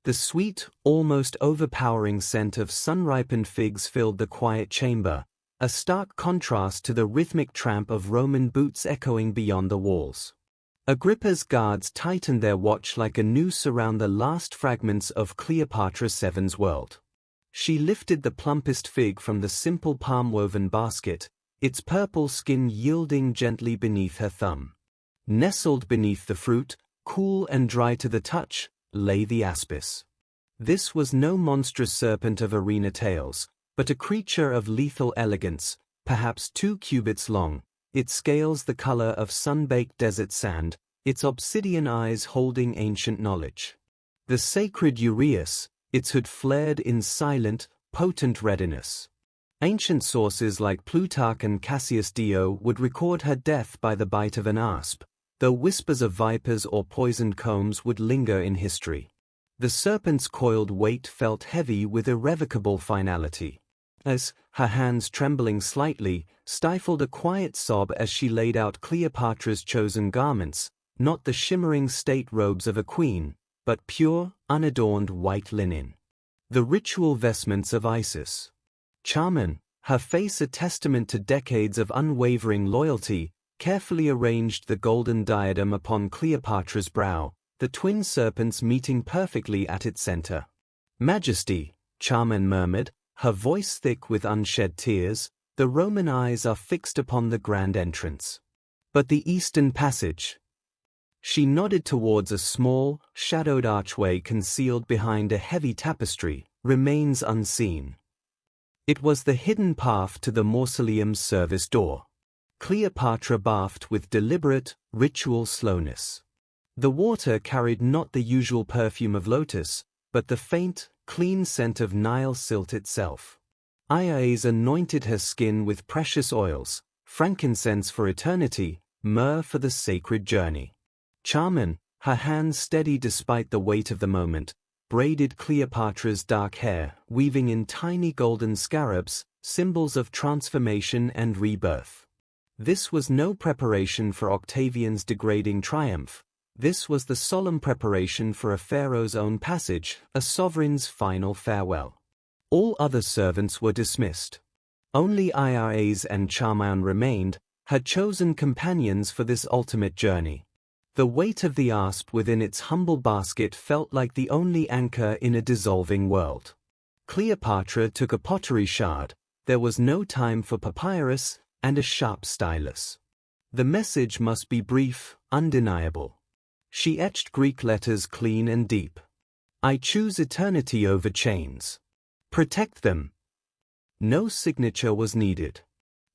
The sweet, almost overpowering scent of sun-ripened figs filled the quiet chamber, a stark contrast to the rhythmic tramp of Roman boots echoing beyond the walls. Agrippa's guards tightened their watch like a noose around the last fragments of Cleopatra VII's world. She lifted the plumpest fig from the simple palm-woven basket, its purple skin yielding gently beneath her thumb. Nestled beneath the fruit, cool and dry to the touch, lay the aspis. This was no monstrous serpent of arena tales, but a creature of lethal elegance, perhaps 2 cubits long, its scales the color of sun-baked desert sand, its obsidian eyes holding ancient knowledge. The sacred uraeus, its hood flared in silent, potent readiness. Ancient sources like Plutarch and Cassius Dio would record her death by the bite of an asp, though whispers of vipers or poisoned combs would linger in history. The serpent's coiled weight felt heavy with irrevocable finality. As, her hands trembling slightly, stifled a quiet sob as she laid out Cleopatra's chosen garments, not the shimmering state robes of a queen, but pure, unadorned white linen. The ritual vestments of Isis. Charmant, her face a testament to decades of unwavering loyalty, carefully arranged the golden diadem upon Cleopatra's brow, the twin serpents meeting perfectly at its center. "Majesty," Charmant murmured, her voice thick with unshed tears, "the Roman eyes are fixed upon the grand entrance. But the eastern passage." She nodded towards a small, shadowed archway concealed behind a heavy tapestry, "remains unseen." It was the hidden path to the mausoleum's service door. Cleopatra bathed with deliberate, ritual slowness. The water carried not the usual perfume of lotus, but the faint, clean scent of Nile silt itself. Isis anointed her skin with precious oils, frankincense for eternity, myrrh for the sacred journey. Charmant, her hands steady despite the weight of the moment, braided Cleopatra's dark hair, weaving in tiny golden scarabs, symbols of transformation and rebirth. This was no preparation for Octavian's degrading triumph. This was the solemn preparation for a pharaoh's own passage, a sovereign's final farewell. All other servants were dismissed. Only Isis and Charmant remained, her chosen companions for this ultimate journey. The weight of the asp within its humble basket felt like the only anchor in a dissolving world. Cleopatra took a pottery shard. There was no time for papyrus and a sharp stylus. The message must be brief, undeniable. She etched Greek letters clean and deep. "I choose eternity over chains. Protect them." No signature was needed.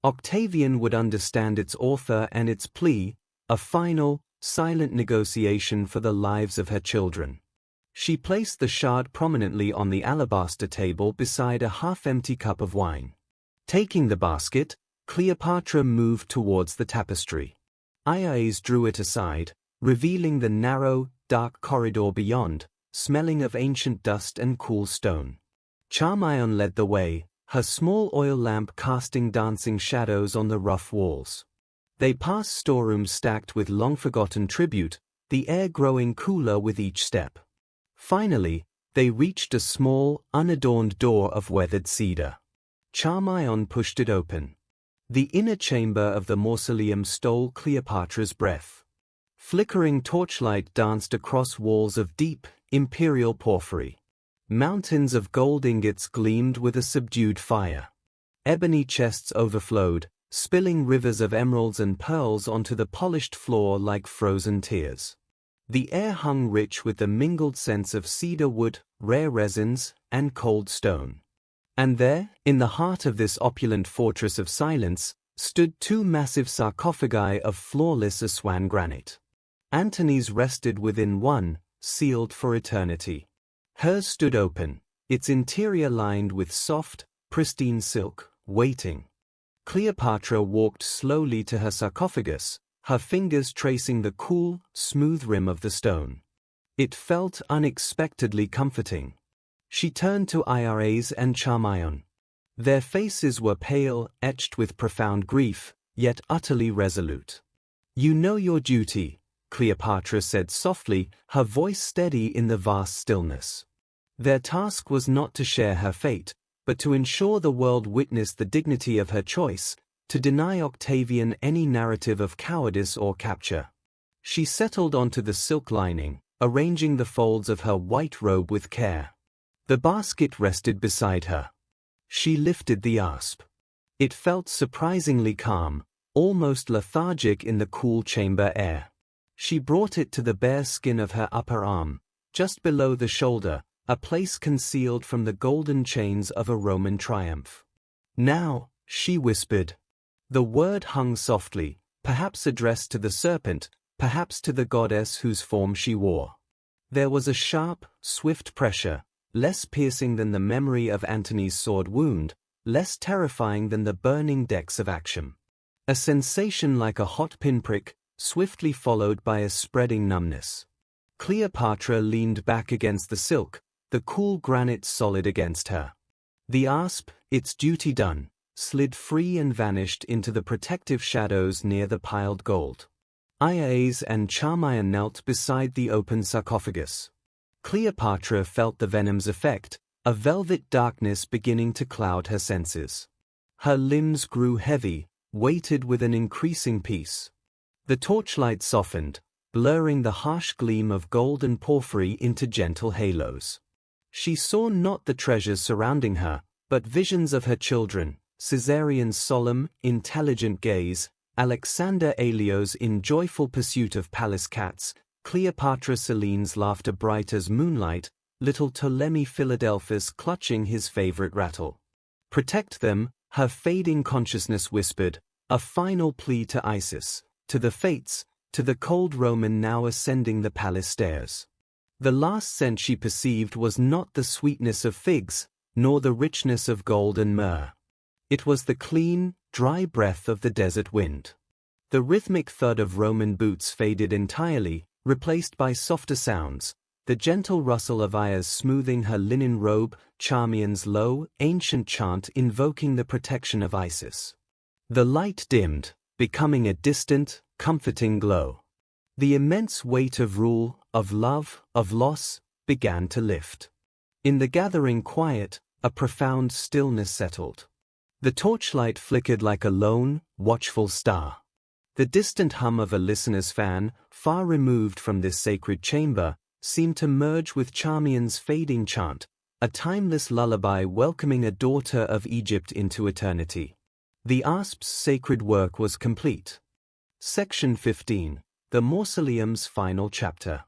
Octavian would understand its author and its plea, a final, silent negotiation for the lives of her children. She placed the shard prominently on the alabaster table beside a half-empty cup of wine. Taking the basket, Cleopatra moved towards the tapestry. Isis drew it aside, revealing the narrow, dark corridor beyond, smelling of ancient dust and cool stone. Charmant led the way, her small oil lamp casting dancing shadows on the rough walls. They passed storerooms stacked with long-forgotten tribute, the air growing cooler with each step. Finally, they reached a small, unadorned door of weathered cedar. Charmant pushed it open. The inner chamber of the mausoleum stole Cleopatra's breath. Flickering torchlight danced across walls of deep, imperial porphyry. Mountains of gold ingots gleamed with a subdued fire. Ebony chests overflowed, spilling rivers of emeralds and pearls onto the polished floor like frozen tears. The air hung rich with the mingled scents of cedar wood, rare resins, and cold stone. And there, in the heart of this opulent fortress of silence, stood two massive sarcophagi of flawless Aswan granite. Antony's rested within one, sealed for eternity. Hers stood open, its interior lined with soft, pristine silk, waiting. Cleopatra walked slowly to her sarcophagus, her fingers tracing the cool, smooth rim of the stone. It felt unexpectedly comforting. She turned to Isis and Charmant. Their faces were pale, etched with profound grief, yet utterly resolute. "You know your duty," Cleopatra said softly, her voice steady in the vast stillness. Their task was not to share her fate, but to ensure the world witnessed the dignity of her choice, to deny Octavian any narrative of cowardice or capture. She settled onto the silk lining, arranging the folds of her white robe with care. The basket rested beside her. She lifted the asp. It felt surprisingly calm, almost lethargic in the cool chamber air. She brought it to the bare skin of her upper arm, just below the shoulder, a place concealed from the golden chains of a Roman triumph. "Now," she whispered. The word hung softly, perhaps addressed to the serpent, perhaps to the goddess whose form she wore. There was a sharp, swift pressure, less piercing than the memory of Antony's sword wound, less terrifying than the burning decks of Actium. A sensation like a hot pinprick, swiftly followed by a spreading numbness. Cleopatra leaned back against the silk, the cool granite solid against her. The asp, its duty done, slid free and vanished into the protective shadows near the piled gold. Aias and Charmian knelt beside the open sarcophagus. Cleopatra felt the venom's effect, a velvet darkness beginning to cloud her senses. Her limbs grew heavy, weighted with an increasing peace. The torchlight softened, blurring the harsh gleam of gold and porphyry into gentle halos. She saw not the treasures surrounding her, but visions of her children, Caesarion's solemn, intelligent gaze, Alexander Aelio's in joyful pursuit of palace cats, Cleopatra Selene's laughter bright as moonlight, little Ptolemy Philadelphus clutching his favorite rattle. Protect them, her fading consciousness whispered, a final plea to Isis, to the fates, to the cold Roman now ascending the palace stairs. The last scent she perceived was not the sweetness of figs, nor the richness of gold and myrrh. It was the clean, dry breath of the desert wind. The rhythmic thud of Roman boots faded entirely, replaced by softer sounds, the gentle rustle of Aias smoothing her linen robe, Charmian's low, ancient chant invoking the protection of Isis. The light dimmed, becoming a distant, comforting glow. The immense weight of rule, of love, of loss, began to lift. In the gathering quiet, a profound stillness settled. The torchlight flickered like a lone, watchful star. The distant hum of a listener's fan, far removed from this sacred chamber, seemed to merge with Charmian's fading chant, a timeless lullaby welcoming a daughter of Egypt into eternity. The asp's sacred work was complete. Section 15. The Mausoleum's Final Chapter.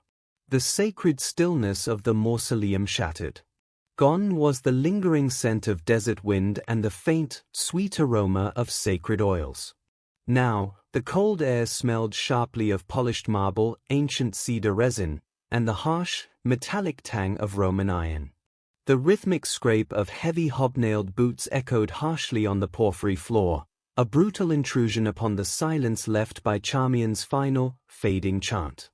The sacred stillness of the mausoleum shattered. Gone was the lingering scent of desert wind and the faint, sweet aroma of sacred oils. Now, the cold air smelled sharply of polished marble, ancient cedar resin, and the harsh, metallic tang of Roman iron. The rhythmic scrape of heavy hobnailed boots echoed harshly on the porphyry floor, a brutal intrusion upon the silence left by Charmian's final, fading chant.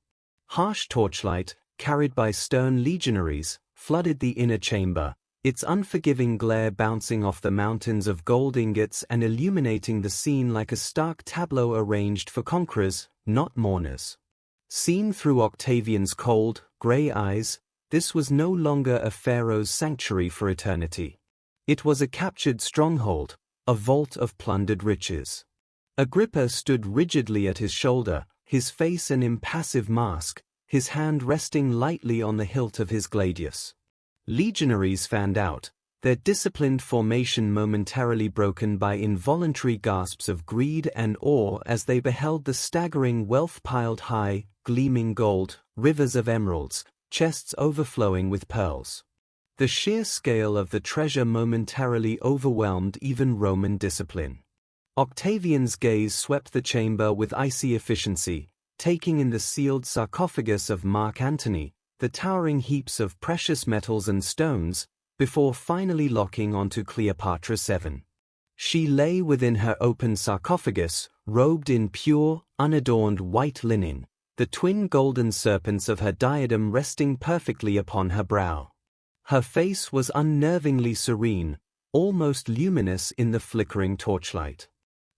Harsh torchlight, carried by stern legionaries, flooded the inner chamber, its unforgiving glare bouncing off the mountains of gold ingots and illuminating the scene like a stark tableau arranged for conquerors, not mourners. Seen through Octavian's cold, grey eyes, this was no longer a pharaoh's sanctuary for eternity. It was a captured stronghold, a vault of plundered riches. Agrippa stood rigidly at his shoulder, his face an impassive mask, his hand resting lightly on the hilt of his gladius. Legionaries fanned out, their disciplined formation momentarily broken by involuntary gasps of greed and awe as they beheld the staggering wealth piled high, gleaming gold, rivers of emeralds, chests overflowing with pearls. The sheer scale of the treasure momentarily overwhelmed even Roman discipline. Octavian's gaze swept the chamber with icy efficiency, taking in the sealed sarcophagus of Mark Antony, the towering heaps of precious metals and stones, before finally locking onto Cleopatra VII. She lay within her open sarcophagus, robed in pure, unadorned white linen, the twin golden serpents of her diadem resting perfectly upon her brow. Her face was unnervingly serene, almost luminous in the flickering torchlight.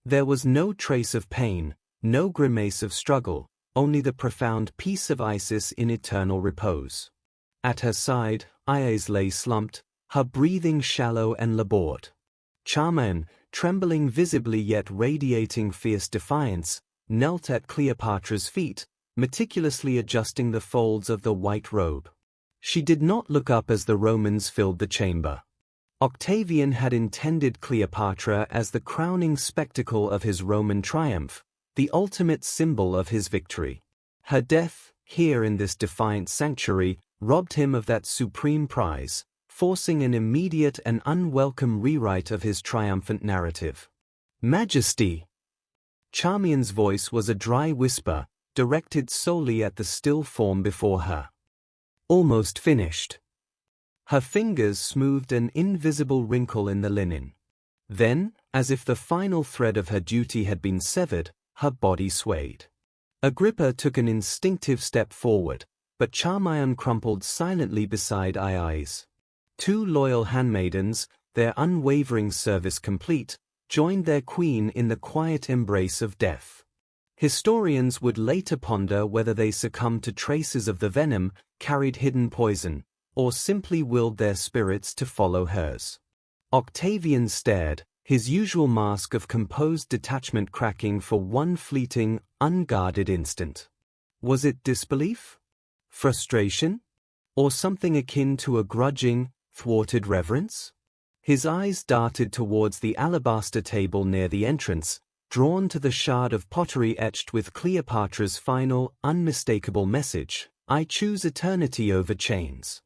There was no trace of pain, no grimace of struggle, only the profound peace of Isis in eternal repose. At her side, Aias lay slumped, her breathing shallow and labored. Charmian, trembling visibly yet radiating fierce defiance, knelt at Cleopatra's feet, meticulously adjusting the folds of the white robe. She did not look up as the Romans filled the chamber. Octavian had intended Cleopatra as the crowning spectacle of his Roman triumph, the ultimate symbol of his victory. Her death, here in this defiant sanctuary, robbed him of that supreme prize, forcing an immediate and unwelcome rewrite of his triumphant narrative. "Majesty!" Charmian's voice was a dry whisper, directed solely at the still form before her. "Almost finished." Her fingers smoothed an invisible wrinkle in the linen. Then, as if the final thread of her duty had been severed, her body swayed. Agrippa took an instinctive step forward, but Charmian crumpled silently beside Iais. Two loyal handmaidens, their unwavering service complete, joined their queen in the quiet embrace of death. Historians would later ponder whether they succumbed to traces of the venom, carried hidden poison, or simply willed their spirits to follow hers. Octavian stared, his usual mask of composed detachment cracking for one fleeting, unguarded instant. Was it disbelief? Frustration? Or something akin to a grudging, thwarted reverence? His eyes darted towards the alabaster table near the entrance, drawn to the shard of pottery etched with Cleopatra's final, unmistakable message, "I choose eternity over chains.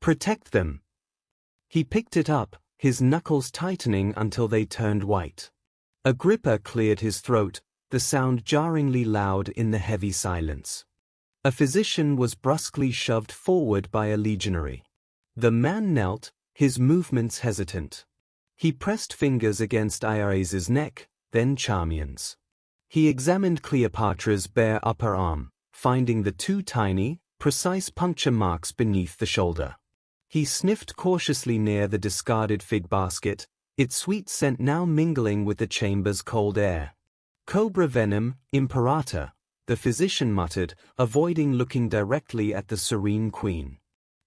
Protect them." He picked it up, his knuckles tightening until they turned white. Agrippa cleared his throat, the sound jarringly loud in the heavy silence. A physician was brusquely shoved forward by a legionary. The man knelt, his movements hesitant. He pressed fingers against Iai's neck, then Charmian's. He examined Cleopatra's bare upper arm, finding the two tiny, precise puncture marks beneath the shoulder. He sniffed cautiously near the discarded fig basket, its sweet scent now mingling with the chamber's cold air. "Cobra venom, imperator," the physician muttered, avoiding looking directly at the serene queen.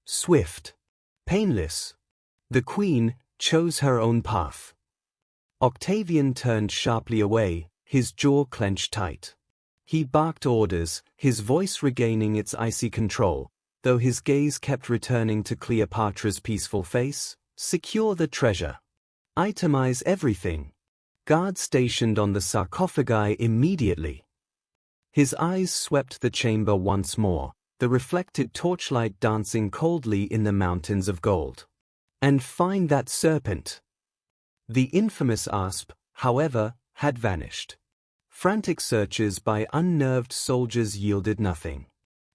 "Swift. Painless. The queen chose her own path." Octavian turned sharply away, his jaw clenched tight. He barked orders, his voice regaining its icy control, though his gaze kept returning to Cleopatra's peaceful face. "Secure the treasure. Itemize everything. Guards stationed on the sarcophagi immediately." His eyes swept the chamber once more, the reflected torchlight dancing coldly in the mountains of gold. "And find that serpent." The infamous asp, however, had vanished. Frantic searches by unnerved soldiers yielded nothing.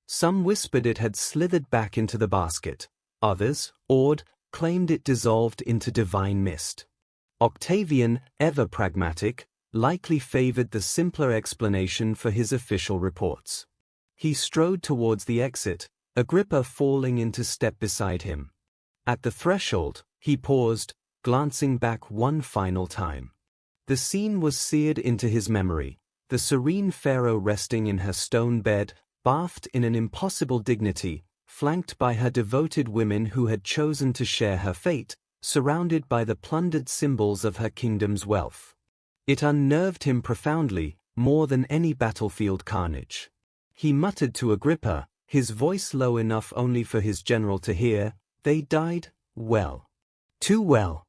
Some whispered it had slithered back into the basket. Others, awed, claimed it dissolved into divine mist. Octavian, ever pragmatic, likely favored the simpler explanation for his official reports. He strode towards the exit, Agrippa falling into step beside him. At the threshold, he paused, glancing back one final time. The scene was seared into his memory, the serene pharaoh resting in her stone bed, bathed in an impossible dignity, flanked by her devoted women who had chosen to share her fate, surrounded by the plundered symbols of her kingdom's wealth. It unnerved him profoundly, more than any battlefield carnage. He muttered to Agrippa, his voice low enough only for his general to hear, "They died well. Too well."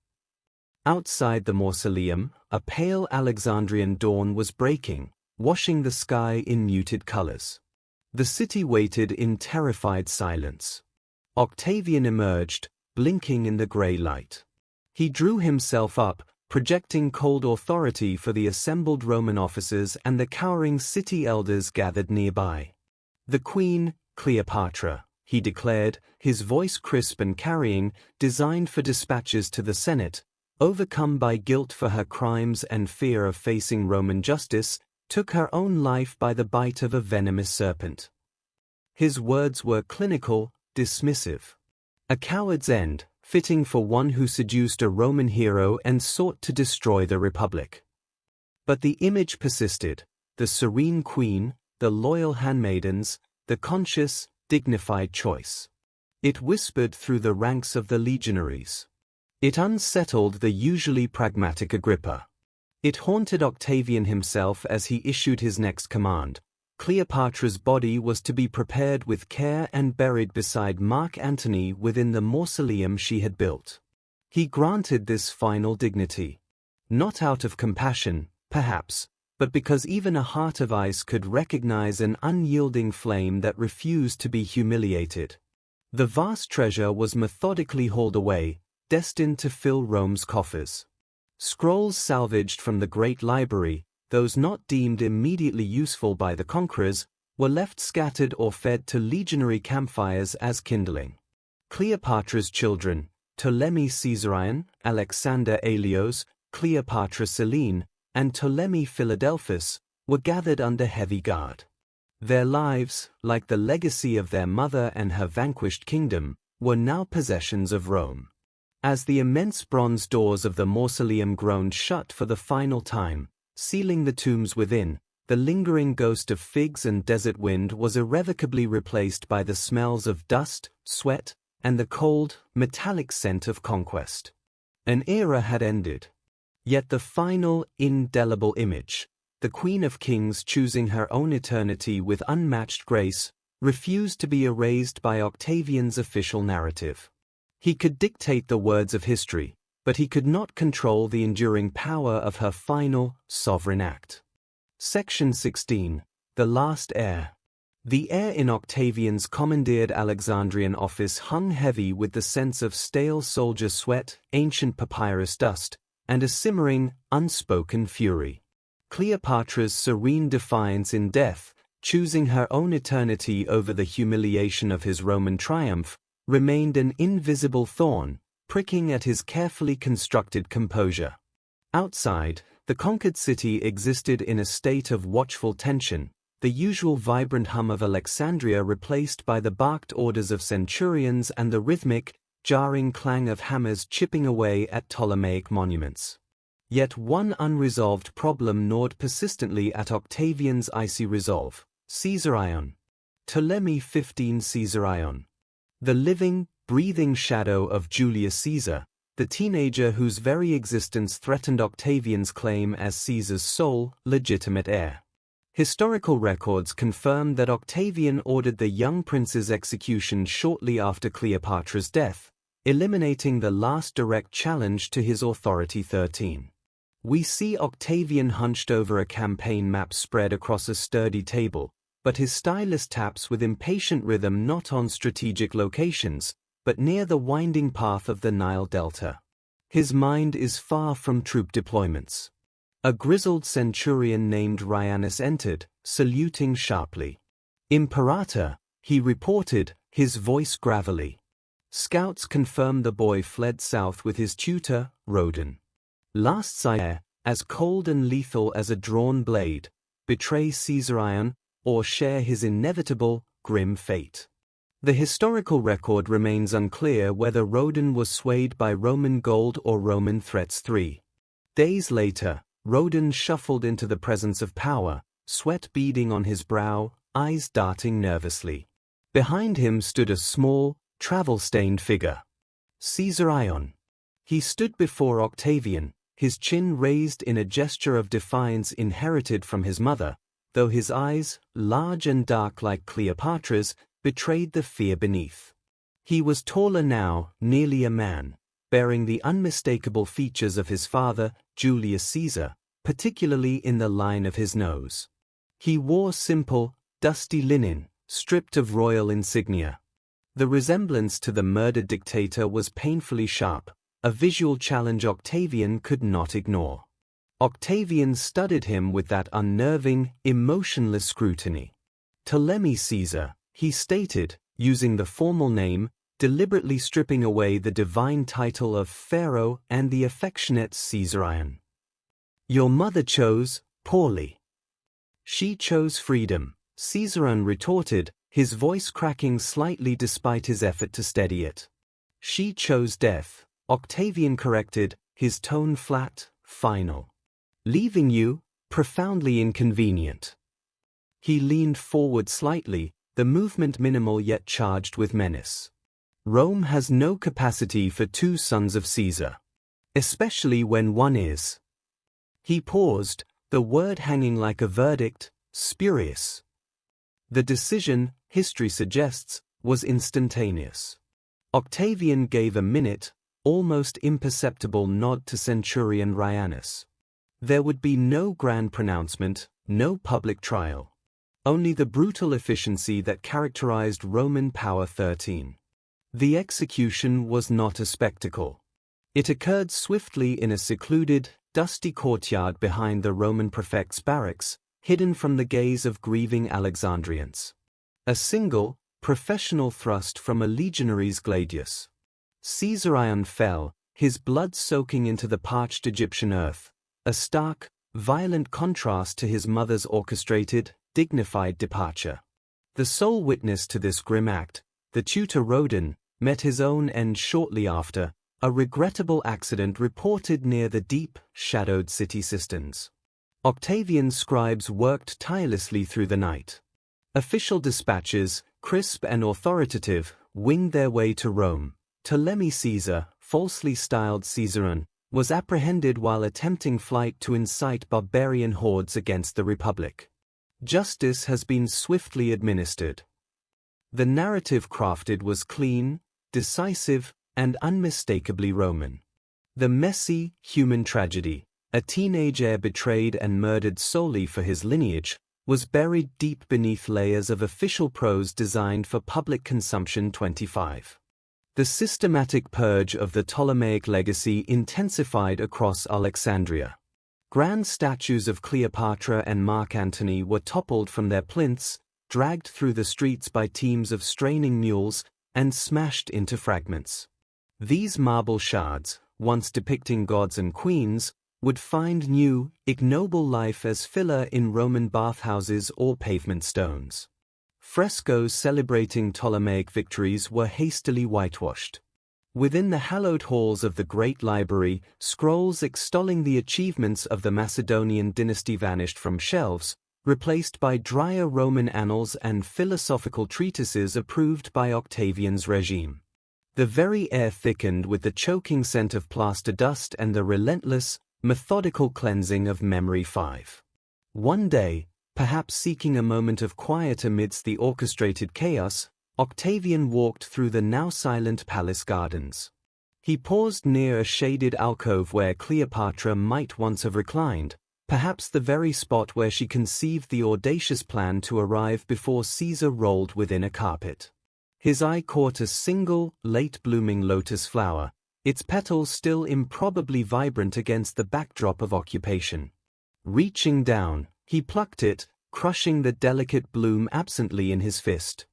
Outside the mausoleum, a pale Alexandrian dawn was breaking, washing the sky in muted colors. The city waited in terrified silence. Octavian emerged, blinking in the gray light. He drew himself up, projecting cold authority for the assembled Roman officers and the cowering city elders gathered nearby. "The Queen, Cleopatra," he declared, his voice crisp and carrying, designed for dispatches to the Senate, overcome by guilt for her crimes and fear of facing Roman justice, took her own life by the bite of a venomous serpent. His words were clinical, dismissive. A coward's end, fitting for one who seduced a Roman hero and sought to destroy the Republic. But the image persisted, the serene queen, the loyal handmaidens, the conscious, dignified choice. It whispered through the ranks of the legionaries. It unsettled the usually pragmatic Agrippa. It haunted Octavian himself as he issued his next command. Cleopatra's body was to be prepared with care and buried beside Mark Antony within the mausoleum she had built. He granted this final dignity. Not out of compassion, perhaps, but because even a heart of ice could recognize an unyielding flame that refused to be humiliated. The vast treasure was methodically hauled away, destined to fill Rome's coffers. Scrolls salvaged from the Great Library, those not deemed immediately useful by the conquerors, were left scattered or fed to legionary campfires as kindling. Cleopatra's children, Ptolemy Caesarion, Alexander Aelios, Cleopatra Selene, and Ptolemy Philadelphus, were gathered under heavy guard. Their lives, like the legacy of their mother and her vanquished kingdom, were now possessions of Rome. As the immense bronze doors of the mausoleum groaned shut for the final time, sealing the tombs within, the lingering ghost of figs and desert wind was irrevocably replaced by the smells of dust, sweat, and the cold, metallic scent of conquest. An era had ended. Yet the final, indelible image, the Queen of Kings choosing her own eternity with unmatched grace, refused to be erased by Octavian's official narrative. He could dictate the words of history, but he could not control the enduring power of her final, sovereign act. Section 16. The Last Heir. The air in Octavian's commandeered Alexandrian office hung heavy with the sense of stale soldier sweat, ancient papyrus dust, and a simmering, unspoken fury. Cleopatra's serene defiance in death, choosing her own eternity over the humiliation of his Roman triumph, remained an invisible thorn, pricking at his carefully constructed composure. Outside, the conquered city existed in a state of watchful tension, the usual vibrant hum of Alexandria replaced by the barked orders of centurions and the rhythmic, jarring clang of hammers chipping away at Ptolemaic monuments. Yet one unresolved problem gnawed persistently at Octavian's icy resolve: Caesarion. Ptolemy 15 Caesarion. The living, breathing shadow of Julius Caesar, the teenager whose very existence threatened Octavian's claim as Caesar's sole, legitimate heir. Historical records confirm that Octavian ordered the young prince's execution shortly after Cleopatra's death, eliminating the last direct challenge to his authority. 13. We see Octavian hunched over a campaign map spread across a sturdy table, but his stylus taps with impatient rhythm not on strategic locations, but near the winding path of the Nile Delta. His mind is far from troop deployments. A grizzled centurion named Rhianus entered, saluting sharply. "Imperator," he reported, his voice gravelly. Scouts confirmed the boy fled south with his tutor, Rhodan. Last sight, as cold and lethal as a drawn blade, betray Caesarion, or share his inevitable, grim fate. The historical record remains unclear whether Rhodan was swayed by Roman gold or Roman threats. 3 days later, Rhodan shuffled into the presence of power, sweat beading on his brow, eyes darting nervously. Behind him stood a small, travel-stained figure. Caesarion. He stood before Octavian, his chin raised in a gesture of defiance inherited from his mother, though his eyes, large and dark like Cleopatra's, betrayed the fear beneath. He was taller now, nearly a man, bearing the unmistakable features of his father, Julius Caesar, particularly in the line of his nose. He wore simple, dusty linen, stripped of royal insignia. The resemblance to the murdered dictator was painfully sharp, a visual challenge Octavian could not ignore. Octavian studied him with that unnerving, emotionless scrutiny. "Ptolemy Caesar," he stated, using the formal name, deliberately stripping away the divine title of Pharaoh and the affectionate Caesarion. "Your mother chose, poorly." "She chose freedom," Caesarion retorted, his voice cracking slightly despite his effort to steady it. "She chose death," Octavian corrected, his tone flat, final. "Leaving you, profoundly inconvenient." He leaned forward slightly, the movement minimal yet charged with menace. "Rome has no capacity for two sons of Caesar. Especially when one is." He paused, the word hanging like a verdict, spurious. The decision, history suggests, was instantaneous. Octavian gave a minute, almost imperceptible nod to Centurion Rhianus. There would be no grand pronouncement, no public trial. Only the brutal efficiency that characterized Roman power. 13. The execution was not a spectacle. It occurred swiftly in a secluded, dusty courtyard behind the Roman prefect's barracks, hidden from the gaze of grieving Alexandrians. A single, professional thrust from a legionary's gladius. Caesarion fell, his blood soaking into the parched Egyptian earth, a stark, violent contrast to his mother's orchestrated, dignified departure. The sole witness to this grim act, the tutor Rhodan, met his own end shortly after, a regrettable accident reported near the deep, shadowed city cisterns. Octavian's scribes worked tirelessly through the night. Official dispatches, crisp and authoritative, winged their way to Rome. Ptolemy Caesar, falsely styled Caesaron, was apprehended while attempting flight to incite barbarian hordes against the Republic. Justice has been swiftly administered. The narrative crafted was clean, decisive, and unmistakably Roman. The messy, human tragedy, a teenage heir betrayed and murdered solely for his lineage, was buried deep beneath layers of official prose designed for public consumption. 25. The systematic purge of the Ptolemaic legacy intensified across Alexandria. Grand statues of Cleopatra and Mark Antony were toppled from their plinths, dragged through the streets by teams of straining mules, and smashed into fragments. These marble shards, once depicting gods and queens, would find new, ignoble life as filler in Roman bathhouses or pavement stones. Frescoes celebrating Ptolemaic victories were hastily whitewashed. Within the hallowed halls of the Great Library, scrolls extolling the achievements of the Macedonian dynasty vanished from shelves, replaced by drier Roman annals and philosophical treatises approved by Octavian's regime. The very air thickened with the choking scent of plaster dust and the relentless, methodical cleansing of memory. 5. One day, perhaps seeking a moment of quiet amidst the orchestrated chaos, Octavian walked through the now silent palace gardens. He paused near a shaded alcove where Cleopatra might once have reclined, perhaps the very spot where she conceived the audacious plan to arrive before Caesar rolled within a carpet. His eye caught a single, late-blooming lotus flower, its petals still improbably vibrant against the backdrop of occupation. Reaching down, he plucked it, crushing the delicate bloom absently in his fist.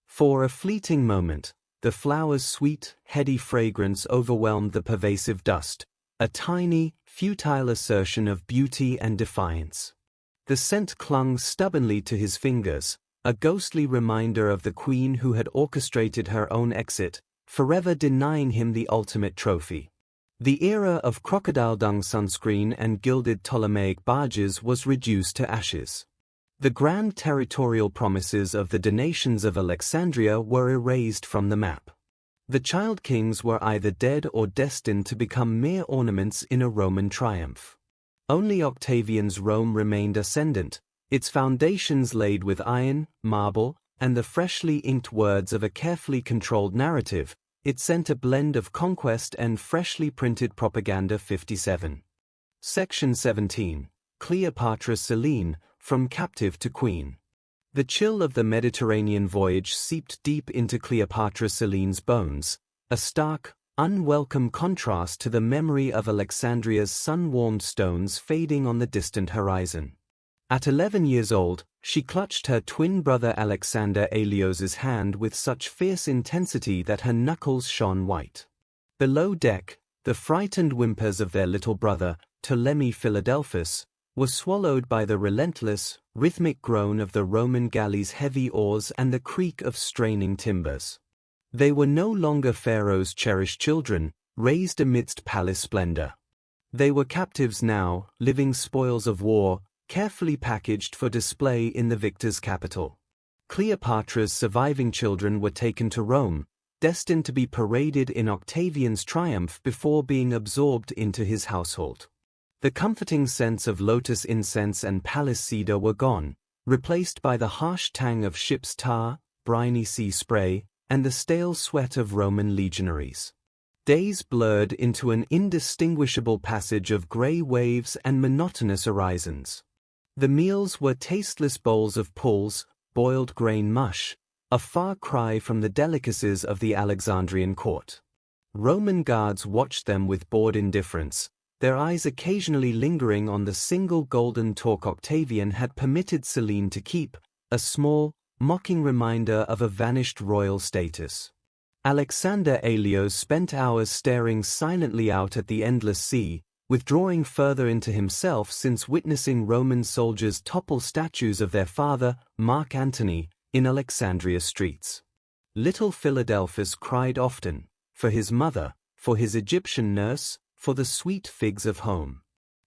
For a fleeting moment, the flower's sweet, heady fragrance overwhelmed the pervasive dust, a tiny, futile assertion of beauty and defiance. The scent clung stubbornly to his fingers, a ghostly reminder of the queen who had orchestrated her own exit, forever denying him the ultimate trophy. The era of crocodile-sunscreen and gilded Ptolemaic barges was reduced to ashes. The grand territorial promises of the donations of Alexandria were erased from the map. The child kings were either dead or destined to become mere ornaments in a Roman triumph. Only Octavian's Rome remained ascendant, its foundations laid with iron, marble, and the freshly inked words of a carefully controlled narrative. It sent a blend of conquest and freshly printed propaganda. 57. Section 17. Cleopatra Selene, From Captive to Queen. The chill of the Mediterranean voyage seeped deep into Cleopatra Selene's bones, a stark, unwelcome contrast to the memory of Alexandria's sun-warmed stones fading on the distant horizon. At 11 years old, she clutched her twin brother Alexander Aelios's hand with such fierce intensity that her knuckles shone white. Below deck, the frightened whimpers of their little brother, Ptolemy Philadelphus, were swallowed by the relentless, rhythmic groan of the Roman galley's heavy oars and the creak of straining timbers. They were no longer Pharaoh's cherished children, raised amidst palace splendor. They were captives now, living spoils of war, carefully packaged for display in the victor's capital. Cleopatra's surviving children were taken to Rome, destined to be paraded in Octavian's triumph before being absorbed into his household. The comforting scents of lotus incense and palace cedar were gone, replaced by the harsh tang of ship's tar, briny sea spray, and the stale sweat of Roman legionaries. Days blurred into an indistinguishable passage of grey waves and monotonous horizons. The meals were tasteless bowls of pulse, boiled grain mush, a far cry from the delicacies of the Alexandrian court. Roman guards watched them with bored indifference, their eyes occasionally lingering on the single golden torque Octavian had permitted Selene to keep, a small, mocking reminder of a vanished royal status. Alexander Aelios spent hours staring silently out at the endless sea, withdrawing further into himself since witnessing Roman soldiers topple statues of their father, Mark Antony, in Alexandria streets. Little Philadelphus cried often, for his mother, for his Egyptian nurse, for the sweet figs of home.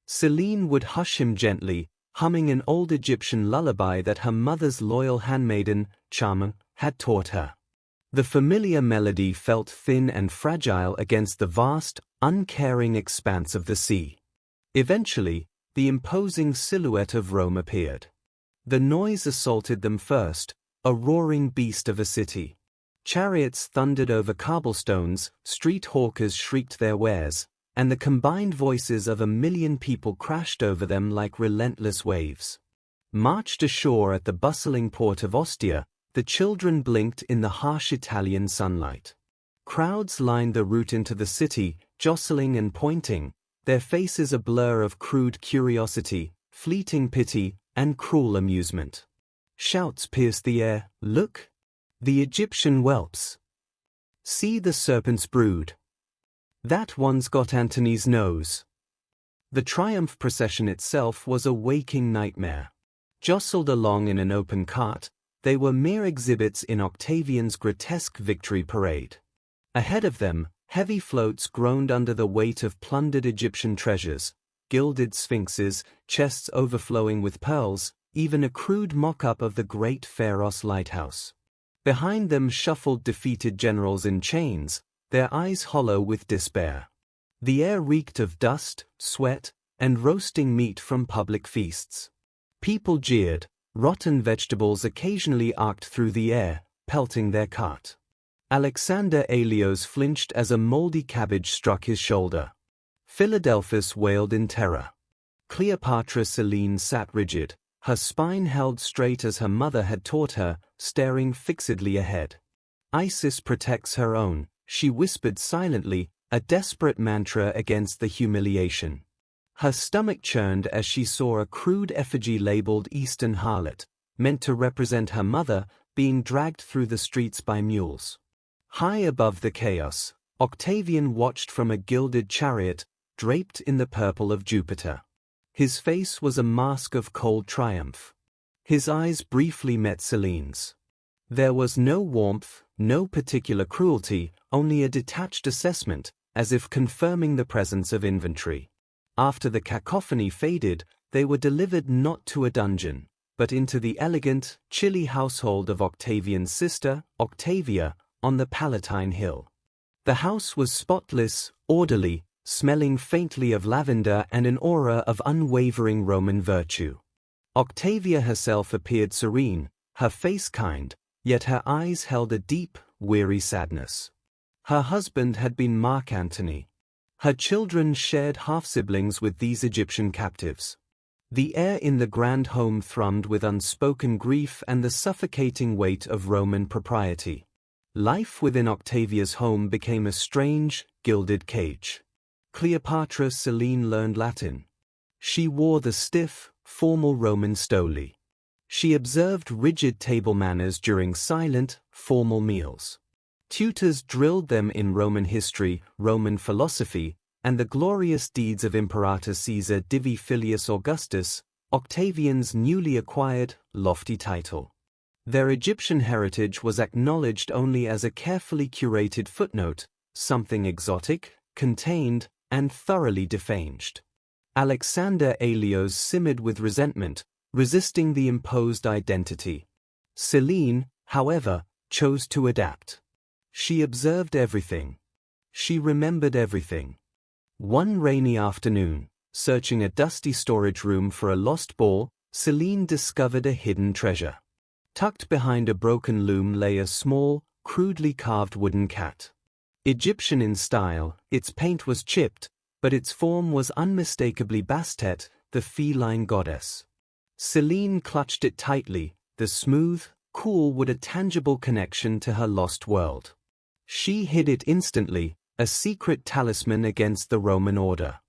Selene would hush him gently, humming an old Egyptian lullaby that her mother's loyal handmaiden, Charmer, had taught her. The familiar melody felt thin and fragile against the vast, uncaring expanse of the sea. Eventually, the imposing silhouette of Rome appeared. The noise assaulted them first, a roaring beast of a city. Chariots thundered over cobblestones, street hawkers shrieked their wares, and the combined voices of 1,000,000 people crashed over them like relentless waves. Marched ashore at the bustling port of Ostia, the children blinked in the harsh Italian sunlight. Crowds lined the route into the city, jostling and pointing, their faces a blur of crude curiosity, fleeting pity, and cruel amusement. Shouts pierced the air, "Look! The Egyptian whelps! See the serpent's brood! That one's got Antony's nose!" The triumph procession itself was a waking nightmare. Jostled along in an open cart, they were mere exhibits in Octavian's grotesque victory parade. Ahead of them, heavy floats groaned under the weight of plundered Egyptian treasures, gilded sphinxes, chests overflowing with pearls, even a crude mock-up of the great Pharos lighthouse. Behind them shuffled defeated generals in chains, their eyes hollow with despair. The air reeked of dust, sweat, and roasting meat from public feasts. People jeered, rotten vegetables occasionally arced through the air, pelting their cart. Alexander Aelios flinched as a moldy cabbage struck his shoulder. Philadelphus wailed in terror. Cleopatra Selene sat rigid, her spine held straight as her mother had taught her, staring fixedly ahead. "Isis protects her own," she whispered silently, a desperate mantra against the humiliation. Her stomach churned as she saw a crude effigy labeled Eastern Harlot, meant to represent her mother, being dragged through the streets by mules. High above the chaos, Octavian watched from a gilded chariot, draped in the purple of Jupiter. His face was a mask of cold triumph. His eyes briefly met Selene's. There was no warmth, no particular cruelty, only a detached assessment, as if confirming the presence of inventory. After the cacophony faded, they were delivered not to a dungeon, but into the elegant, chilly household of Octavian's sister, Octavia, on the Palatine Hill. The house was spotless, orderly, smelling faintly of lavender and an aura of unwavering Roman virtue. Octavia herself appeared serene, her face kind, yet her eyes held a deep, weary sadness. Her husband had been Mark Antony. Her children shared half-siblings with these Egyptian captives. The air in the grand home thrummed with unspoken grief and the suffocating weight of Roman propriety. Life within Octavia's home became a strange, gilded cage. Cleopatra Selene learned Latin. She wore the stiff, formal Roman stole. She observed rigid table manners during silent, formal meals. Tutors drilled them in Roman history, Roman philosophy, and the glorious deeds of Imperator Caesar Divi Filius Augustus, Octavian's newly acquired, lofty title. Their Egyptian heritage was acknowledged only as a carefully curated footnote, something exotic, contained, and thoroughly defanged. Alexander Aelios simmered with resentment, resisting the imposed identity. Selene, however, chose to adapt. She observed everything. She remembered everything. One rainy afternoon, searching a dusty storage room for a lost ball, Selene discovered a hidden treasure. Tucked behind a broken loom lay a small, crudely carved wooden cat. Egyptian in style, its paint was chipped, but its form was unmistakably Bastet, the feline goddess. Selene clutched it tightly, the smooth, cool wood a tangible connection to her lost world. She hid it instantly, a secret talisman against the Roman order.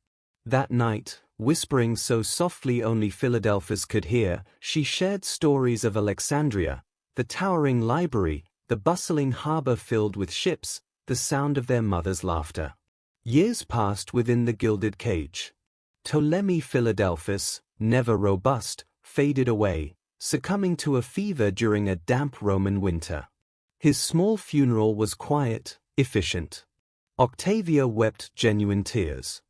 That night, whispering so softly only Philadelphus could hear, she shared stories of Alexandria, the towering library, the bustling harbor filled with ships, the sound of their mother's laughter. Years passed within the gilded cage. Ptolemy Philadelphus, never robust, faded away, succumbing to a fever during a damp Roman winter. His small funeral was quiet, efficient. Octavia wept genuine tears.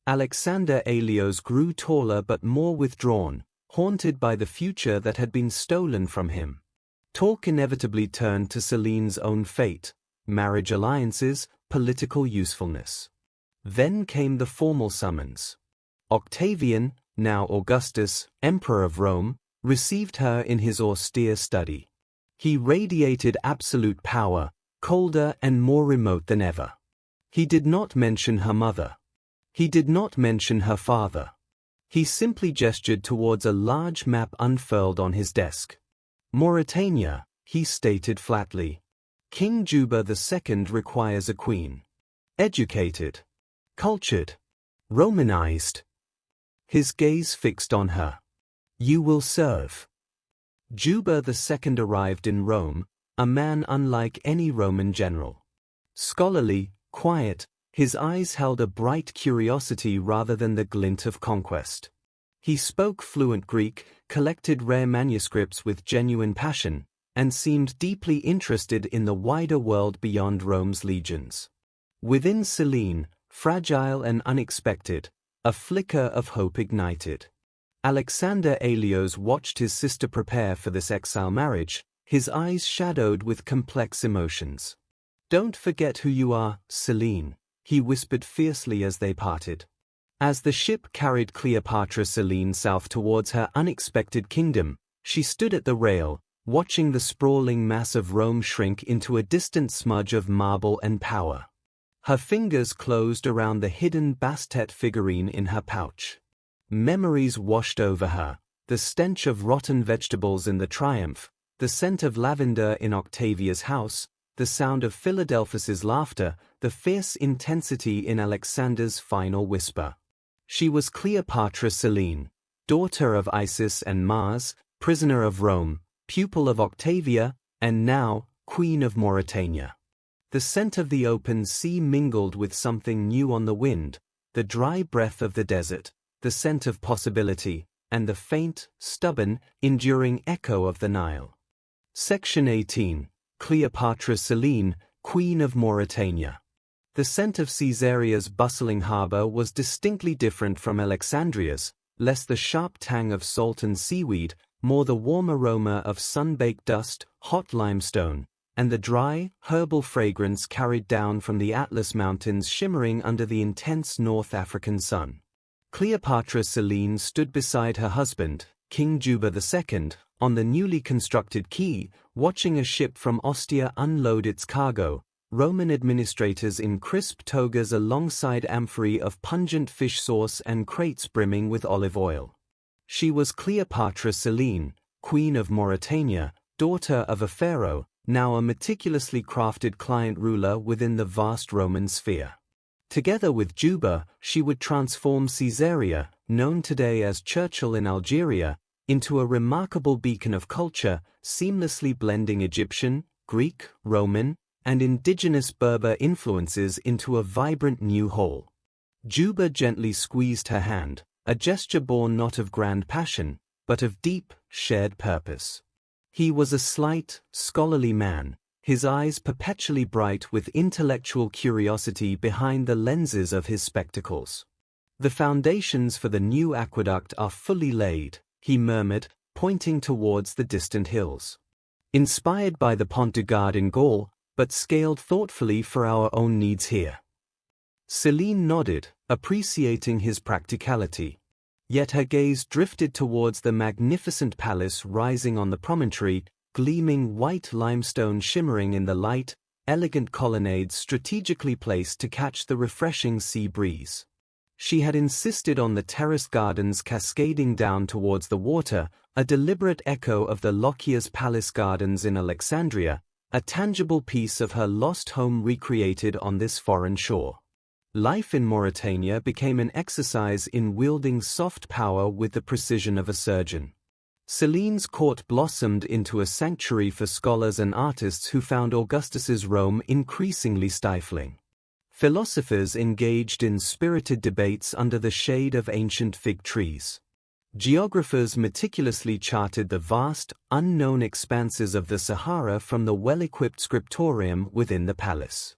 Alexander Aelios grew taller but more withdrawn, haunted by the future that had been stolen from him. Talk inevitably turned to Selene's own fate, marriage alliances, political usefulness. Then came the formal summons. Octavian, now Augustus, Emperor of Rome, received her in his austere study. He radiated absolute power, colder and more remote than ever. He did not mention her mother. He did not mention her father. He simply gestured towards a large map unfurled on his desk. Mauritania, he stated flatly. King Juba II requires a queen. Educated. Cultured. Romanized. His gaze fixed on her. You will serve. Juba II arrived in Rome, a man unlike any Roman general. Scholarly, quiet, his eyes held a bright curiosity rather than the glint of conquest. He spoke fluent Greek, collected rare manuscripts with genuine passion, and seemed deeply interested in the wider world beyond Rome's legions. Within Selene, fragile and unexpected, a flicker of hope ignited. Alexander Aelios watched his sister prepare for this exile marriage, his eyes shadowed with complex emotions. Don't forget who you are, Selene, he whispered fiercely as they parted. As the ship carried Cleopatra Selene south towards her unexpected kingdom, she stood at the rail, watching the sprawling mass of Rome shrink into a distant smudge of marble and power. Her fingers closed around the hidden Bastet figurine in her pouch. Memories washed over her, the stench of rotten vegetables in the Triumph, the scent of lavender in Octavia's house, the sound of Philadelphus's laughter, the fierce intensity in Alexander's final whisper. She was Cleopatra Selene, daughter of Isis and Mars, prisoner of Rome, pupil of Octavia, and now, queen of Mauritania. The scent of the open sea mingled with something new on the wind, the dry breath of the desert, the scent of possibility, and the faint, stubborn, enduring echo of the Nile. Section 18. Cleopatra Selene, Queen of Mauritania. The scent of Caesarea's bustling harbor was distinctly different from Alexandria's, less the sharp tang of salt and seaweed, more the warm aroma of sun-baked dust, hot limestone, and the dry, herbal fragrance carried down from the Atlas Mountains shimmering under the intense North African sun. Cleopatra Selene stood beside her husband, King Juba II, on the newly constructed quay, watching a ship from Ostia unload its cargo, Roman administrators in crisp togas alongside amphorae of pungent fish sauce and crates brimming with olive oil. She was Cleopatra Selene, Queen of Mauritania, daughter of a pharaoh, now a meticulously crafted client ruler within the vast Roman sphere. Together with Juba, she would transform Caesarea, known today as Churchill in Algeria, into a remarkable beacon of culture, seamlessly blending Egyptian, Greek, Roman, and indigenous Berber influences into a vibrant new whole. Juba gently squeezed her hand, a gesture born not of grand passion, but of deep, shared purpose. He was a slight, scholarly man, his eyes perpetually bright with intellectual curiosity behind the lenses of his spectacles. The foundations for the new aqueduct are fully laid, he murmured, pointing towards the distant hills. Inspired by the Pont du Gard in Gaul, but scaled thoughtfully for our own needs here. Selene nodded, appreciating his practicality. Yet her gaze drifted towards the magnificent palace rising on the promontory, gleaming white limestone shimmering in the light, elegant colonnades strategically placed to catch the refreshing sea breeze. She had insisted on the terraced gardens cascading down towards the water, a deliberate echo of the Lockia's palace gardens in Alexandria, a tangible piece of her lost home recreated on this foreign shore. Life in Mauritania became an exercise in wielding soft power with the precision of a surgeon. Selene's court blossomed into a sanctuary for scholars and artists who found Augustus's Rome increasingly stifling. Philosophers engaged in spirited debates under the shade of ancient fig trees. Geographers meticulously charted the vast, unknown expanses of the Sahara from the well-equipped scriptorium within the palace.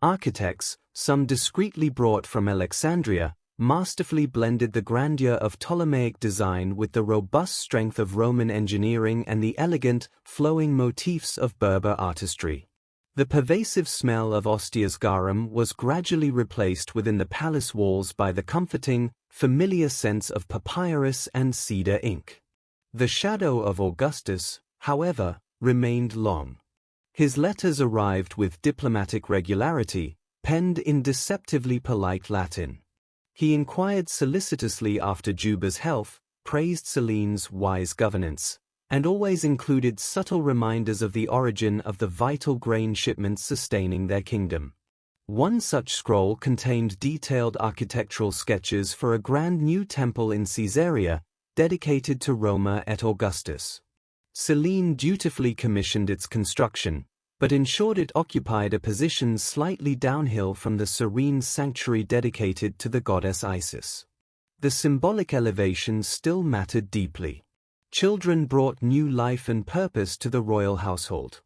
Architects, some discreetly brought from Alexandria, masterfully blended the grandeur of Ptolemaic design with the robust strength of Roman engineering and the elegant, flowing motifs of Berber artistry. The pervasive smell of ostia's garum was gradually replaced within the palace walls by the comforting, familiar scents of papyrus and cedar ink. The shadow of Augustus, however, remained long. His letters arrived with diplomatic regularity, penned in deceptively polite Latin. He inquired solicitously after Juba's health, praised Selene's wise governance, and always included subtle reminders of the origin of the vital grain shipments sustaining their kingdom. One such scroll contained detailed architectural sketches for a grand new temple in Caesarea, dedicated to Roma et Augustus. Selene dutifully commissioned its construction, but ensured it occupied a position slightly downhill from the serene sanctuary dedicated to the goddess Isis. The symbolic elevation still mattered deeply. Children brought new life and purpose to the royal household.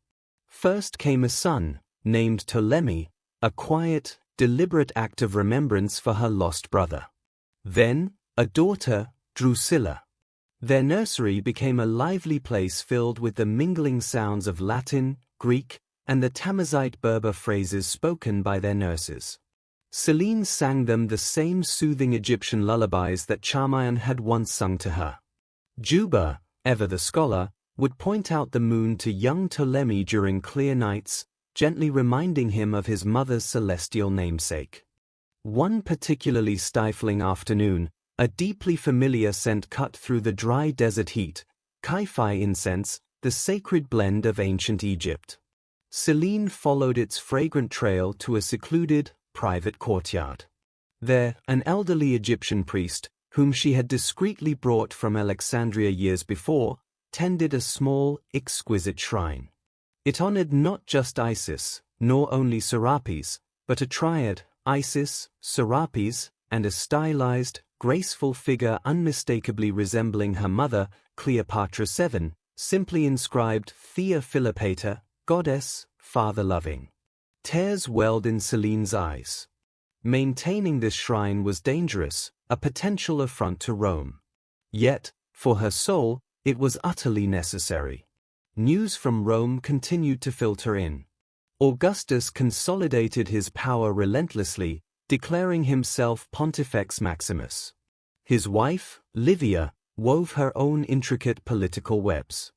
First came a son, named Ptolemy, a quiet, deliberate act of remembrance for her lost brother. Then, a daughter, Drusilla. Their nursery became a lively place filled with the mingling sounds of Latin, Greek, and the Tamazight Berber phrases spoken by their nurses. Selene sang them the same soothing Egyptian lullabies that Charmian had once sung to her. Juba, ever the scholar, would point out the moon to young Ptolemy during clear nights, gently reminding him of his mother's celestial namesake. One particularly stifling afternoon, a deeply familiar scent cut through the dry desert heat, Kai-Fi incense, the sacred blend of ancient Egypt. Selene followed its fragrant trail to a secluded, private courtyard. There, an elderly Egyptian priest, whom she had discreetly brought from Alexandria years before, tended a small, exquisite shrine. It honored not just Isis, nor only Serapis, but a triad, Isis, Serapis, and a stylized, graceful figure unmistakably resembling her mother, Cleopatra VII, simply inscribed Thea Philopater, goddess, father-loving. Tears welled in Selene's eyes. Maintaining this shrine was dangerous, a potential affront to Rome. Yet, for her soul, it was utterly necessary. News from Rome continued to filter in. Augustus consolidated his power relentlessly, declaring himself Pontifex Maximus. His wife, Livia, wove her own intricate political webs.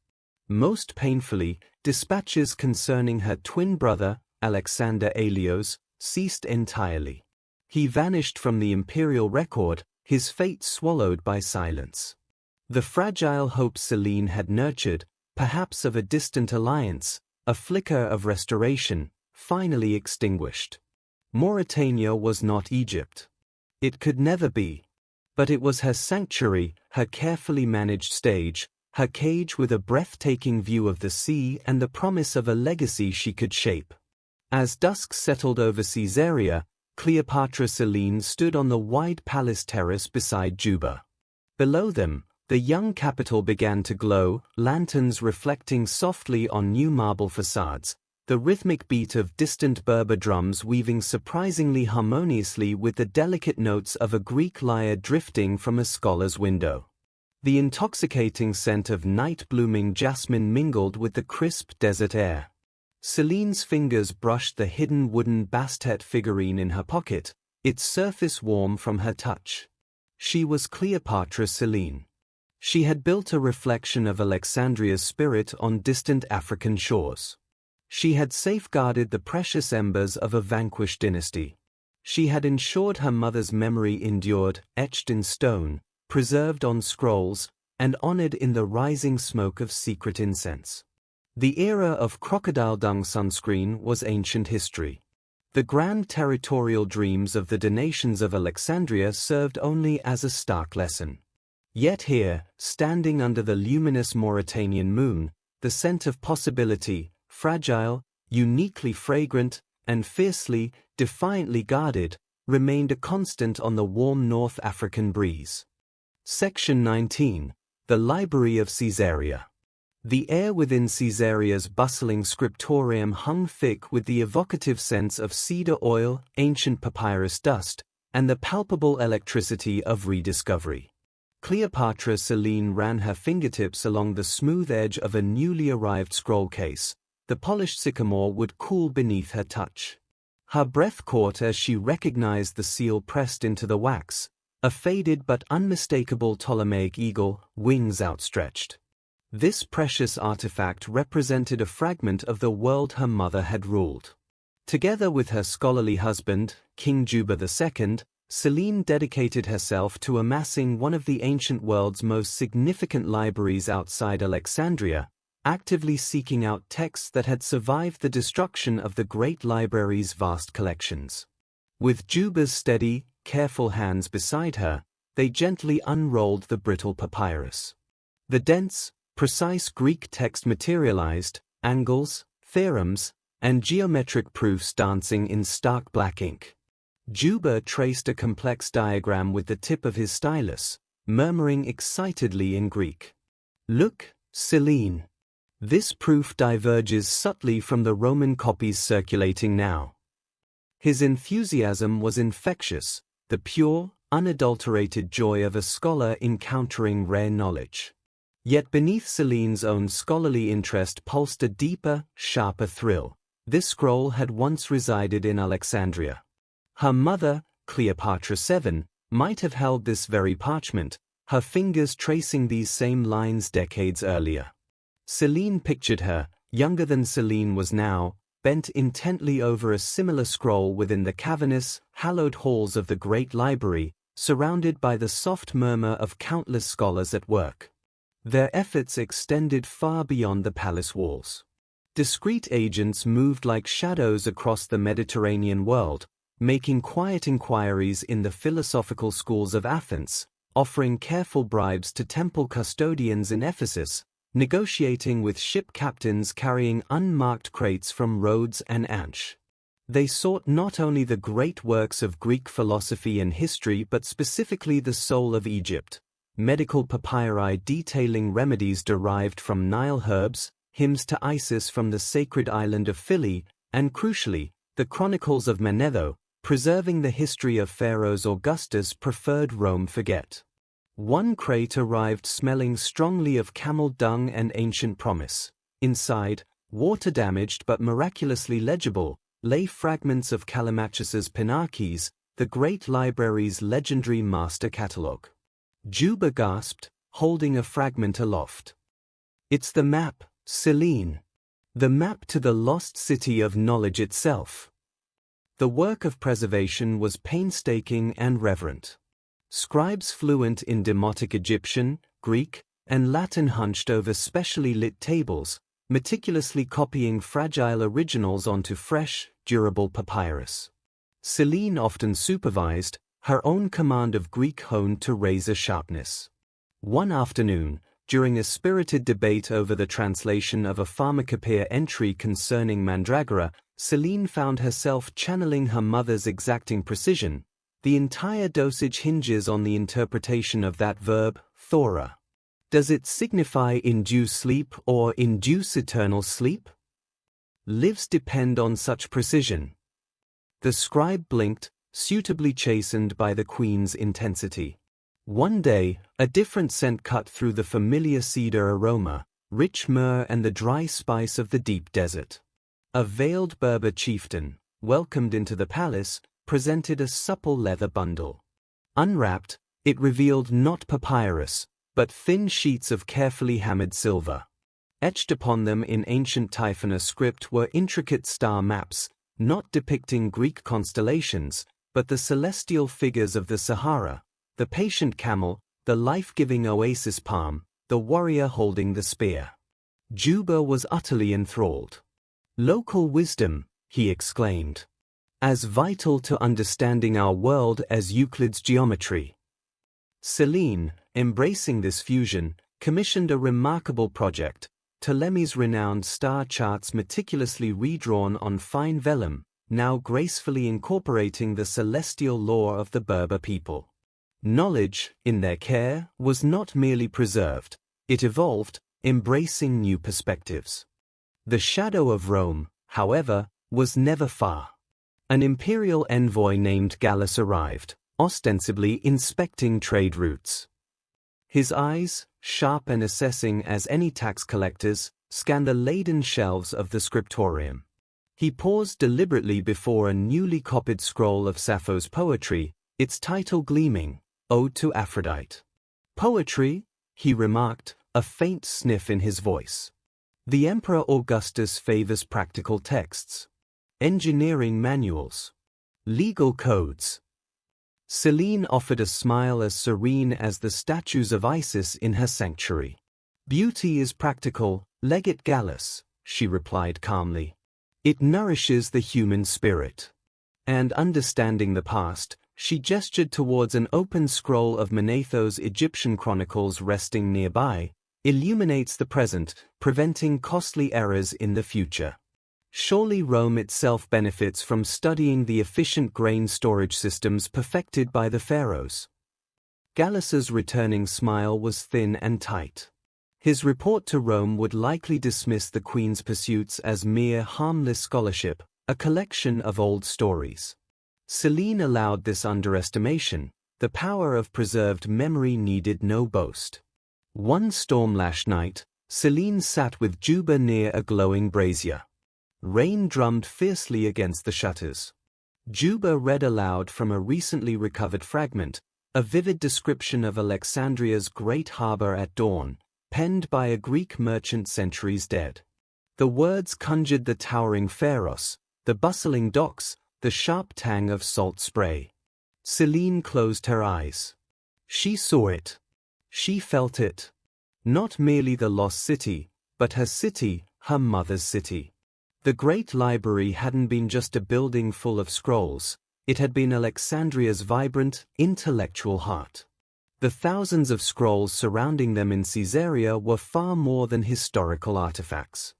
Most painfully, dispatches concerning her twin brother, Alexander Aelios, ceased entirely. He vanished from the imperial record, his fate swallowed by silence. The fragile hope Selene had nurtured, perhaps of a distant alliance, a flicker of restoration, finally extinguished. Mauritania was not Egypt. It could never be. But it was her sanctuary, her carefully managed stage, her cage with a breathtaking view of the sea and the promise of a legacy she could shape. As dusk settled over Caesarea, Cleopatra Selene stood on the wide palace terrace beside Juba. Below them, the young capital began to glow, lanterns reflecting softly on new marble facades, the rhythmic beat of distant Berber drums weaving surprisingly harmoniously with the delicate notes of a Greek lyre drifting from a scholar's window. The intoxicating scent of night-blooming jasmine mingled with the crisp desert air. Selene's fingers brushed the hidden wooden Bastet figurine in her pocket, its surface warm from her touch. She was Cleopatra Selene. She had built a reflection of Alexandria's spirit on distant African shores. She had safeguarded the precious embers of a vanquished dynasty. She had ensured her mother's memory endured, etched in stone, preserved on scrolls, and honored in the rising smoke of secret incense. The era of crocodile-sunscreen was ancient history. The grand territorial dreams of the donations of Alexandria served only as a stark lesson. Yet here, standing under the luminous Mauritanian moon, the scent of possibility, fragile, uniquely fragrant, and fiercely, defiantly guarded, remained a constant on the warm North African breeze. Section 19. The Library of Caesarea. The air within Caesarea's bustling scriptorium hung thick with the evocative scents of cedar oil, ancient papyrus dust, and the palpable electricity of rediscovery. Cleopatra VII ran her fingertips along the smooth edge of a newly arrived scroll case. The polished sycamore would cool beneath her touch. Her breath caught as she recognized the seal pressed into the wax, a faded but unmistakable Ptolemaic eagle, wings outstretched. This precious artifact represented a fragment of the world her mother had ruled. Together with her scholarly husband, King Juba II, Selene dedicated herself to amassing one of the ancient world's most significant libraries outside Alexandria, actively seeking out texts that had survived the destruction of the great library's vast collections. With Juba's steady, careful hands beside her, they gently unrolled the brittle papyrus. The dense, precise Greek text materialized, angles, theorems, and geometric proofs dancing in stark black ink. Juba traced a complex diagram with the tip of his stylus, murmuring excitedly in Greek. "Look, Selene. This proof diverges subtly from the Roman copies circulating now." His enthusiasm was infectious, the pure, unadulterated joy of a scholar encountering rare knowledge. Yet beneath Selene's own scholarly interest pulsed a deeper, sharper thrill. This scroll had once resided in Alexandria. Her mother, Cleopatra VII, might have held this very parchment, her fingers tracing these same lines decades earlier. Selene pictured her, younger than Selene was now, bent intently over a similar scroll within the cavernous, hallowed halls of the great library, surrounded by the soft murmur of countless scholars at work. Their efforts extended far beyond the palace walls. Discreet agents moved like shadows across the Mediterranean world, making quiet inquiries in the philosophical schools of Athens, offering careful bribes to temple custodians in Ephesus, negotiating with ship captains carrying unmarked crates from Rhodes and Antioch. They sought not only the great works of Greek philosophy and history but specifically the soul of Egypt, medical papyri detailing remedies derived from Nile herbs, hymns to Isis from the sacred island of Philae, and crucially, the chronicles of Manetho, preserving the history of pharaohs Augustus preferred Rome forget. One crate arrived smelling strongly of camel dung and ancient promise. Inside, water-damaged but miraculously legible, lay fragments of Callimachus's Pinarches, the great library's legendary master catalogue. Juba gasped, holding a fragment aloft. "It's the map, Selene. The map to the lost city of knowledge itself." The work of preservation was painstaking and reverent. Scribes fluent in Demotic Egyptian, Greek, and Latin hunched over specially lit tables, meticulously copying fragile originals onto fresh, durable papyrus. Selene often supervised, her own command of Greek honed to razor sharpness. One afternoon, during a spirited debate over the translation of a pharmacopoeia entry concerning mandragora, Selene found herself channeling her mother's exacting precision. The entire dosage hinges on the interpretation of that verb, thora. Does it signify induce sleep or induce eternal sleep? Lives depend on such precision. The scribe blinked, suitably chastened by the queen's intensity. One day, a different scent cut through the familiar cedar aroma, rich myrrh and the dry spice of the deep desert. A veiled Berber chieftain, welcomed into the palace, presented a supple leather bundle. Unwrapped, it revealed not papyrus, but thin sheets of carefully hammered silver. Etched upon them in ancient Typhona script were intricate star maps, not depicting Greek constellations, but the celestial figures of the Sahara, the patient camel, the life-giving oasis palm, the warrior holding the spear. Juba was utterly enthralled. "Local wisdom," he exclaimed. "As vital to understanding our world as Euclid's geometry." Selene, embracing this fusion, commissioned a remarkable project, Ptolemy's renowned star charts meticulously redrawn on fine vellum, now gracefully incorporating the celestial lore of the Berber people. Knowledge, in their care, was not merely preserved, it evolved, embracing new perspectives. The shadow of Rome, however, was never far. An imperial envoy named Gallus arrived, ostensibly inspecting trade routes. His eyes, sharp and assessing as any tax collector's, scanned the laden shelves of the scriptorium. He paused deliberately before a newly copied scroll of Sappho's poetry, its title gleaming, Ode to Aphrodite. Poetry, he remarked, a faint sniff in his voice. The Emperor Augustus favors practical texts. Engineering manuals. Legal codes. Selene offered a smile as serene as the statues of Isis in her sanctuary. Beauty is practical, Legate Gallus, she replied calmly. It nourishes the human spirit. And understanding the past, she gestured towards an open scroll of Manetho's Egyptian chronicles resting nearby, illuminates the present, preventing costly errors in the future. Surely Rome itself benefits from studying the efficient grain storage systems perfected by the pharaohs. Gallus's returning smile was thin and tight. His report to Rome would likely dismiss the queen's pursuits as mere harmless scholarship, a collection of old stories. Selene allowed this underestimation. The power of preserved memory needed no boast. One storm-lashed night, Selene sat with Juba near a glowing brazier. Rain drummed fiercely against the shutters. Juba read aloud from a recently recovered fragment, a vivid description of Alexandria's great harbor at dawn, penned by a Greek merchant centuries dead. The words conjured the towering pharos, the bustling docks, the sharp tang of salt spray. Selene closed her eyes. She saw it. She felt it. Not merely the lost city, but her city, her mother's city. The great library hadn't been just a building full of scrolls, it had been Alexandria's vibrant, intellectual heart. The thousands of scrolls surrounding them in Caesarea were far more than historical artifacts.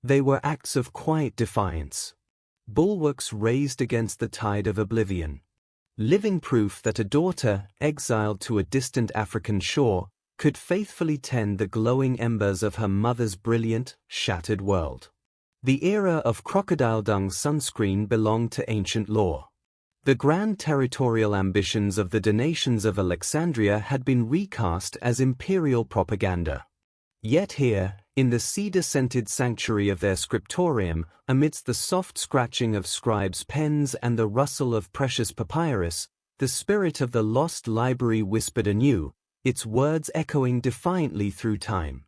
They were acts of quiet defiance. Bulwarks raised against the tide of oblivion. Living proof that a daughter, exiled to a distant African shore, could faithfully tend the glowing embers of her mother's brilliant, shattered world. The era of crocodile dung sunscreen belonged to ancient lore. The grand territorial ambitions of the donations of Alexandria had been recast as imperial propaganda. Yet here, in the cedar-scented sanctuary of their scriptorium, amidst the soft scratching of scribes' pens and the rustle of precious papyrus, the spirit of the lost library whispered anew, its words echoing defiantly through time.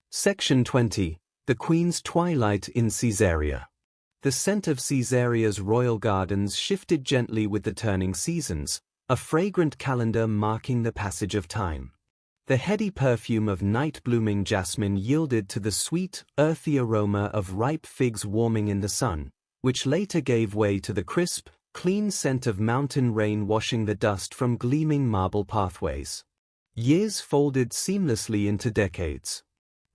Section 20. The Queen's Twilight in Caesarea. The scent of Caesarea's royal gardens shifted gently with the turning seasons, a fragrant calendar marking the passage of time. The heady perfume of night-blooming jasmine yielded to the sweet, earthy aroma of ripe figs warming in the sun, which later gave way to the crisp, clean scent of mountain rain washing the dust from gleaming marble pathways. Years folded seamlessly into decades.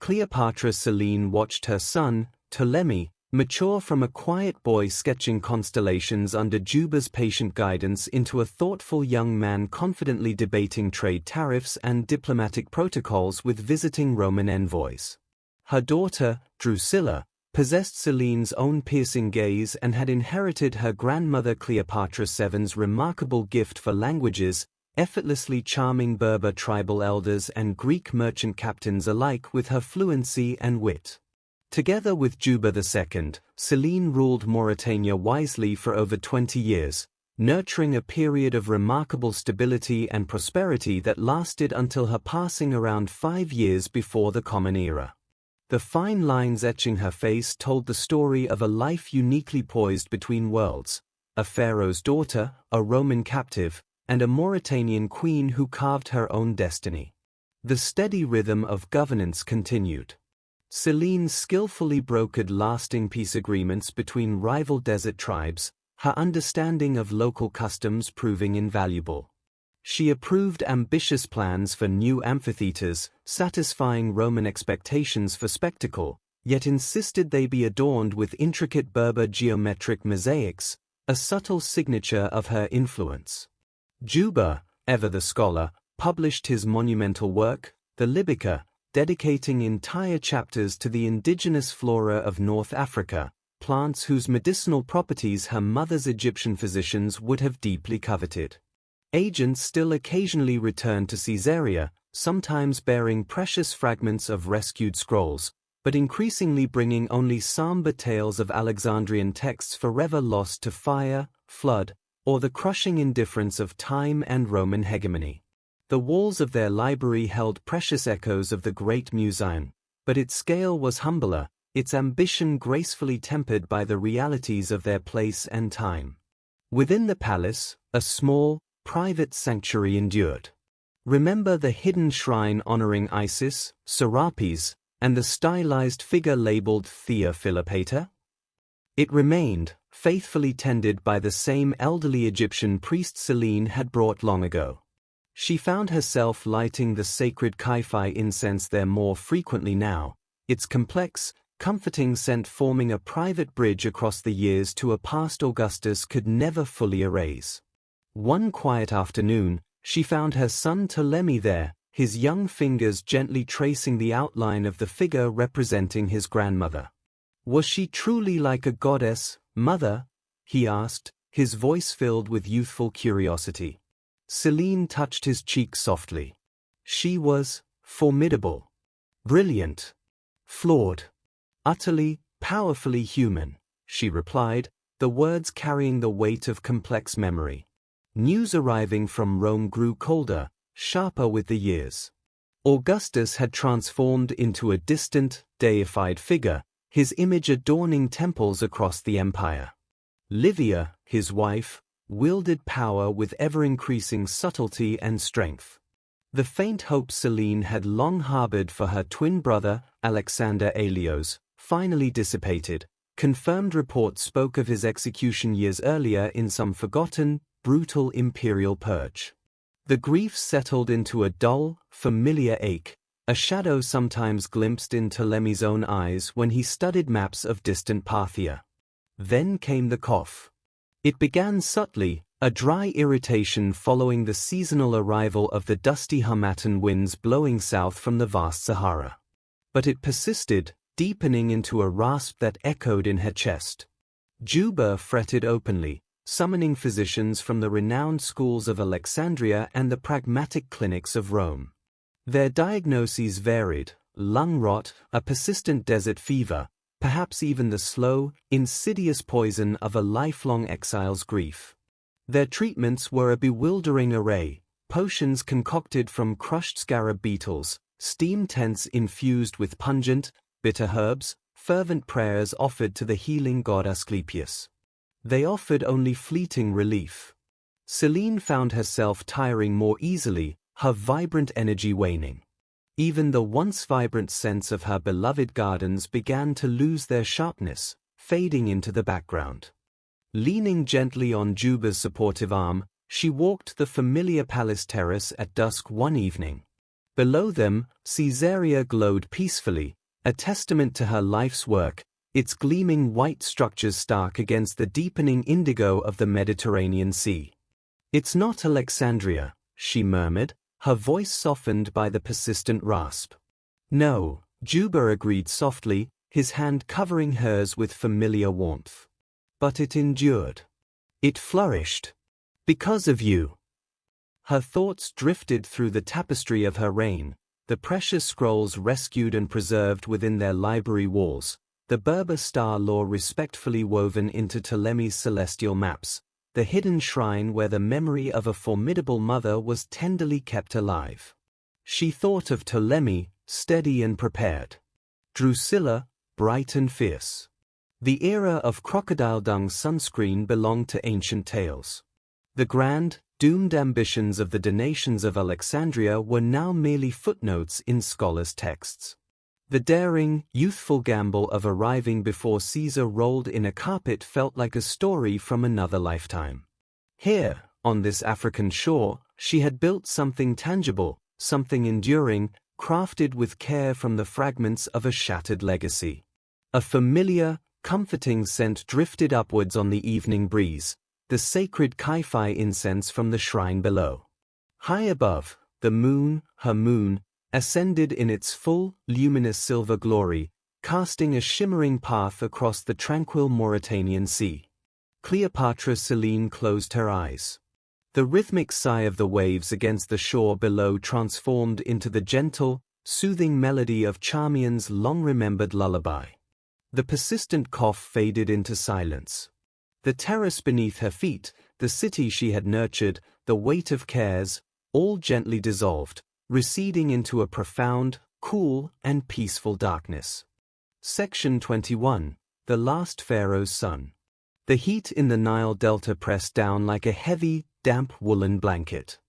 Cleopatra Selene watched her son, Ptolemy, mature from a quiet boy sketching constellations under Juba's patient guidance into a thoughtful young man confidently debating trade tariffs and diplomatic protocols with visiting Roman envoys. Her daughter, Drusilla, possessed Selene's own piercing gaze and had inherited her grandmother Cleopatra VII's remarkable gift for languages, effortlessly charming Berber tribal elders and Greek merchant captains alike with her fluency and wit. Together with Juba II, Selene ruled Mauritania wisely for over 20 years, nurturing a period of remarkable stability and prosperity that lasted until her passing around 5 years before the Common Era. The fine lines etching her face told the story of a life uniquely poised between worlds, a pharaoh's daughter, a Roman captive, and a Mauritanian queen who carved her own destiny. The steady rhythm of governance continued. Selene skillfully brokered lasting peace agreements between rival desert tribes, her understanding of local customs proving invaluable. She approved ambitious plans for new amphitheaters, satisfying Roman expectations for spectacle, yet insisted they be adorned with intricate Berber geometric mosaics, a subtle signature of her influence. Juba, ever the scholar, published his monumental work, the Libica, dedicating entire chapters to the indigenous flora of North Africa, plants whose medicinal properties her mother's Egyptian physicians would have deeply coveted. Agents still occasionally returned to Caesarea, sometimes bearing precious fragments of rescued scrolls, but increasingly bringing only somber tales of Alexandrian texts forever lost to fire, flood, or the crushing indifference of time and Roman hegemony. The walls of their library held precious echoes of the great Museum, but its scale was humbler, its ambition gracefully tempered by the realities of their place and time. Within the palace, a small, private sanctuary endured. Remember the hidden shrine honoring Isis, Serapis, and the stylized figure labeled Thea Philopator? It remained, faithfully tended by the same elderly Egyptian priest Selene had brought long ago. She found herself lighting the sacred Kaiphai incense there more frequently now, its complex, comforting scent forming a private bridge across the years to a past Augustus could never fully erase. One quiet afternoon, she found her son Ptolemy there, his young fingers gently tracing the outline of the figure representing his grandmother. Was she truly like a goddess, mother? He asked, his voice filled with youthful curiosity. Selene touched his cheek softly. She was formidable, brilliant, flawed, utterly, powerfully human, she replied, the words carrying the weight of complex memory. News arriving from Rome grew colder, sharper with the years. Augustus had transformed into a distant, deified figure, his image adorning temples across the empire. Livia, his wife, wielded power with ever-increasing subtlety and strength. The faint hope Selene had long harbored for her twin brother, Alexander Aelios, finally dissipated. Confirmed reports spoke of his execution years earlier in some forgotten, brutal imperial purge. The grief settled into a dull, familiar ache, a shadow sometimes glimpsed in Ptolemy's own eyes when he studied maps of distant Parthia. Then came the cough. It began subtly, a dry irritation following the seasonal arrival of the dusty Harmattan winds blowing south from the vast Sahara. But it persisted, deepening into a rasp that echoed in her chest. Juba fretted openly, summoning physicians from the renowned schools of Alexandria and the pragmatic clinics of Rome. Their diagnoses varied: lung rot, a persistent desert fever, perhaps even the slow, insidious poison of a lifelong exile's grief. Their treatments were a bewildering array: potions concocted from crushed scarab beetles, steam tents infused with pungent, bitter herbs, fervent prayers offered to the healing god Asclepius. They offered only fleeting relief. Selene found herself tiring more easily, her vibrant energy waning. Even the once vibrant scents of her beloved gardens began to lose their sharpness, fading into the background. Leaning gently on Juba's supportive arm, she walked the familiar palace terrace at dusk one evening. Below them, Caesarea glowed peacefully, a testament to her life's work, its gleaming white structures stark against the deepening indigo of the Mediterranean Sea. "It's not Alexandria," she murmured, her voice softened by the persistent rasp. "No," Juba agreed softly, his hand covering hers with familiar warmth. "But it endured. It flourished. Because of you." Her thoughts drifted through the tapestry of her reign, the precious scrolls rescued and preserved within their library walls, the Berber star lore respectfully woven into Ptolemy's celestial maps, the hidden shrine where the memory of a formidable mother was tenderly kept alive. She thought of Ptolemy, steady and prepared. Drusilla, bright and fierce. The era of crocodile dung sunscreen belonged to ancient tales. The grand, doomed ambitions of the donations of Alexandria were now merely footnotes in scholars' texts. The daring, youthful gamble of arriving before Caesar rolled in a carpet felt like a story from another lifetime. Here, on this African shore, she had built something tangible, something enduring, crafted with care from the fragments of a shattered legacy. A familiar, comforting scent drifted upwards on the evening breeze, the sacred Kai incense from the shrine below. High above, the moon, her moon, ascended in its full, luminous silver glory, casting a shimmering path across the tranquil Mauritanian sea. Cleopatra VII closed her eyes. The rhythmic sigh of the waves against the shore below transformed into the gentle, soothing melody of Charmian's long-remembered lullaby. The persistent cough faded into silence. The terrace beneath her feet, the city she had nurtured, the weight of cares, all gently dissolved, receding into a profound, cool, and peaceful darkness. Section 21. The Last Pharaoh's Son. The heat in the Nile Delta pressed down like a heavy, damp woolen blanket.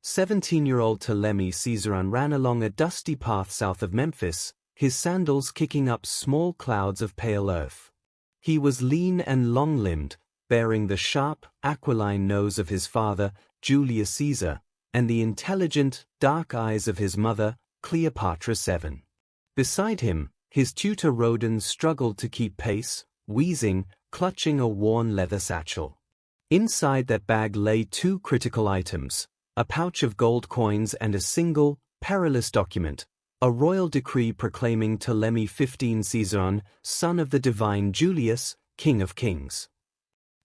17-year-old Ptolemy Caesarion ran along a dusty path south of Memphis, his sandals kicking up small clouds of pale earth. He was lean and long-limbed, bearing the sharp, aquiline nose of his father, Julius Caesar, and the intelligent, dark eyes of his mother, Cleopatra VII. Beside him, his tutor Rodan struggled to keep pace, wheezing, clutching a worn leather satchel. Inside that bag lay two critical items, a pouch of gold coins and a single, perilous document, a royal decree proclaiming Ptolemy XV Caesarion, son of the divine Julius, King of Kings.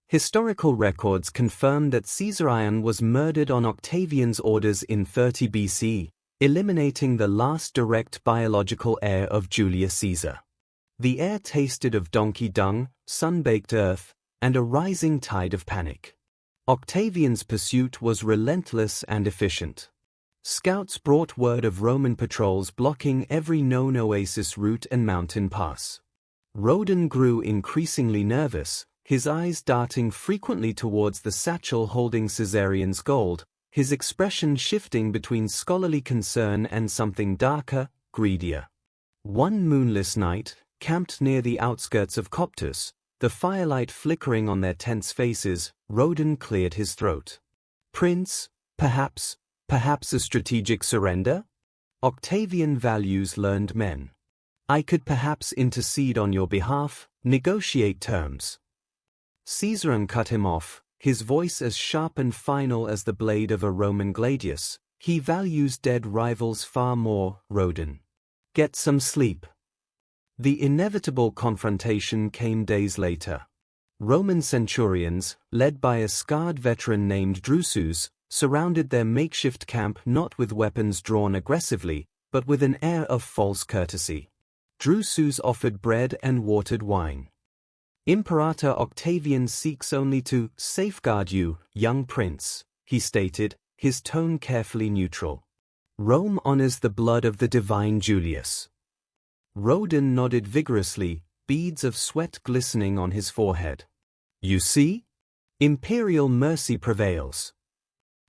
Historical records confirm that Caesarion was murdered on Octavian's orders in 30 BC, eliminating the last direct biological heir of Julius Caesar. The air tasted of donkey dung, sun-baked earth, and a rising tide of panic. Octavian's pursuit was relentless and efficient. Scouts brought word of Roman patrols blocking every known oasis route and mountain pass. Rodan grew increasingly nervous, his eyes darting frequently towards the satchel holding Caesarion's gold, his expression shifting between scholarly concern and something darker, greedier. One moonless night, camped near the outskirts of Coptus, the firelight flickering on their tense faces, Rodan cleared his throat. "Prince, perhaps a strategic surrender? Octavian values learned men. I could perhaps intercede on your behalf, negotiate terms." Caesarion cut him off, his voice as sharp and final as the blade of a Roman gladius. "He values dead rivals far more, Rodan. Get some sleep." The inevitable confrontation came days later. Roman centurions, led by a scarred veteran named Drusus, surrounded their makeshift camp not with weapons drawn aggressively, but with an air of false courtesy. Drusus offered bread and watered wine. "Imperator Octavian seeks only to safeguard you, young prince," he stated, his tone carefully neutral. "Rome honors the blood of the divine Julius." Rodan nodded vigorously, beads of sweat glistening on his forehead. "You see? Imperial mercy prevails."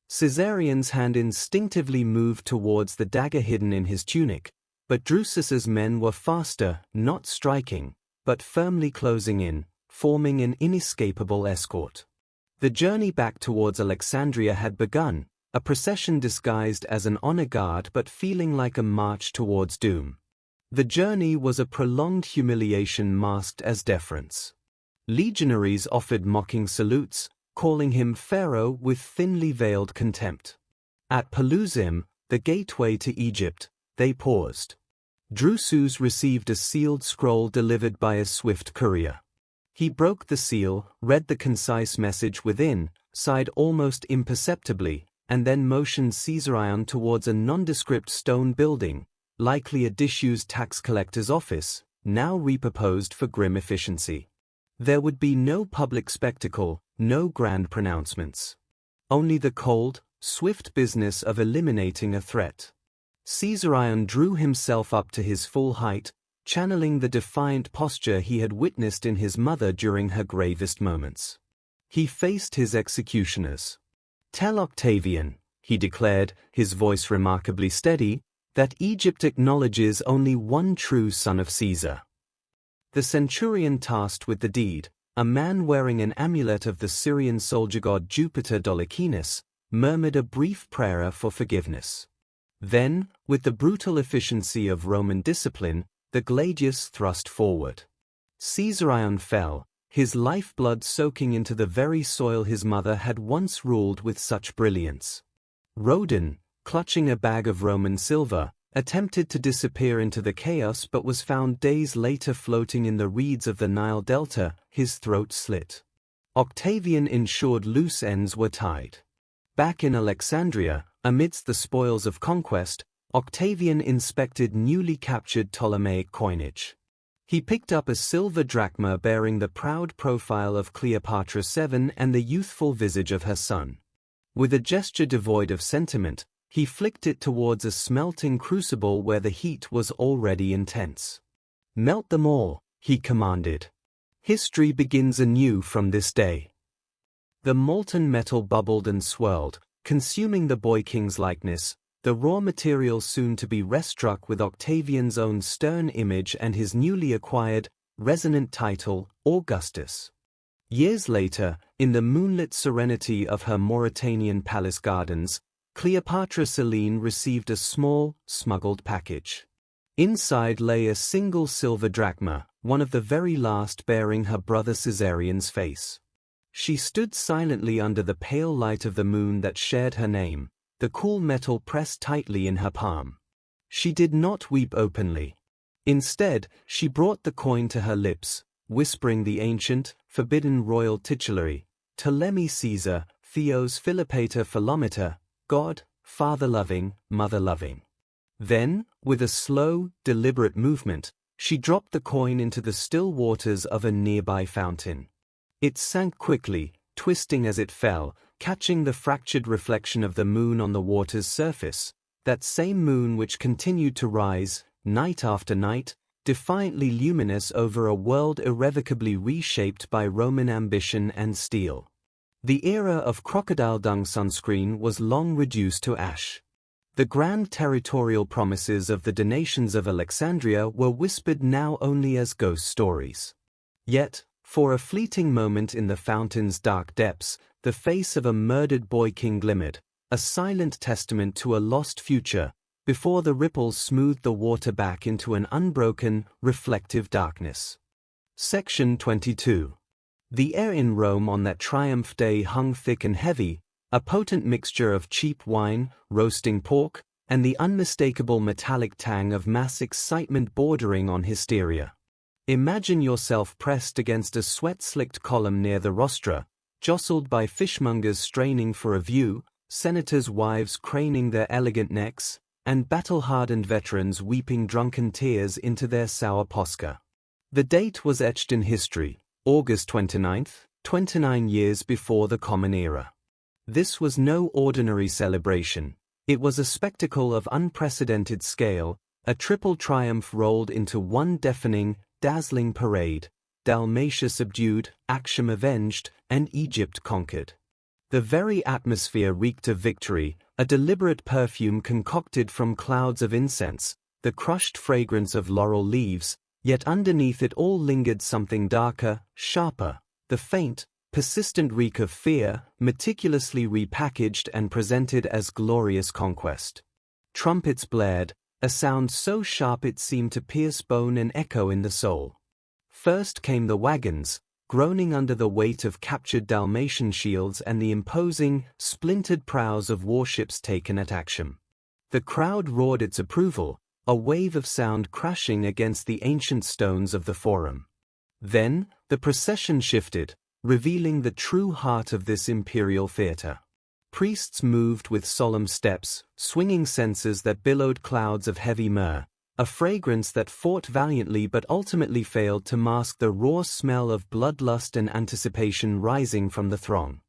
Caesarion's hand instinctively moved towards the dagger hidden in his tunic, but Drusus's men were faster, not striking, but firmly closing in, forming an inescapable escort. The journey back towards Alexandria had begun, a procession disguised as an honor guard but feeling like a march towards doom. The journey was a prolonged humiliation masked as deference. Legionaries offered mocking salutes, calling him pharaoh with thinly veiled contempt. At Pelusium, the gateway to Egypt, they paused. Drusus received a sealed scroll delivered by a swift courier. He broke the seal, read the concise message within, sighed almost imperceptibly, and then motioned Caesarion towards a nondescript stone building, likely a disused tax collector's office, now repurposed for grim efficiency. There would be no public spectacle, no grand pronouncements. Only the cold, swift business of eliminating a threat. Caesarion drew himself up to his full height, channeling the defiant posture he had witnessed in his mother during her gravest moments. He faced his executioners. "Tell Octavian," he declared, his voice remarkably steady, "that Egypt acknowledges only one true son of Caesar." The centurion tasked with the deed, a man wearing an amulet of the Syrian soldier god Jupiter Dolichaeus, murmured a brief prayer for forgiveness. Then, with the brutal efficiency of Roman discipline, the gladius thrust forward. Caesarion fell, his lifeblood soaking into the very soil his mother had once ruled with such brilliance. Rhodan, clutching a bag of Roman silver, attempted to disappear into the chaos but was found days later floating in the reeds of the Nile delta, his throat slit. Octavian ensured loose ends were tied. Back in Alexandria, amidst the spoils of conquest, Octavian inspected newly captured Ptolemaic coinage. He picked up a silver drachma bearing the proud profile of Cleopatra VII and the youthful visage of her son. With a gesture devoid of sentiment, he flicked it towards a smelting crucible where the heat was already intense. "Melt them all," he commanded. "History begins anew from this day." The molten metal bubbled and swirled, consuming the boy king's likeness, the raw material soon to be restruck with Octavian's own stern image and his newly acquired, resonant title, Augustus. Years later, in the moonlit serenity of her Mauritanian palace gardens, Cleopatra VII received a small, smuggled package. Inside lay a single silver drachma, one of the very last bearing her brother Caesarion's face. She stood silently under the pale light of the moon that shared her name, the cool metal pressed tightly in her palm. She did not weep openly. Instead, she brought the coin to her lips, whispering the ancient, forbidden royal titulary, Ptolemy Caesar, Theos Philopater Philometer, God, father-loving, mother-loving. Then, with a slow, deliberate movement, she dropped the coin into the still waters of a nearby fountain. It sank quickly, twisting as it fell, catching the fractured reflection of the moon on the water's surface, that same moon which continued to rise, night after night, defiantly luminous over a world irrevocably reshaped by Roman ambition and steel. The era of crocodile-sunscreen was long reduced to ash. The grand territorial promises of the donations of Alexandria were whispered now only as ghost stories. Yet, for a fleeting moment in the fountain's dark depths, the face of a murdered boy king glimmered, a silent testament to a lost future, before the ripples smoothed the water back into an unbroken, reflective darkness. Section 22. The air in Rome on that triumph day hung thick and heavy, a potent mixture of cheap wine, roasting pork, and the unmistakable metallic tang of mass excitement bordering on hysteria. Imagine yourself pressed against a sweat-slicked column near the rostra, jostled by fishmongers straining for a view, senators' wives craning their elegant necks, and battle-hardened veterans weeping drunken tears into their sour posca. The date was etched in history, August 29th, 29 years before the Common Era. This was no ordinary celebration. It was a spectacle of unprecedented scale, a triple triumph rolled into one deafening, dazzling parade: Dalmatia subdued, Actium avenged, and Egypt conquered. The very atmosphere reeked of victory, a deliberate perfume concocted from clouds of incense, the crushed fragrance of laurel leaves, yet underneath it all lingered something darker, sharper, the faint, persistent reek of fear, meticulously repackaged and presented as glorious conquest. Trumpets blared, a sound so sharp it seemed to pierce bone and echo in the soul. First came the wagons, groaning under the weight of captured Dalmatian shields and the imposing, splintered prows of warships taken at Actium. The crowd roared its approval, a wave of sound crashing against the ancient stones of the Forum. Then, the procession shifted, revealing the true heart of this imperial theater. Priests moved with solemn steps, swinging censers that billowed clouds of heavy myrrh, a fragrance that fought valiantly but ultimately failed to mask the raw smell of bloodlust and anticipation rising from the throng.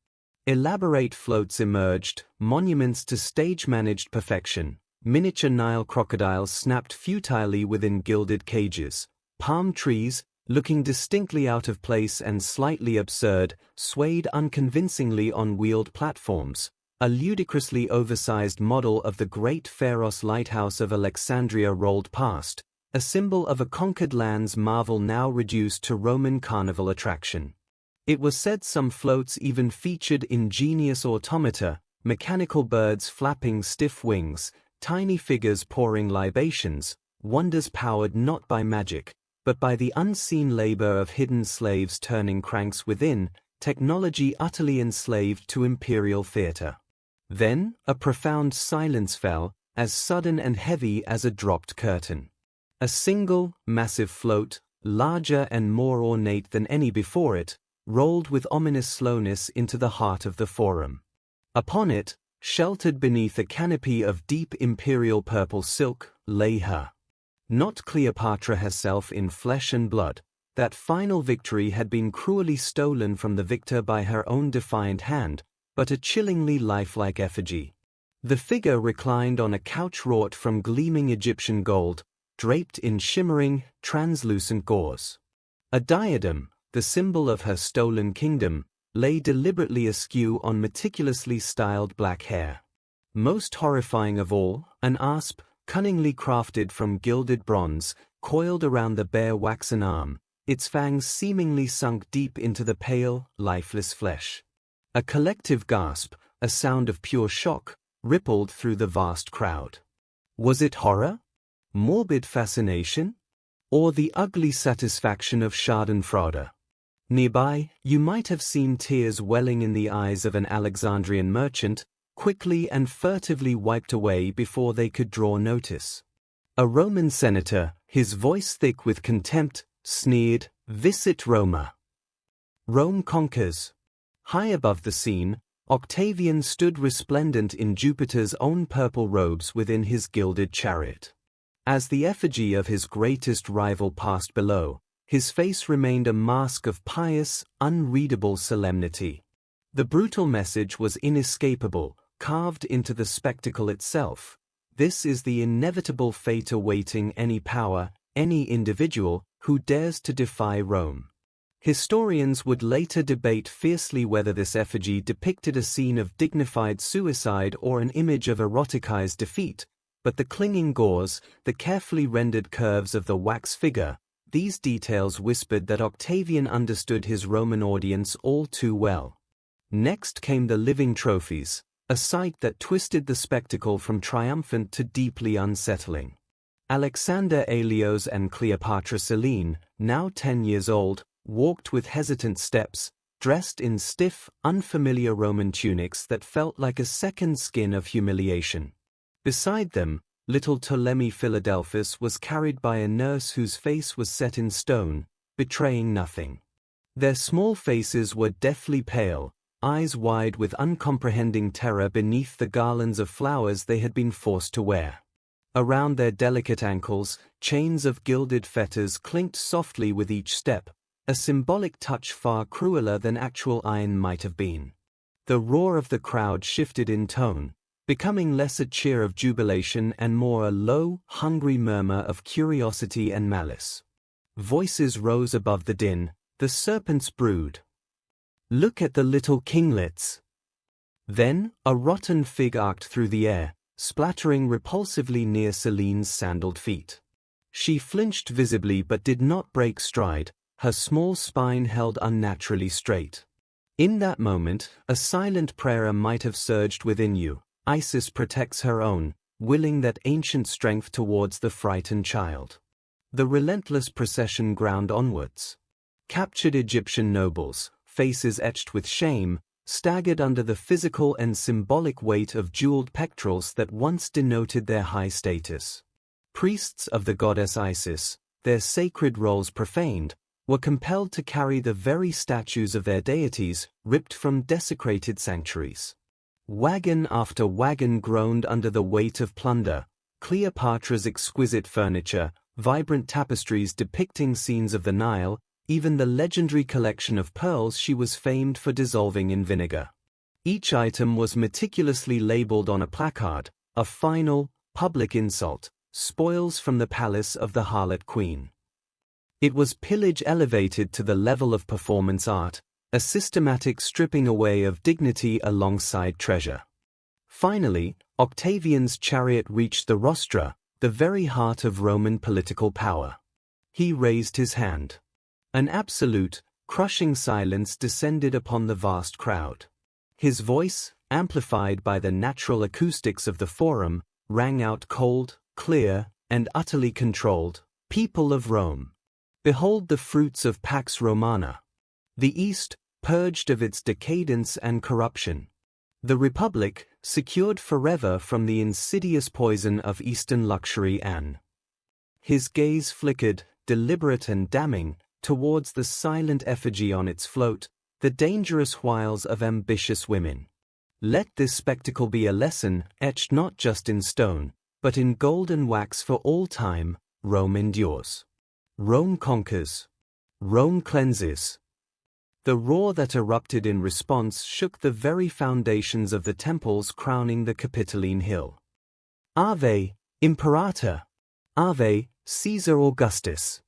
Elaborate floats emerged, monuments to stage-managed perfection. Miniature Nile crocodiles snapped futilely within gilded cages. Palm trees, looking distinctly out of place and slightly absurd, swayed unconvincingly on wheeled platforms. A ludicrously oversized model of the great Pharos lighthouse of Alexandria rolled past, a symbol of a conquered land's marvel now reduced to Roman carnival attraction. It was said some floats even featured ingenious automata, mechanical birds flapping stiff wings, tiny figures pouring libations, wonders powered not by magic, but by the unseen labor of hidden slaves turning cranks within, technology utterly enslaved to imperial theater. Then, a profound silence fell, as sudden and heavy as a dropped curtain. A single, massive float, larger and more ornate than any before it, rolled with ominous slowness into the heart of the forum. Upon it, sheltered beneath a canopy of deep imperial purple silk, lay her. Not Cleopatra herself in flesh and blood. That final victory had been cruelly stolen from the victor by her own defiant hand, but a chillingly lifelike effigy. The figure reclined on a couch wrought from gleaming Egyptian gold, draped in shimmering, translucent gauze. A diadem, the symbol of her stolen kingdom, lay deliberately askew on meticulously styled black hair. Most horrifying of all, an asp, cunningly crafted from gilded bronze, coiled around the bare waxen arm, its fangs seemingly sunk deep into the pale, lifeless flesh. A collective gasp, a sound of pure shock, rippled through the vast crowd. Was it horror? Morbid fascination? Or the ugly satisfaction of schadenfreude? Nearby, you might have seen tears welling in the eyes of an Alexandrian merchant, quickly and furtively wiped away before they could draw notice. A Roman senator, his voice thick with contempt, sneered, "Visit Roma." Rome conquers. High above the scene, Octavian stood resplendent in Jupiter's own purple robes within his gilded chariot. As the effigy of his greatest rival passed below, his face remained a mask of pious, unreadable solemnity. The brutal message was inescapable, carved into the spectacle itself. This is the inevitable fate awaiting any power, any individual, who dares to defy Rome. Historians would later debate fiercely whether this effigy depicted a scene of dignified suicide or an image of eroticized defeat, but the clinging gauze, the carefully rendered curves of the wax figure, these details whispered that Octavian understood his Roman audience all too well. Next came the living trophies, a sight that twisted the spectacle from triumphant to deeply unsettling. Alexander Aelios and Cleopatra VII, now 10 years old, walked with hesitant steps, dressed in stiff, unfamiliar Roman tunics that felt like a second skin of humiliation. Beside them, little Ptolemy Philadelphus was carried by a nurse whose face was set in stone, betraying nothing. Their small faces were deathly pale, eyes wide with uncomprehending terror beneath the garlands of flowers they had been forced to wear. Around their delicate ankles, chains of gilded fetters clinked softly with each step, a symbolic touch far crueler than actual iron might have been. The roar of the crowd shifted in tone, becoming less a cheer of jubilation and more a low, hungry murmur of curiosity and malice. Voices rose above the din, the serpent's brood. "Look at the little kinglets!" Then, a rotten fig arced through the air, splattering repulsively near Selene's sandaled feet. She flinched visibly but did not break stride, her small spine held unnaturally straight. In that moment, a silent prayer might have surged within you. Isis protects her own, willing that ancient strength towards the frightened child. The relentless procession ground onwards. Captured Egyptian nobles, faces etched with shame, staggered under the physical and symbolic weight of jeweled pectorals that once denoted their high status. Priests of the goddess Isis, their sacred roles profaned, were compelled to carry the very statues of their deities, ripped from desecrated sanctuaries. Wagon after wagon groaned under the weight of plunder. Cleopatra's exquisite furniture, vibrant tapestries depicting scenes of the Nile, even the legendary collection of pearls she was famed for dissolving in vinegar. Each item was meticulously labeled on a placard, a final, public insult, spoils from the palace of the harlot queen. It was pillage elevated to the level of performance art, a systematic stripping away of dignity alongside treasure. Finally, Octavian's chariot reached the rostra, the very heart of Roman political power. He raised his hand. An absolute, crushing silence descended upon the vast crowd. His voice, amplified by the natural acoustics of the forum, rang out cold, clear, and utterly controlled, "People of Rome. Behold the fruits of Pax Romana. The East, purged of its decadence and corruption. The Republic, secured forever from the insidious poison of Eastern luxury and his gaze flickered, deliberate and damning, towards the silent effigy on its float, the dangerous wiles of ambitious women. Let this spectacle be a lesson, etched not just in stone, but in golden wax for all time. Rome endures. Rome conquers. Rome cleanses. The roar that erupted in response shook the very foundations of the temples crowning the Capitoline Hill. Ave, Imperator! Ave, Caesar Augustus!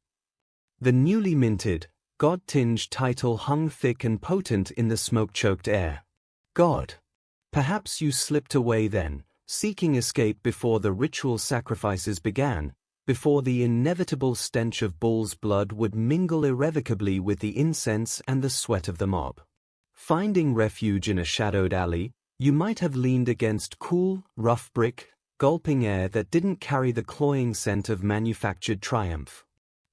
The newly minted, God-tinged title hung thick and potent in the smoke-choked air. God! Perhaps you slipped away then, seeking escape before the ritual sacrifices began, before the inevitable stench of bull's blood would mingle irrevocably with the incense and the sweat of the mob. Finding refuge in a shadowed alley, you might have leaned against cool, rough brick, gulping air that didn't carry the cloying scent of manufactured triumph.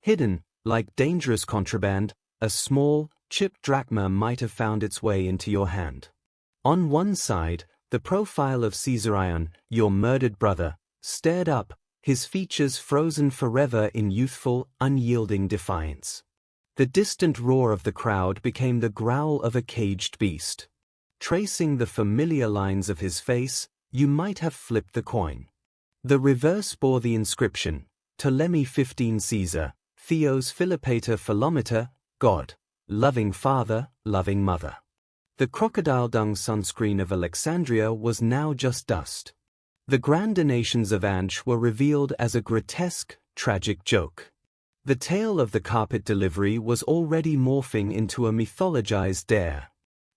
Hidden, like dangerous contraband, a small, chipped drachma might have found its way into your hand. On one side, the profile of Caesarion, your murdered brother, stared up, his features frozen forever in youthful, unyielding defiance. The distant roar of the crowd became the growl of a caged beast. Tracing the familiar lines of his face, you might have flipped the coin. The reverse bore the inscription, Ptolemy 15 Caesar, Theos Philopater Philometer, God, loving father, loving mother. The crocodile dung sunscreen of Alexandria was now just dust. The grand donations of Antony were revealed as a grotesque, tragic joke. The tale of the carpet delivery was already morphing into a mythologized dare.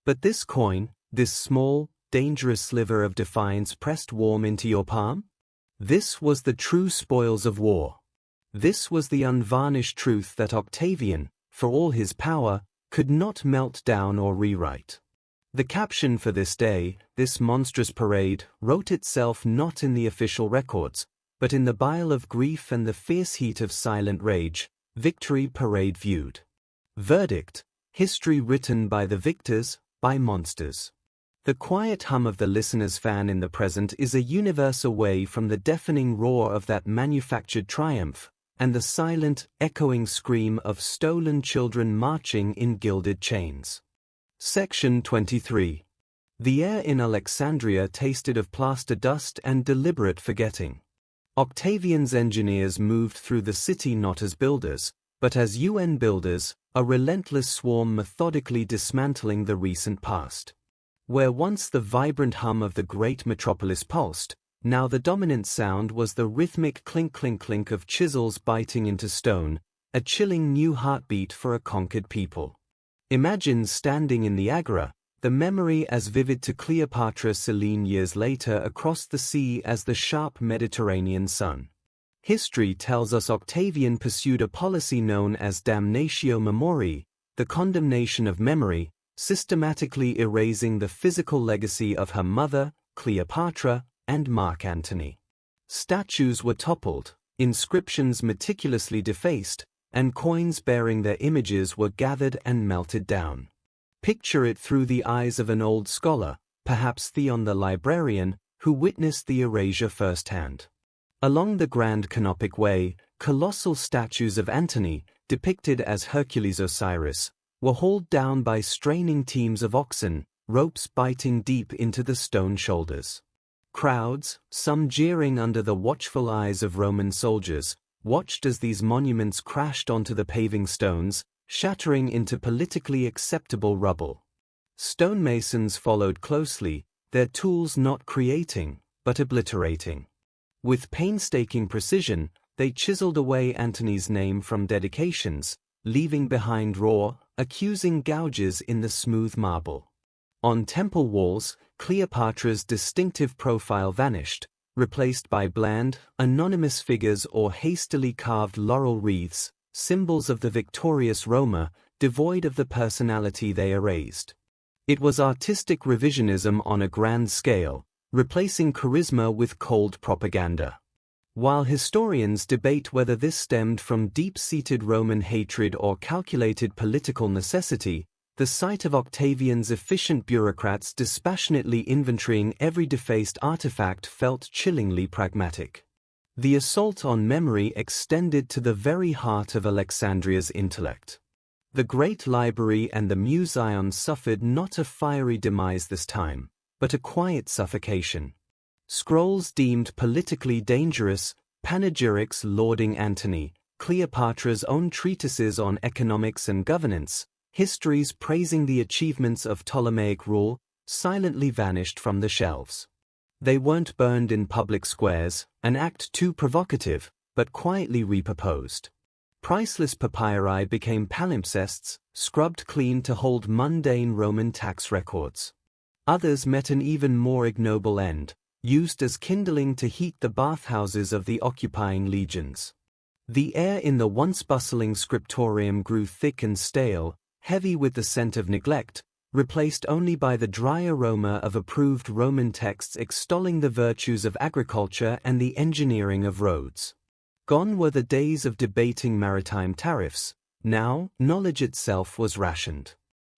But this coin, this small, dangerous sliver of defiance pressed warm into your palm? This was the true spoils of war. This was the unvarnished truth that Octavian, for all his power, could not melt down or rewrite. The caption for this day, this monstrous parade, wrote itself not in the official records, but in the bile of grief and the fierce heat of silent rage. Victory parade viewed. Verdict, history written by the victors, by monsters. The quiet hum of the listener's fan in the present is a universe away from the deafening roar of that manufactured triumph, and the silent, echoing scream of stolen children marching in gilded chains. Section 23. The air in Alexandria tasted of plaster dust and deliberate forgetting. Octavian's engineers moved through the city not as builders, but as UN builders, a relentless swarm methodically dismantling the recent past. Where once the vibrant hum of the great metropolis pulsed, now the dominant sound was the rhythmic clink-clink-clink of chisels biting into stone, a chilling new heartbeat for a conquered people. Imagine standing in the Agora, the memory as vivid to Cleopatra VII years later across the sea as the sharp Mediterranean sun. History tells us Octavian pursued a policy known as damnatio memoriae, the condemnation of memory, systematically erasing the physical legacy of her mother, Cleopatra, and Mark Antony. Statues were toppled, inscriptions meticulously defaced, and coins bearing their images were gathered and melted down. Picture it through the eyes of an old scholar, perhaps Theon the librarian, who witnessed the erasure firsthand. Along the Grand Canopic Way, colossal statues of Antony, depicted as Hercules Osiris, were hauled down by straining teams of oxen, ropes biting deep into the stone shoulders. Crowds, some jeering under the watchful eyes of Roman soldiers, watched as these monuments crashed onto the paving stones, shattering into politically acceptable rubble. Stonemasons followed closely, their tools not creating, but obliterating. With painstaking precision, they chiseled away Antony's name from dedications, leaving behind raw, accusing gouges in the smooth marble. On temple walls, Cleopatra's distinctive profile vanished, replaced by bland, anonymous figures or hastily carved laurel wreaths, symbols of the victorious Roma, devoid of the personality they erased. It was artistic revisionism on a grand scale, replacing charisma with cold propaganda. While historians debate whether this stemmed from deep-seated Roman hatred or calculated political necessity, the sight of Octavian's efficient bureaucrats dispassionately inventorying every defaced artifact felt chillingly pragmatic. The assault on memory extended to the very heart of Alexandria's intellect. The Great Library and the Museum suffered not a fiery demise this time, but a quiet suffocation. Scrolls deemed politically dangerous, panegyrics lauding Antony, Cleopatra's own treatises on economics and governance, histories praising the achievements of Ptolemaic rule, silently vanished from the shelves. They weren't burned in public squares, an act too provocative, but quietly repurposed. Priceless papyri became palimpsests, scrubbed clean to hold mundane Roman tax records. Others met an even more ignoble end, used as kindling to heat the bathhouses of the occupying legions. The air in the once bustling scriptorium grew thick and stale, heavy with the scent of neglect, replaced only by the dry aroma of approved Roman texts extolling the virtues of agriculture and the engineering of roads. Gone were the days of debating maritime tariffs. Now, knowledge itself was rationed.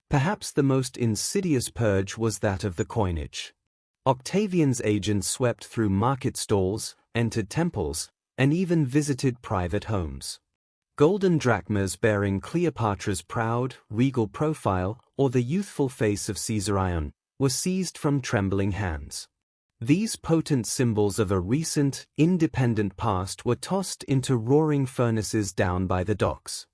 Perhaps the most insidious purge was that of the coinage. Octavian's agents swept through market stalls, entered temples, and even visited private homes. Golden drachmas bearing Cleopatra's proud, regal profile or the youthful face of Caesarion were seized from trembling hands. These potent symbols of a recent, independent past were tossed into roaring furnaces down by the docks.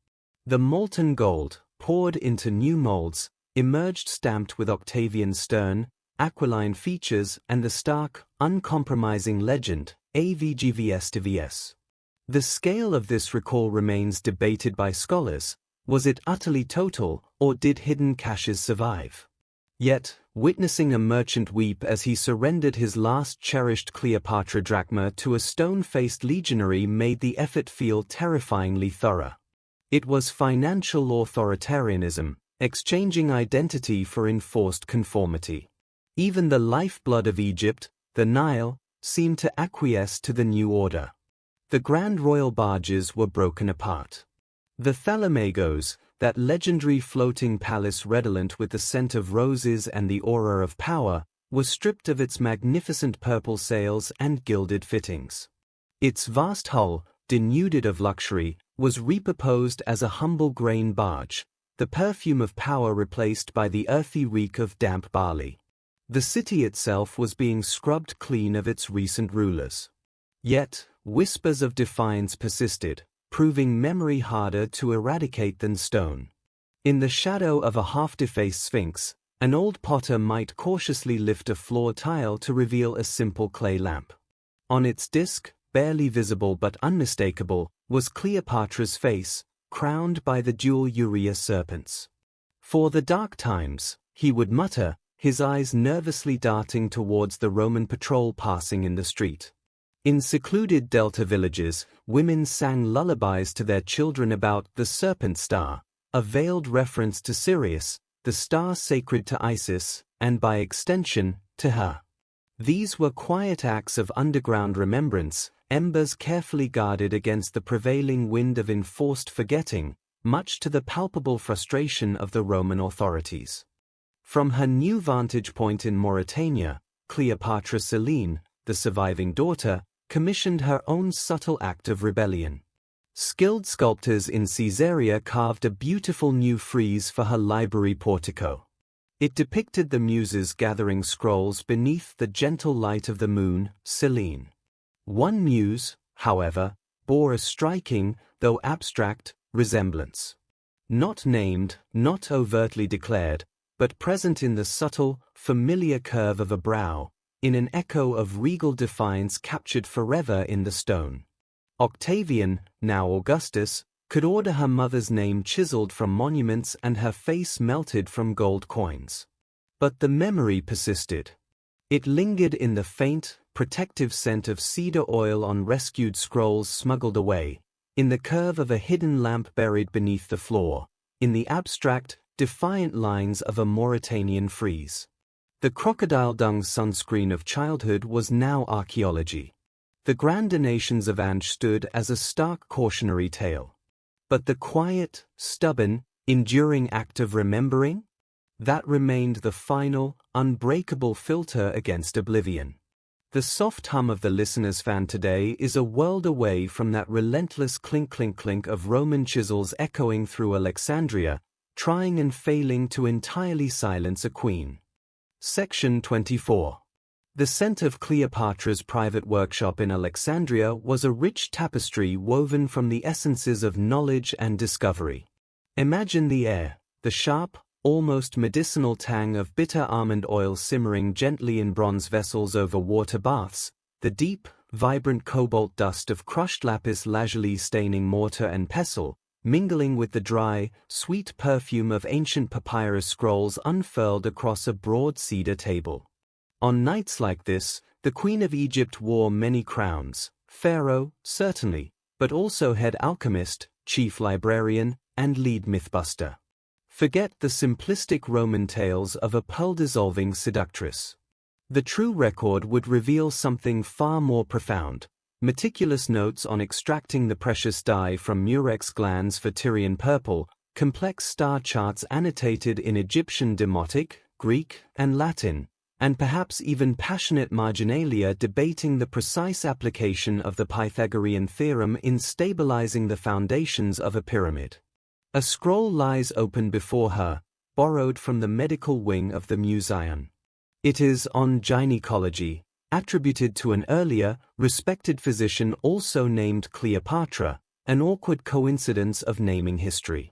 The molten gold, poured into new molds, emerged stamped with Octavian's stern, aquiline features and the stark, uncompromising legend, AVGVS. The scale of this recall remains debated by scholars. Was it utterly total, or did hidden caches survive? Yet, witnessing a merchant weep as he surrendered his last cherished Cleopatra drachma to a stone-faced legionary made the effort feel terrifyingly thorough. It was financial authoritarianism, exchanging identity for enforced conformity. Even the lifeblood of Egypt, the Nile, seemed to acquiesce to the new order. The grand royal barges were broken apart. The Thalamagos, that legendary floating palace redolent with the scent of roses and the aura of power, was stripped of its magnificent purple sails and gilded fittings. Its vast hull, denuded of luxury, was repurposed as a humble grain barge, the perfume of power replaced by the earthy reek of damp barley. The city itself was being scrubbed clean of its recent rulers. Yet, whispers of defiance persisted, proving memory harder to eradicate than stone. In the shadow of a half-defaced sphinx, an old potter might cautiously lift a floor tile to reveal a simple clay lamp. On its disk, barely visible but unmistakable, was Cleopatra's face, crowned by the dual urea serpents. "For the dark times," he would mutter, his eyes nervously darting towards the Roman patrol passing in the street. In secluded delta villages, women sang lullabies to their children about the serpent star, a veiled reference to Sirius, the star sacred to Isis, and by extension, to her. These were quiet acts of underground remembrance, embers carefully guarded against the prevailing wind of enforced forgetting, much to the palpable frustration of the Roman authorities. From her new vantage point in Mauritania, Cleopatra Selene, the surviving daughter, commissioned her own subtle act of rebellion. Skilled sculptors in Caesarea carved a beautiful new frieze for her library portico. It depicted the muses gathering scrolls beneath the gentle light of the moon, Selene. One muse, however, bore a striking, though abstract, resemblance. Not named, not overtly declared, but present in the subtle, familiar curve of a brow, in an echo of regal defiance captured forever in the stone. Octavian, now Augustus, could order her mother's name chiseled from monuments and her face melted from gold coins. But the memory persisted. It lingered in the faint, protective scent of cedar oil on rescued scrolls smuggled away, in the curve of a hidden lamp buried beneath the floor, in the abstract, defiant lines of a Mauritanian frieze. The crocodile dung sunscreen of childhood was now archaeology. The grand donations of Antony stood as a stark cautionary tale. But the quiet, stubborn, enduring act of remembering? That remained the final, unbreakable filter against oblivion. The soft hum of the listener's fan today is a world away from that relentless clink-clink-clink of Roman chisels echoing through Alexandria, trying and failing to entirely silence a queen. Section 24. The scent of Cleopatra's private workshop in Alexandria was a rich tapestry woven from the essences of knowledge and discovery. Imagine the air, the sharp, almost medicinal tang of bitter almond oil simmering gently in bronze vessels over water baths, the deep, vibrant cobalt dust of crushed lapis lazuli staining mortar and pestle, mingling with the dry, sweet perfume of ancient papyrus scrolls unfurled across a broad cedar table. On nights like this, the Queen of Egypt wore many crowns, pharaoh, certainly, but also head alchemist, chief librarian, and lead mythbuster. Forget the simplistic Roman tales of a pearl-dissolving seductress. The true record would reveal something far more profound: meticulous notes on extracting the precious dye from murex glands for Tyrian purple, complex star charts annotated in Egyptian Demotic, Greek, and Latin, and perhaps even passionate marginalia debating the precise application of the Pythagorean theorem in stabilizing the foundations of a pyramid. A scroll lies open before her, borrowed from the medical wing of the Museum. It is on gynecology, attributed to an earlier, respected physician also named Cleopatra, an awkward coincidence of naming history.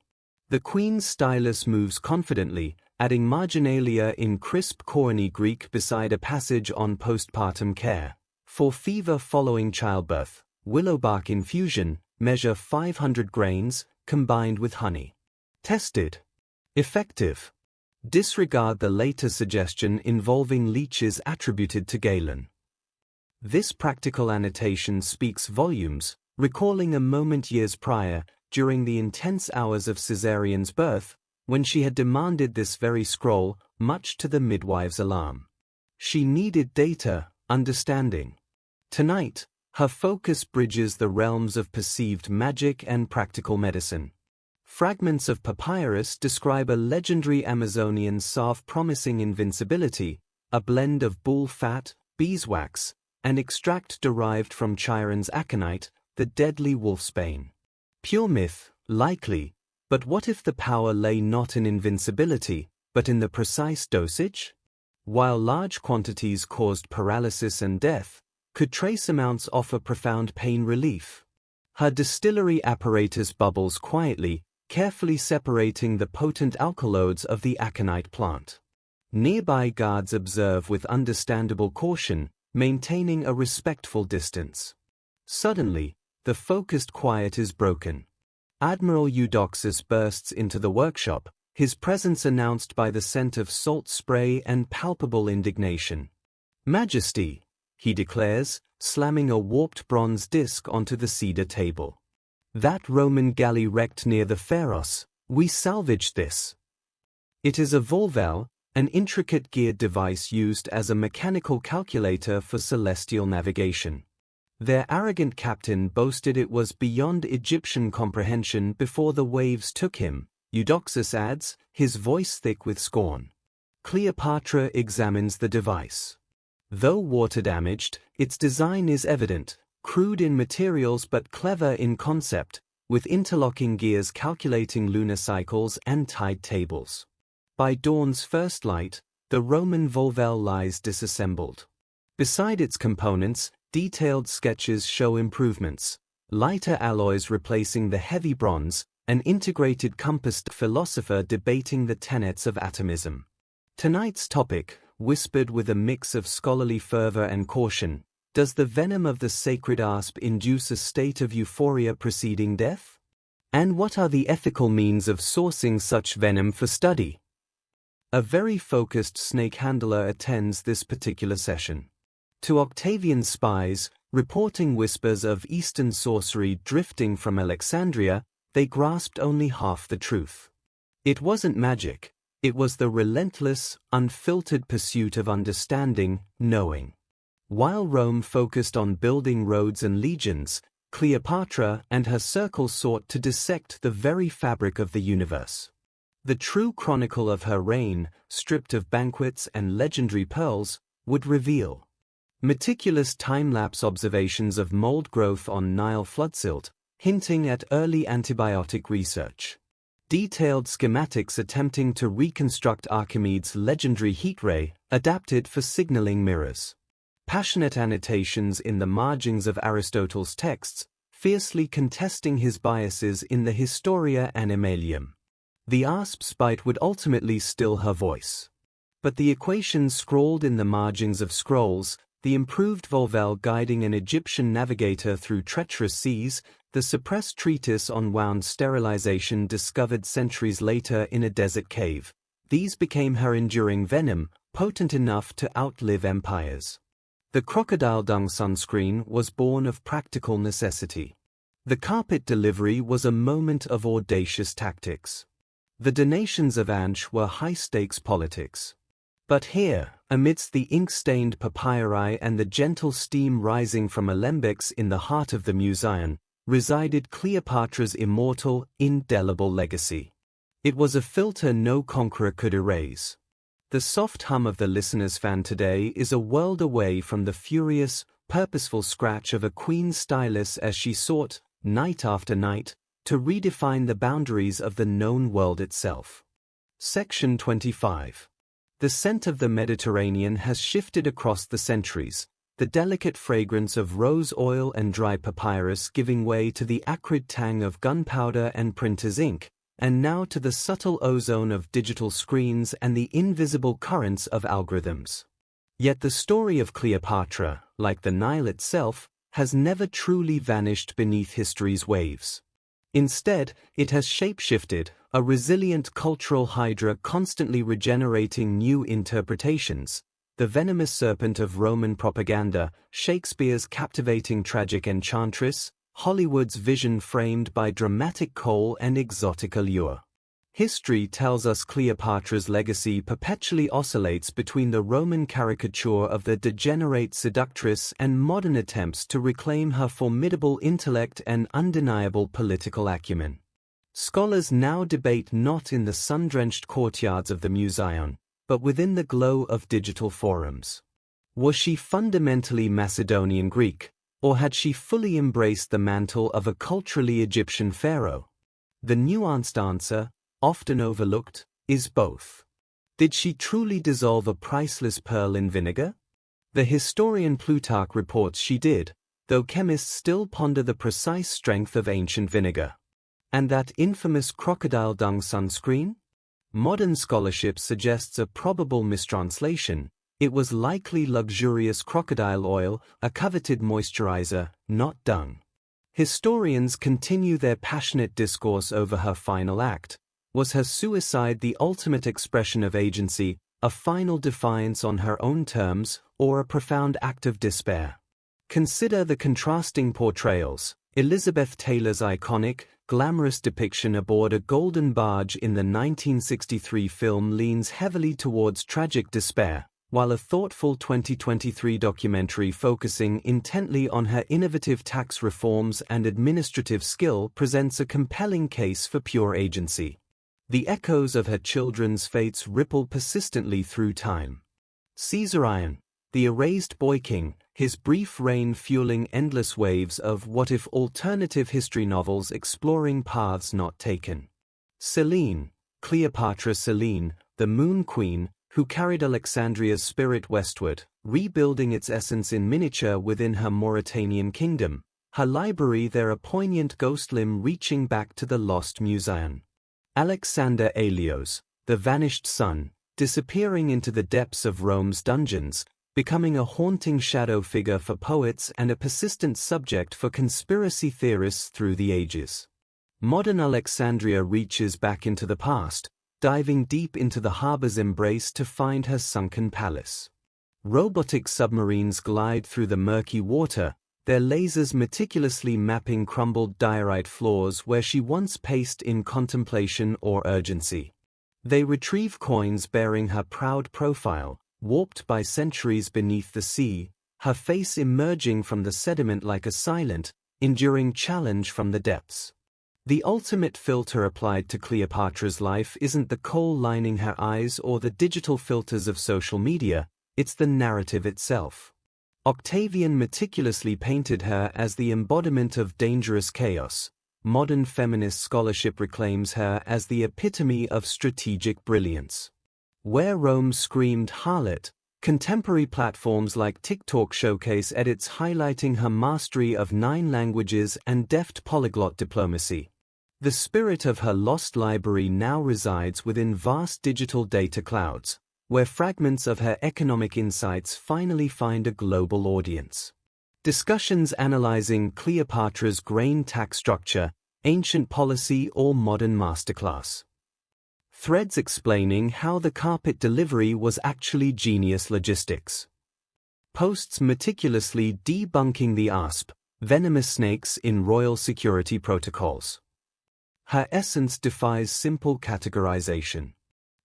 The queen's stylus moves confidently, adding marginalia in crisp Koine Greek beside a passage on postpartum care. For fever following childbirth, willowbark infusion, measure 500 grains, combined with honey. Tested. Effective. Disregard the later suggestion involving leeches attributed to Galen. This practical annotation speaks volumes, recalling a moment years prior, during the intense hours of Caesarean's birth, when she had demanded this very scroll, much to the midwife's alarm. She needed data, understanding. Tonight, her focus bridges the realms of perceived magic and practical medicine. Fragments of papyrus describe a legendary Amazonian salve promising invincibility, a blend of bull fat, beeswax, and extract derived from Chiron's aconite, the deadly wolfsbane. Pure myth, likely, but what if the power lay not in invincibility, but in the precise dosage? While large quantities caused paralysis and death, could trace amounts offer profound pain relief? Her distillery apparatus bubbles quietly, carefully separating the potent alkaloids of the aconite plant. Nearby guards observe with understandable caution, maintaining a respectful distance. Suddenly, the focused quiet is broken. Admiral Eudoxus bursts into the workshop, his presence announced by the scent of salt spray and palpable indignation. "Majesty," he declares, slamming a warped bronze disc onto the cedar table. "That Roman galley wrecked near the Pharos, we salvaged this." It is a volvel, an intricate geared device used as a mechanical calculator for celestial navigation. Their arrogant captain boasted it was beyond Egyptian comprehension before the waves took him, Eudoxus adds, his voice thick with scorn. Cleopatra examines the device. Though water-damaged, its design is evident, crude in materials but clever in concept, with interlocking gears calculating lunar cycles and tide tables. By dawn's first light, the Roman volvel lies disassembled. Beside its components, detailed sketches show improvements: lighter alloys replacing the heavy bronze, an integrated compass, philosopher debating the tenets of atomism. Tonight's topic, whispered with a mix of scholarly fervor and caution: does the venom of the sacred asp induce a state of euphoria preceding death? And what are the ethical means of sourcing such venom for study? A very focused snake handler attends this particular session. To Octavian's spies, reporting whispers of Eastern sorcery drifting from Alexandria, they grasped only half the truth. It wasn't magic. It was the relentless, unfiltered pursuit of understanding, knowing. While Rome focused on building roads and legions, Cleopatra and her circle sought to dissect the very fabric of the universe. The true chronicle of her reign, stripped of banquets and legendary pearls, would reveal meticulous time-lapse observations of mold growth on Nile floodsilt, hinting at early antibiotic research. Detailed schematics attempting to reconstruct Archimedes' legendary heat ray, adapted for signaling mirrors. Passionate annotations in the margins of Aristotle's texts, fiercely contesting his biases in the Historia Animalium. The asp's bite would ultimately still her voice. But the equations scrawled in the margins of scrolls, the improved volvel guiding an Egyptian navigator through treacherous seas, the suppressed treatise on wound sterilization discovered centuries later in a desert cave, these became her enduring venom, potent enough to outlive empires. The crocodile dung sunscreen was born of practical necessity. The carpet delivery was a moment of audacious tactics. The donations of Ansh were high-stakes politics. But here, amidst the ink-stained papyri and the gentle steam rising from alembics in the heart of the Museum, resided Cleopatra's immortal, indelible legacy. It was a filter no conqueror could erase. The soft hum of the listener's fan today is a world away from the furious, purposeful scratch of a queen's stylus as she sought, night after night, to redefine the boundaries of the known world itself. Section 25. The scent of the Mediterranean has shifted across the centuries, the delicate fragrance of rose oil and dry papyrus giving way to the acrid tang of gunpowder and printer's ink, and now to the subtle ozone of digital screens and the invisible currents of algorithms. Yet the story of Cleopatra, like the Nile itself, has never truly vanished beneath history's waves. Instead, it has shape-shifted, a resilient cultural hydra constantly regenerating new interpretations, the venomous serpent of Roman propaganda, Shakespeare's captivating tragic enchantress, Hollywood's vision framed by dramatic coal and exotic allure. History tells us Cleopatra's legacy perpetually oscillates between the Roman caricature of the degenerate seductress and modern attempts to reclaim her formidable intellect and undeniable political acumen. Scholars now debate not in the sun-drenched courtyards of the Museum, but within the glow of digital forums. Was she fundamentally Macedonian Greek, or had she fully embraced the mantle of a culturally Egyptian pharaoh? The nuanced answer, often overlooked, is both. Did she truly dissolve a priceless pearl in vinegar? The historian Plutarch reports she did, though chemists still ponder the precise strength of ancient vinegar. And that infamous crocodile dung sunscreen? Modern scholarship suggests a probable mistranslation. It was likely luxurious crocodile oil, a coveted moisturizer, not dung. Historians continue their passionate discourse over her final act. Was her suicide the ultimate expression of agency, a final defiance on her own terms, or a profound act of despair? Consider the contrasting portrayals. Elizabeth Taylor's iconic, glamorous depiction aboard a golden barge in the 1963 film leans heavily towards tragic despair, while a thoughtful 2023 documentary focusing intently on her innovative tax reforms and administrative skill presents a compelling case for pure agency. The echoes of her children's fates ripple persistently through time. Caesarion, the erased boy king, his brief reign fueling endless waves of what-if alternative history novels exploring paths not taken. Selene, Cleopatra Selene, the Moon Queen, who carried Alexandria's spirit westward, rebuilding its essence in miniature within her Mauritanian kingdom, her library there a poignant ghost limb reaching back to the lost Museum. Alexander Aelios, the vanished son, disappearing into the depths of Rome's dungeons, becoming a haunting shadow figure for poets and a persistent subject for conspiracy theorists through the ages. Modern Alexandria reaches back into the past, diving deep into the harbor's embrace to find her sunken palace. Robotic submarines glide through the murky water, their lasers meticulously mapping crumbled diorite floors where she once paced in contemplation or urgency. They retrieve coins bearing her proud profile, warped by centuries beneath the sea, her face emerging from the sediment like a silent, enduring challenge from the depths. The ultimate filter applied to Cleopatra's life isn't the coal lining her eyes or the digital filters of social media, it's the narrative itself. Octavian meticulously painted her as the embodiment of dangerous chaos. Modern feminist scholarship reclaims her as the epitome of strategic brilliance. Where Rome screamed harlot, contemporary platforms like TikTok showcase edits highlighting her mastery of 9 languages and deft polyglot diplomacy. The spirit of her lost library now resides within vast digital data clouds, where fragments of her economic insights finally find a global audience. Discussions analyzing Cleopatra's grain tax structure, ancient policy or modern masterclass. Threads explaining how the carpet delivery was actually genius logistics. Posts meticulously debunking the asp, venomous snakes in royal security protocols. Her essence defies simple categorization.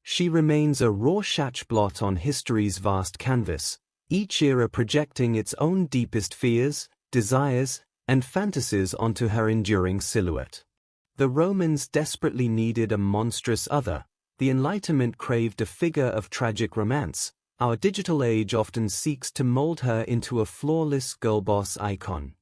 She remains a Rorschach blot on history's vast canvas, each era projecting its own deepest fears, desires, and fantasies onto her enduring silhouette. The Romans desperately needed a monstrous other, the Enlightenment craved a figure of tragic romance, our digital age often seeks to mold her into a flawless girlboss icon.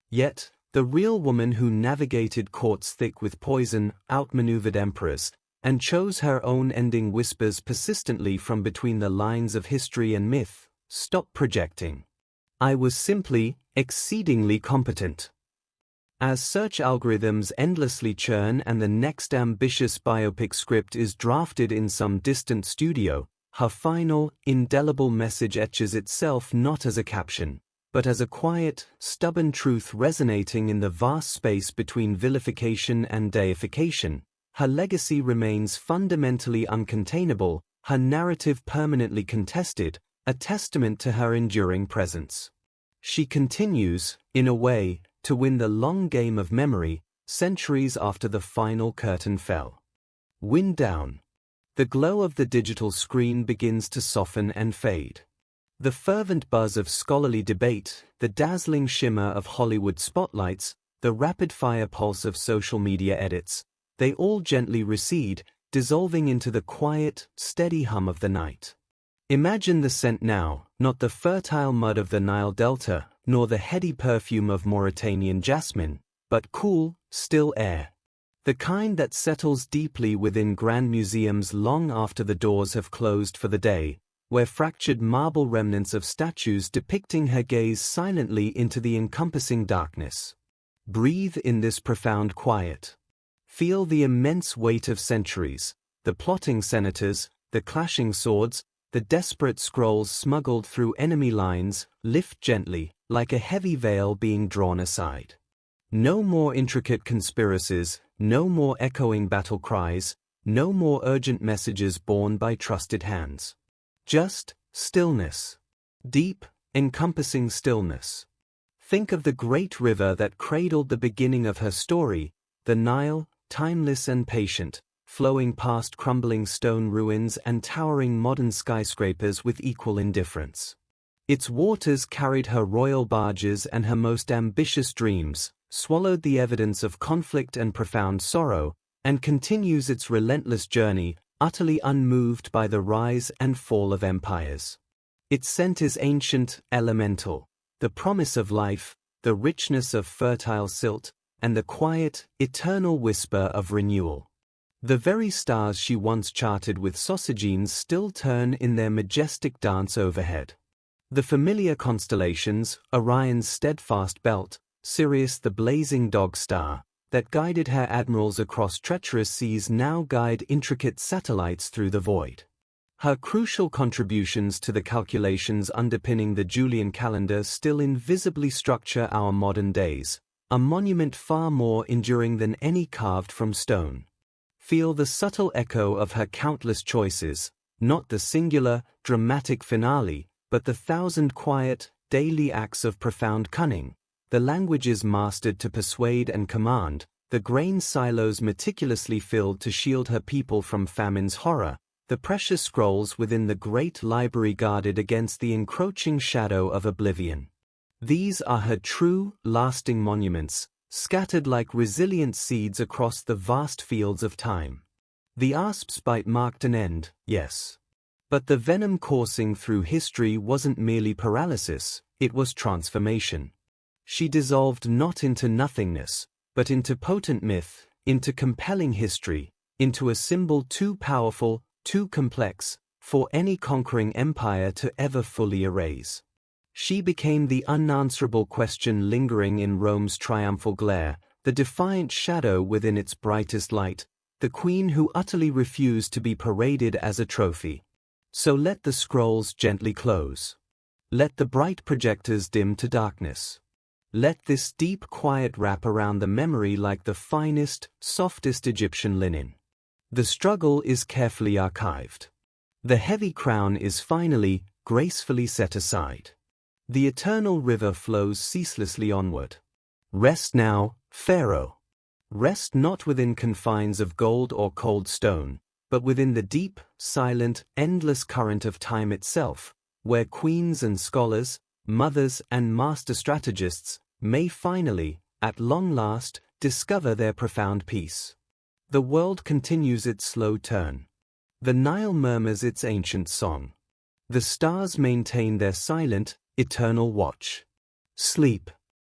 Yet, the real woman who navigated courts thick with poison, outmaneuvered emperors, and chose her own ending whispers persistently from between the lines of history and myth, stop projecting. I was simply, exceedingly competent. As search algorithms endlessly churn and the next ambitious biopic script is drafted in some distant studio, her final, indelible message etches itself not as a caption, but as a quiet, stubborn truth resonating in the vast space between vilification and deification. Her legacy remains fundamentally uncontainable, her narrative permanently contested, a testament to her enduring presence. She continues, in a way, to win the long game of memory, centuries after the final curtain fell. Wind down. The glow of the digital screen begins to soften and fade. The fervent buzz of scholarly debate, the dazzling shimmer of Hollywood spotlights, the rapid-fire pulse of social media edits, they all gently recede, dissolving into the quiet, steady hum of the night. Imagine the scent now, not the fertile mud of the Nile Delta, nor the heady perfume of Mauritanian jasmine, but cool, still air. The kind that settles deeply within grand museums long after the doors have closed for the day, where fractured marble remnants of statues depicting her gaze silently into the encompassing darkness. Breathe in this profound quiet. Feel the immense weight of centuries, the plotting senators, the clashing swords, the desperate scrolls smuggled through enemy lines, lift gently, like a heavy veil being drawn aside. No more intricate conspiracies, no more echoing battle cries, no more urgent messages borne by trusted hands. Just stillness. Deep, encompassing stillness. Think of the great river that cradled the beginning of her story, the Nile, timeless and patient, flowing past crumbling stone ruins and towering modern skyscrapers with equal indifference. Its waters carried her royal barges and her most ambitious dreams, swallowed the evidence of conflict and profound sorrow, and continues its relentless journey, utterly unmoved by the rise and fall of empires. Its scent is ancient, elemental, the promise of life, the richness of fertile silt, and the quiet, eternal whisper of renewal. The very stars she once charted with sausagenes still turn in their majestic dance overhead. The familiar constellations, Orion's steadfast belt, Sirius the blazing dog star, that guided her admirals across treacherous seas now guide intricate satellites through the void. Her crucial contributions to the calculations underpinning the Julian calendar still invisibly structure our modern days, a monument far more enduring than any carved from stone. Feel the subtle echo of her countless choices, not the singular, dramatic finale, but the thousand quiet, daily acts of profound cunning, the languages mastered to persuade and command, the grain silos meticulously filled to shield her people from famine's horror, the precious scrolls within the great library guarded against the encroaching shadow of oblivion. These are her true, lasting monuments, scattered like resilient seeds across the vast fields of time. The asp's bite marked an end, yes. But the venom coursing through history wasn't merely paralysis, it was transformation. She dissolved not into nothingness, but into potent myth, into compelling history, into a symbol too powerful, too complex, for any conquering empire to ever fully erase. She became the unanswerable question lingering in Rome's triumphal glare, the defiant shadow within its brightest light, the queen who utterly refused to be paraded as a trophy. So let the scrolls gently close. Let the bright projectors dim to darkness. Let this deep quiet wrap around the memory like the finest, softest Egyptian linen. The struggle is carefully archived. The heavy crown is finally, gracefully set aside. The eternal river flows ceaselessly onward. Rest now, Pharaoh. Rest not within confines of gold or cold stone, but within the deep, silent, endless current of time itself, where queens and scholars, mothers and master strategists, may finally, at long last, discover their profound peace. The world continues its slow turn. The Nile murmurs its ancient song. The stars maintain their silent, eternal watch. Sleep,